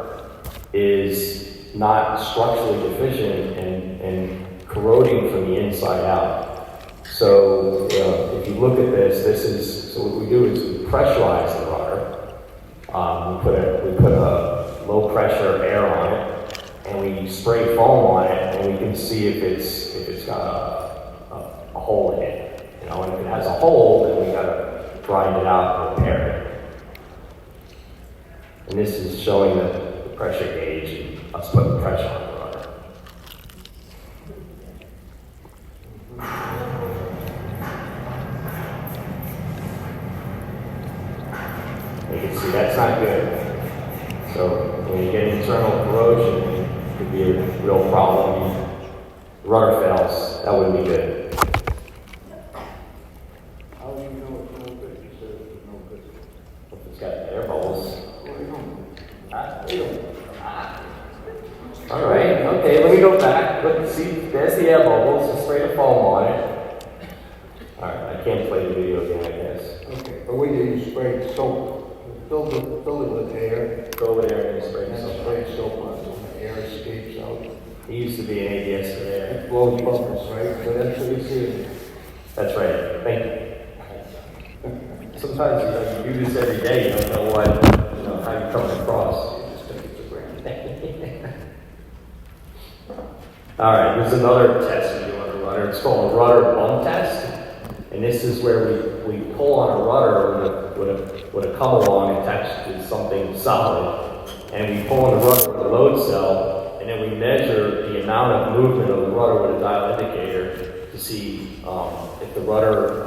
is not structurally deficient and corroding from the inside out. So if you look at this so what we do is we pressurize the rudder. We put a low pressure air on it, and we spray foam on it, and we can see if it's got a hole in it. And if it has a hole, then we gotta grind it out and repair it. And this is showing the pressure gauge and us putting pressure on the rudder. You can see that's not good. So when you get internal corrosion, it could be a real problem. The rudder fails, that wouldn't be good. It's got air bubbles. All right, okay, let me go back. Look, see, there's the air bubbles. Just spray the foam on it. All right, I can't play the video again, I guess. Okay, but we didn't spray soap, fill it with air. Go over there and spray And soap. spray soap on it, so the air escapes out. He used to be an ADS for there. It blows bubbles, right? So that's what you see. That's right. Thank you. Sometimes you do this every day. You don't know how you come across. You just take it for granted. All right. There's another test we do on the rudder. It's called a rudder bump test, and this is where we pull on a rudder with a come along attached to something solid, and we pull on the rudder with a load cell, and then we measure the amount of movement of the rudder with a dial indicator to see if the rudder,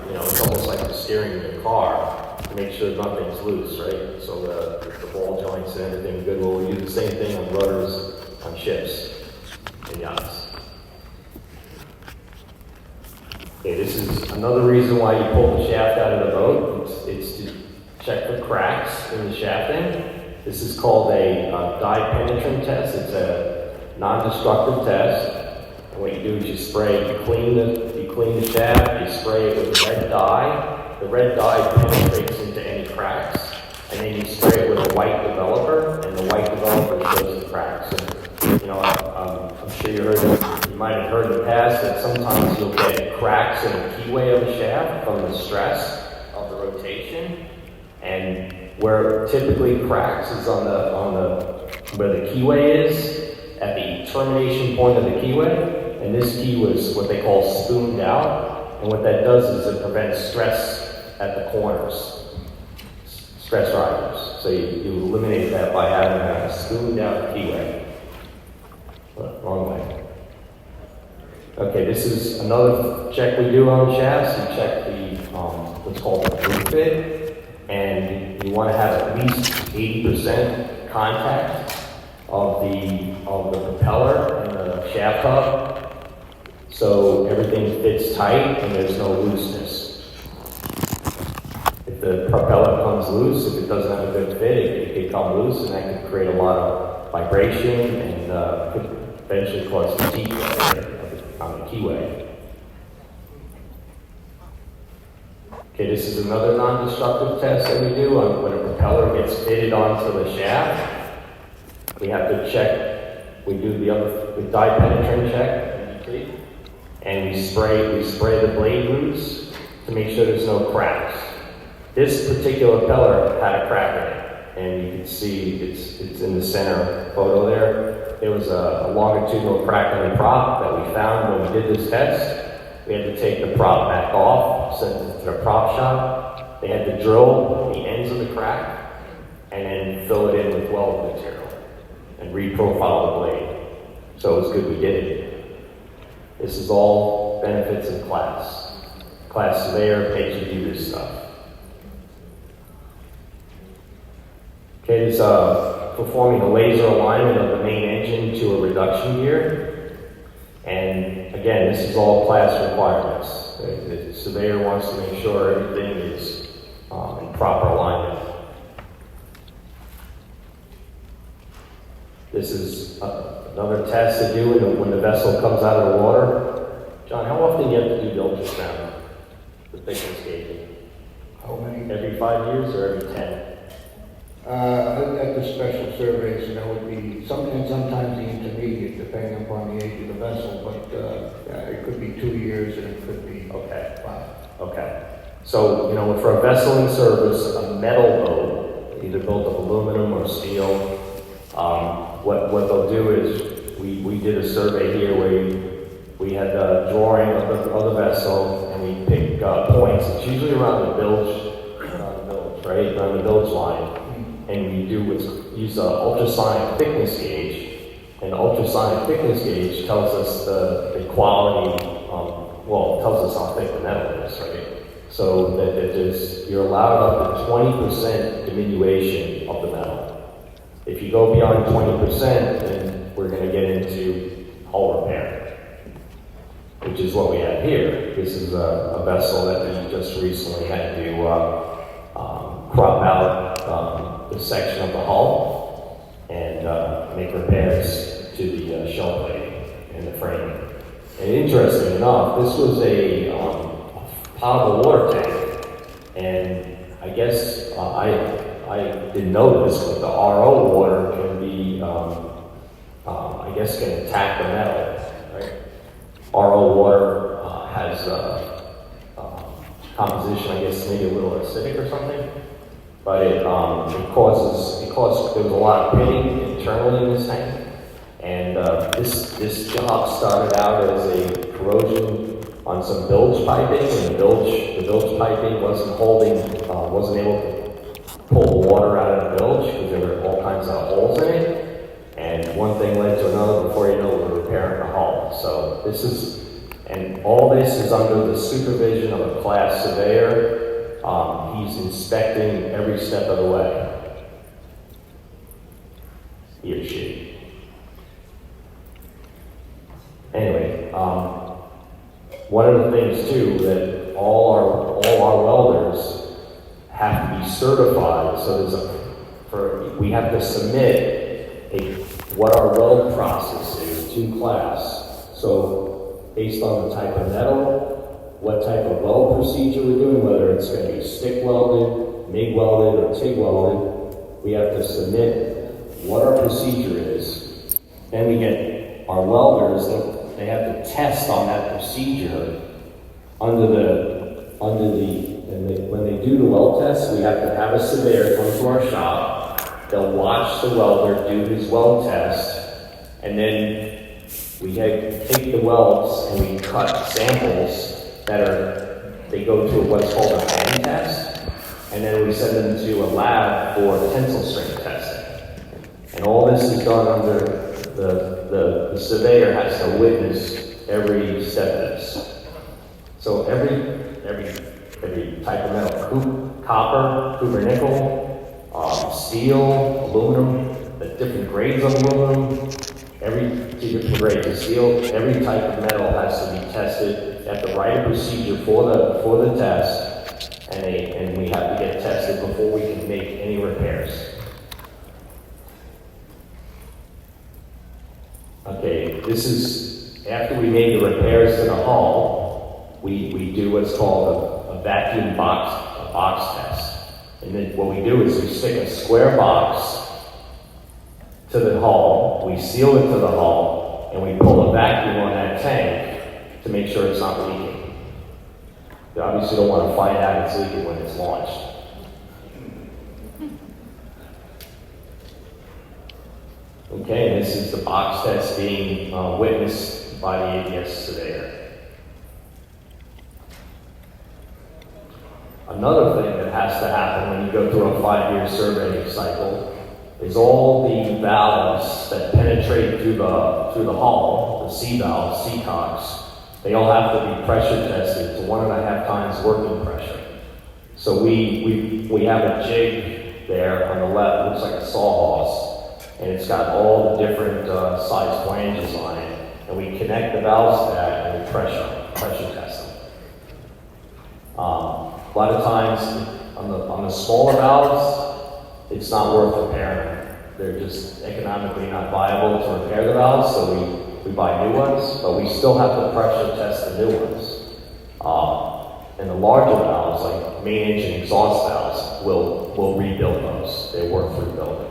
it's almost like the steering of the car to make sure nothing's loose, right? So the ball joints and everything good. Well, we do the same thing on rudders on ships and yachts. Okay, this is another reason why you pull the shaft out of the boat. It's to check for cracks in the shafting. This is called a dye penetrant test. It's a non-destructive test. And what you do is you clean the shaft, you spray it with red dye. The red dye penetrates into any cracks, and then you spray it with a white developer, and the white developer shows the cracks. And, I'm sure you might have heard in the past that sometimes you'll get cracks in the keyway of the shaft from the stress of the rotation, and where typically cracks is on where the keyway is, at the termination point of the keyway, and this key was what they call spooned out, and what that does is it prevents stress at the corners, stress riders. So you eliminate that by having a spooned out keyway. Wrong way. Okay, this is another check we do on shafts. We check the what's called the boot fit, and you want to have at least 80% contact of the propeller and the shaft hub, so everything fits tight and there's no looseness. If the propeller comes loose, if it doesn't have a good fit, it could come loose, and that could create a lot of vibration and could eventually cause fatigue on the keyway. Okay, this is another non-destructive test that we do when a propeller gets fitted onto the shaft. We have to check. We do the dye penetrant check, and we spray the blade roots to make sure there's no cracks. This particular propeller had a crack in it, and you can see it's in the center photo there. There was a longitudinal crack in the prop that we found when we did this test. We had to take the prop back off, send it to the prop shop. They had to drill the ends of the crack and then fill it in with weld material and reprofile the blade. So it was good we did it. This is all benefits of class. Class surveyor makes you do this stuff. Okay, this performing a laser alignment of the main engine to a reduction gear. And again, this is all class requirements. The surveyor wants to make sure everything is in proper alignment. This is another test to do when the vessel comes out of the water. John, how often do you have to do the ultrasound, the thickness gauging? How many? Every 5 years or every 10? At the special surveys, that would be sometimes the intermediate, depending upon the age of the vessel, but it could be 2 years and it could be 5. Okay. So, for a vessel in service, a metal boat, either built of aluminum or steel, what they'll do is, we did a survey here where we had a drawing of the vessel, and we pick points. It's usually around the bilge, right? Around the bilge line. And we use an ultrasonic thickness gauge, and the ultrasonic thickness gauge tells us the quality, tells us how thick the metal is, right? So that you're allowed up to 20% diminution of the metal. If you go beyond 20%, then we're going to get into hull repair, which is what we have here. This is a vessel that we just recently had to crop out the section of the hull and make repairs to the shell plating and the framing. And interesting enough, this was a potable water tank, and I guess I didn't know this, but the RO water can be, can attack the metal, right? RO water has composition, I guess maybe a little acidic or something. But it caused there was a lot of pitting internally in this tank, and this job started out as a corrosion on some bilge piping, and the bilge piping wasn't able to pull the water out of the bilge because there were all kinds of holes in it, and And one thing led to another. Before you know it, we're repairing the hull. So this is, and all this is under the supervision of a class surveyor. He's inspecting every step of the way. He or she. Anyway, one of the things too that all our welders have to be certified. So we have to submit what our weld process is to class. So based on the type of metal, what type of weld procedure we're doing, whether it's going to be stick welded, MIG welded, or TIG welded, we have to submit what our procedure is. Then we get our welders, they have to test on that procedure when they do the weld test, we have to have a surveyor come to our shop. They'll watch the welder do his weld test, and then we take the welds and we cut samples they go through what's called a band test, and then we send them to a lab for tensile strength testing. And all this is done under the surveyor has to witness every step of this. So every type of metal, copper, nickel, steel, aluminum, the different grades of aluminum, two different grades of steel, every type of metal has to be tested. They have to write a procedure for the test, and we have to get tested before we can make any repairs. Okay, this is after we made the repairs to the hull. We do what's called a vacuum box test, and then what we do is we stick a square box to the hull, we seal it to the hull, and we pull a vacuum on that tank to make sure it's not leaking. You obviously don't want to find out it's leaking when it's launched. Okay, this is the box test being witnessed by the ABS surveyor. Another thing that has to happen when you go through a 5-year survey cycle is all the valves that penetrate through the hull, the C valves, C-cocks, they all have to be pressure tested to 1.5 times working pressure. So we have a jig there on the left, looks like a sawhorse, and it's got all the different size flanges on it, and we connect the valves to that and we pressure test them. A lot of times on the smaller valves, it's not worth repairing. They're just economically not viable to repair the valves, so we buy new ones, but we still have to pressure test the new ones. And the larger valves, like main engine exhaust valves, we'll rebuild those. They work through building.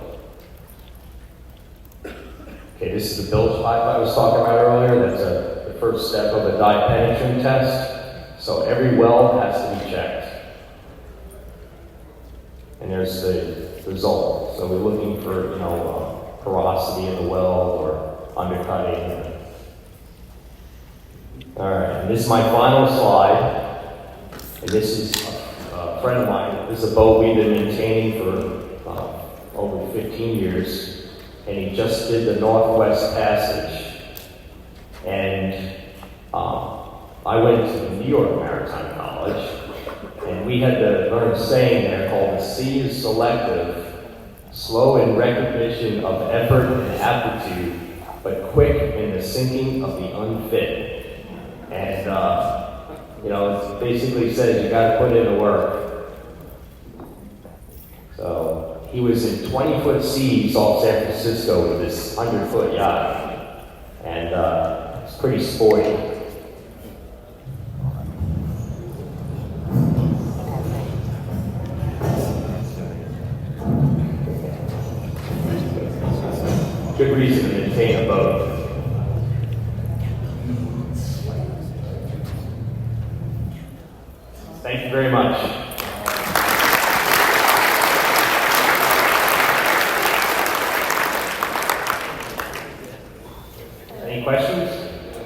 Okay, this is the bilge pipe I was talking about earlier. That's the first step of a die penetrant test. So every weld has to be checked. And there's the result. So we're looking for, porosity in the weld or undercutting. All right, and this is my final slide. And this is a friend of mine. This is a boat we've been maintaining for over 15 years. And he just did the Northwest Passage. And I went to the New York Maritime College. And we had to learn a saying there called the sea is selective, slow in recognition of effort and aptitude, but quick in the sinking of the unfit. And, it basically says you got to put in the work. So he was in 20-foot seas off San Francisco with this 100-foot yacht. And it's pretty sporty. Good reason to maintain a boat. Thank you very much. Any questions?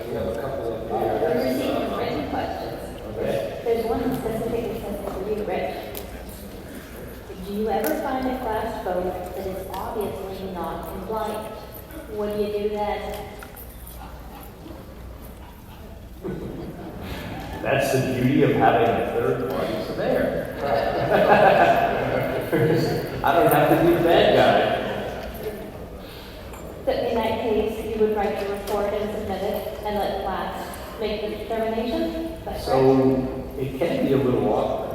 We received some written questions. Okay. There's one specific that says for you, Rich. Do you ever find a class boat that is obviously not compliant? What do that's the beauty of having a third party surveyor. I don't have to be the bad guy. So in that case, you would write the report and submit it and let class make the determination? Is that correct? So it can be a little awkward.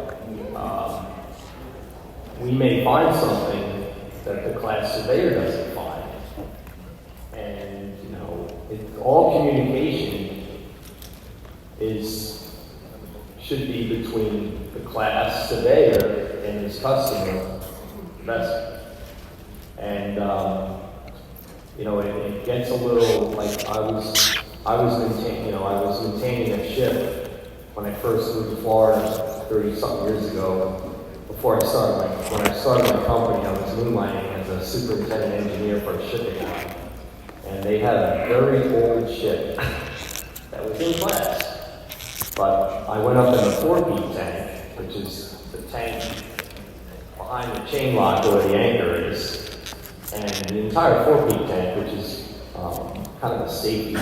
We may find something that the class surveyor doesn't find. And, you know, all communication should be between the class surveyor and his customer, vessel. And, you know, it gets a little, like I was maintaining a ship when I first moved to Florida 30-something years ago. When I started my company, I was moonlighting as a superintendent engineer for a shipping line. And they had a very old ship that was in class. But I went up in the forepeak tank, which is the tank behind the chain lock where the anchor is. And the entire forepeak tank, which is kind of a safety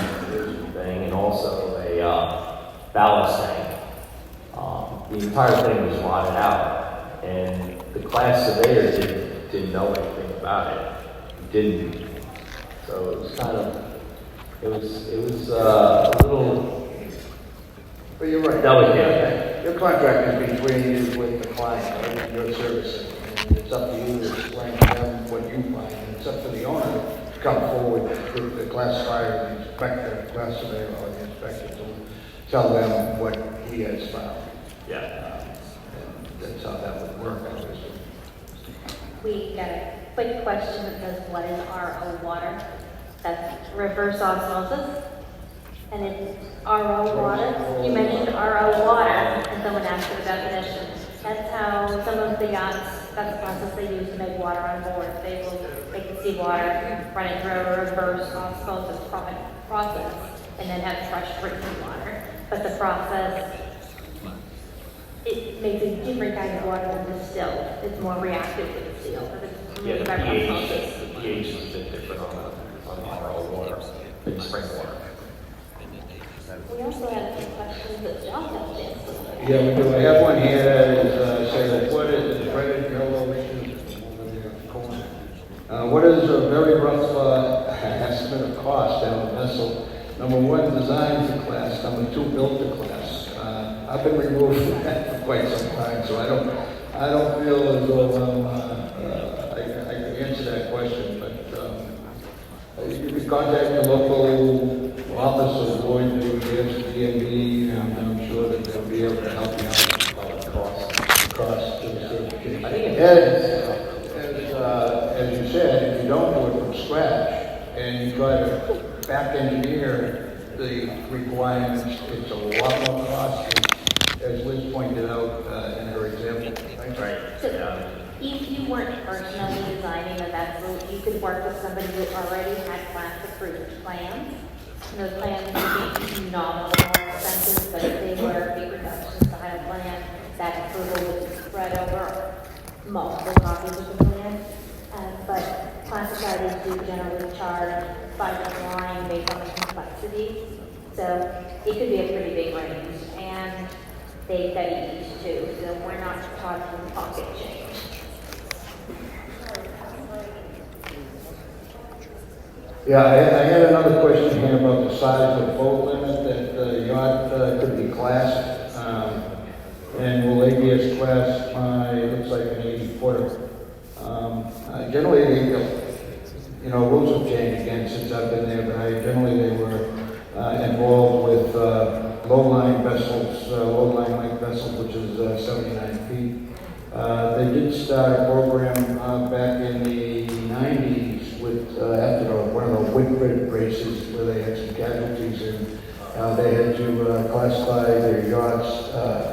thing, and also a ballast tank, the entire thing was rotted out. And the class surveyor didn't know anything about it. He didn't. So it was kind of, it was a little. But you're right. Delicate. Your contract is between you with the client, right, and your servicing. And it's up to you to explain to them what you find. And it's up to the owner to come forward with the classifier, the inspector, the class surveyor, or the inspector to tell them what he has found. Yeah. That's how that would work, I guess. We got a quick question that says, what is RO water? That's reverse osmosis. And it's RO water. You mentioned RO water, and someone asked for the definition. That's how some of the yachts, that's the process they use to make water on board. They will take the seawater, run it through a reverse osmosis process, and then have fresh drinking water. But the process, it makes a different kind of water than distilled. It's more reactive to the steel. But it's Yeah, made the by osmosis. pH is a bit different on the RO water than spring water. We also had a few questions that John had to answer. Yeah, we do. I have one here that is, says, what is, it's right at yellow, what is a very rough estimate of cost down the vessel? Number one, design the class. Number two, build the class. I've been removed from that for quite some time, so I don't feel as though I can answer that question, but you can contact the local office of Lloyd, the DMV, and I'm sure that they'll be able to help you out about the cost of the certification. As you said, if you don't do it from scratch and you try to back engineer the requirements, it's a lot more costly, as Liz pointed out in her example. Right. So if you weren't personally designing a vessel, you could work with somebody who already had class approved plans. And those plans would be nominal more expensive, but if they were big reduction style plan, that approval would spread over multiple copies of the plan. But class societies do generally charge by the line based on the complexity. So it could be a pretty big range, and they study each too, so we're not talking pocket change. Yeah, I had another question here about the size of the boat limit that the yacht could be classed. And will ABS class it looks like an 80-footer. Generally, rules have changed again since I've been there, but generally they were involved with low-line vessels, low-line length vessels, which is 79 feet. They did start a program back in the 90s with after one of the Whitbread races where they had some casualties, and they had to classify their yachts,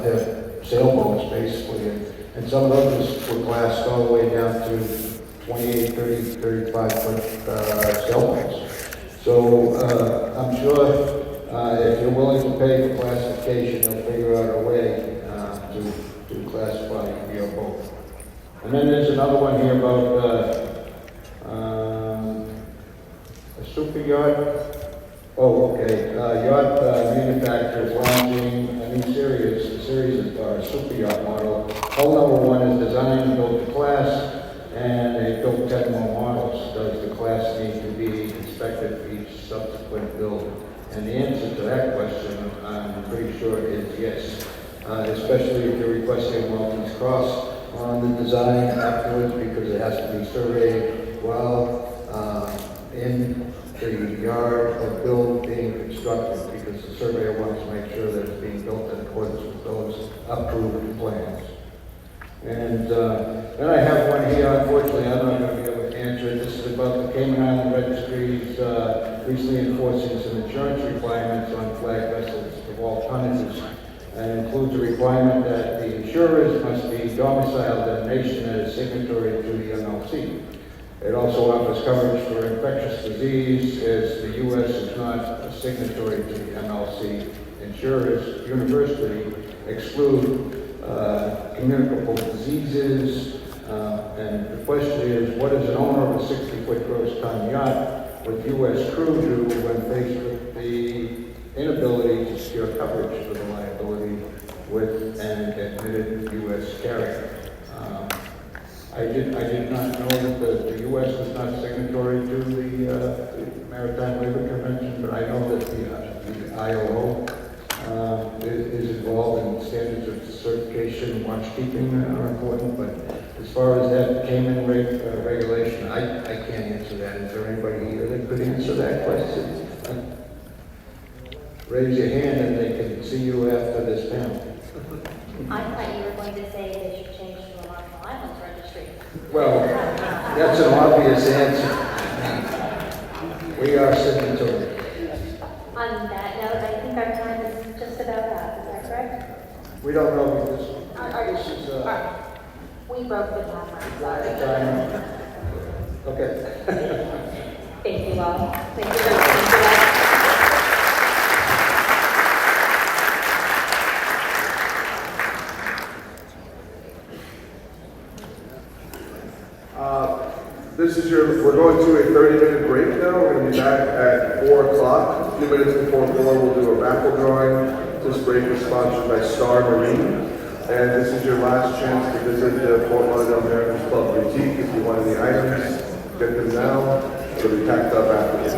their sailboats basically, and some of those were classed all the way down to 28, 30, 35 foot sailboats. So I'm sure if you're willing to pay for classification, they'll figure out a way to classify your boat. And then there's another one here about a super yacht. Oh, okay. Yacht manufacturers launching a new new series. The series is our super yacht model. Hull number 1 is designed, built to class, and they built 10 more models. Does the class need to be inspected for each subsequent build? And the answer to that question, I'm pretty sure, is yes. Especially if you're requesting a Maltese Cross on the design afterwards, because it has to be surveyed while in the yard or build being constructed, because the surveyor wants to make sure that it's being built in accordance with those approved plans. And then I have one here. Unfortunately, I'm not going to be able to answer it. This is about the Cayman Island Registries recently enforcing some insurance requirements on flag vessels of all tonnages, and includes a requirement that the insurers must be domiciled in a nation that is signatory to the MLC. It also offers coverage for infectious disease, as the U.S. is not a signatory to the MLC. Insurers universally exclude communicable diseases, and the question is, what does an owner of a 60-foot gross ton yacht with U.S. crew do when faced with the inability to secure coverage for the liability with an admitted U.S. carrier? I did not know that the U.S. was not signatory to the Maritime Labor Convention, but I know that the ILO is involved in standards of certification and watchkeeping are important, but as far as that Cayman regulation, I can't answer that. Is there anybody here that could answer that question? Raise your hand and they can see you after this panel. I thought you were going to say they should change to a Marshall Islands registry. Well, that's an obvious answer. We are signatory. On that note, I think our time is just about up. Is that correct? We don't know because This is we broke the timeline. Sorry. Okay. Thank you all. Thank you very much. We're going to a 30-minute break now. We're going to be back at 4 o'clock. A few minutes before 4, we'll do a raffle drawing. This break is sponsored by Star Marine. And this is your last chance to visit the Fort Lauderdale Mariners Club boutique. If you want any items, get them now. It'll be packed up after this.